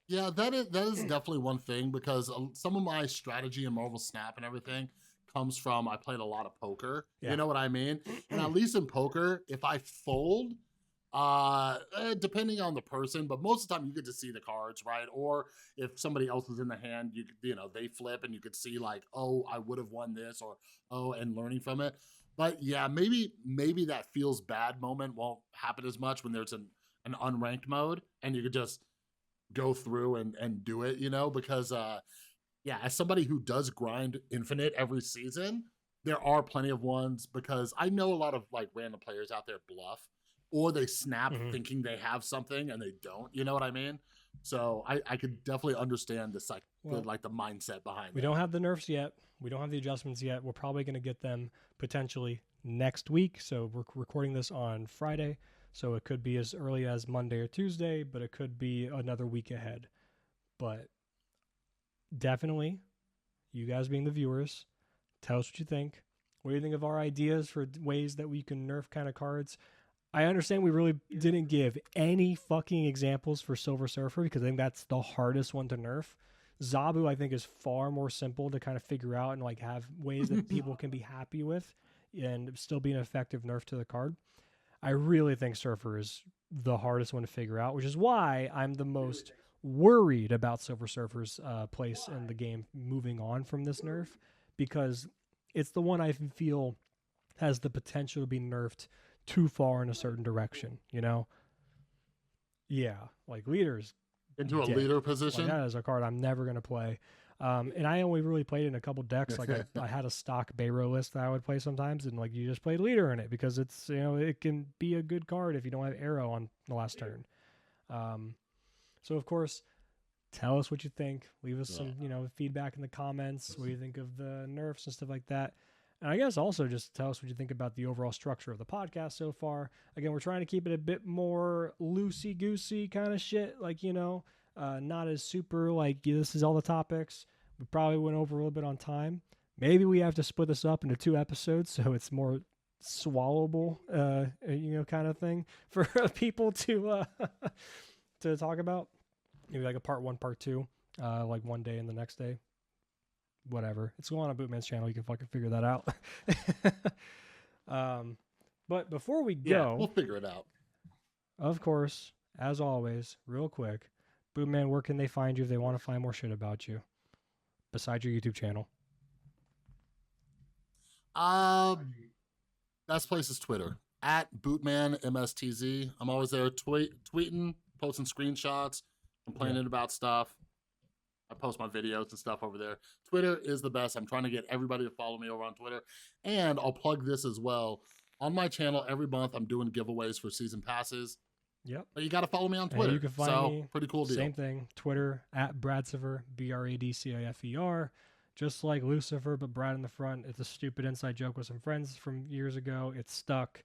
Yeah, that is definitely one thing because some of my strategy in Marvel Snap and everything comes from I played a lot of poker. You Yeah. know what I mean? And at least in poker, if I fold, depending on the person, but most of the time you get to see the cards, right? Or if somebody else is in the hand, they flip and you could see like, oh, I would have won this, or oh, and learning from it. But yeah, maybe that feels bad moment won't happen as much when there's an unranked mode and you could just go through and do it, because yeah, as somebody who does grind infinite every season, there are plenty of ones because I know a lot of like random players out there bluff or they snap Mm-hmm. thinking they have something and they don't, you know what I mean? So I could definitely understand this like Well, the mindset behind we that. don't have the nerfs yet. We don't have the adjustments yet. We're probably going to get them potentially next week. So we're recording this on Friday. So it could be as early as Monday or Tuesday, but it could be another week ahead. But definitely, you guys being the viewers, tell us what you think. What do you think of our ideas for ways that we can nerf kind of cards? I understand we really didn't give any fucking examples for Silver Surfer because I think that's the hardest one to nerf. Zabu, I think, is far more simple to kind of figure out and like have ways that people can be happy with and still be an effective nerf to the card. I really think Surfer is the hardest one to figure out, which is why I'm the most worried about Silver Surfer's place in the game moving on from this nerf, because it's the one I feel has the potential to be nerfed too far in a certain direction, you know? Yeah, like leader's Into a dead. leader Like position. that is a card I'm never gonna play. And I only really played it in a couple decks. Like I had a stock Bayro list that I would play sometimes, and like you just played leader in it because it's it can be a good card if you don't have arrow on the last turn. Um, so of course, tell us what you think. Leave us Yeah. some feedback in the comments. What do you think of the nerfs and stuff like that? And I guess also just tell us what you think about the overall structure of the podcast so far. Again, we're trying to keep it a bit more loosey goosey kind of shit. Like, not as super like this is all the topics. We probably went over a little bit on time. Maybe we have to split this up into 2 episodes so it's more swallowable, kind of thing for people to talk about. Maybe like a part one, part two, like one day and the next day, whatever. It's going on a Bootman's channel. You can fucking figure that out. um, but before we Yeah, we'll go, figure it out. of course, as always, real quick, Bootman, where can they find you if they want to find more shit about you besides your YouTube channel? Um Best place is Twitter at BootmanMSTZ. I'm always there tweeting, posting screenshots, Yeah. complaining about stuff. I post my videos and stuff over there. Twitter is the best. I'm trying to get everybody to follow me over on Twitter. And I'll plug this as well. On my channel, every month I'm doing giveaways for season passes. Yep. But you got to follow me on And you Twitter. can find So, me, pretty cool same deal. thing, Twitter at Bradcifer, Bradcifer. Just like Lucifer, but Brad in the front. It's a stupid inside joke with some friends from years ago. It's stuck,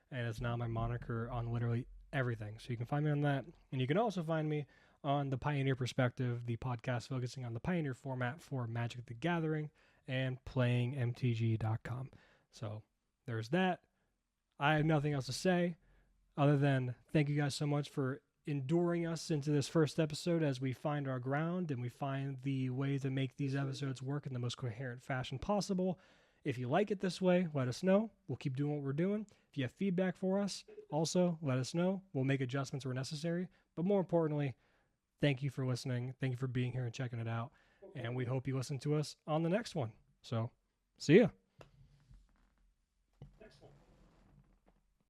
and it's now my moniker on literally everything. So you can find me on that. And you can also find me on the Pioneer Perspective, the podcast focusing on the Pioneer format for Magic the Gathering and playingmtg.com. So there's that. I have nothing else to say. other than thank you guys so much for enduring us into this first episode as we find our ground and we find the way to make these episodes work in the most coherent fashion possible. If you like it this way, let us know. We'll keep doing what we're doing. If you have feedback for us, also let us know. We'll make adjustments where necessary. But more importantly, thank you for listening. Thank you for being here and checking it out. And we hope you listen to us on the next one. So, see ya.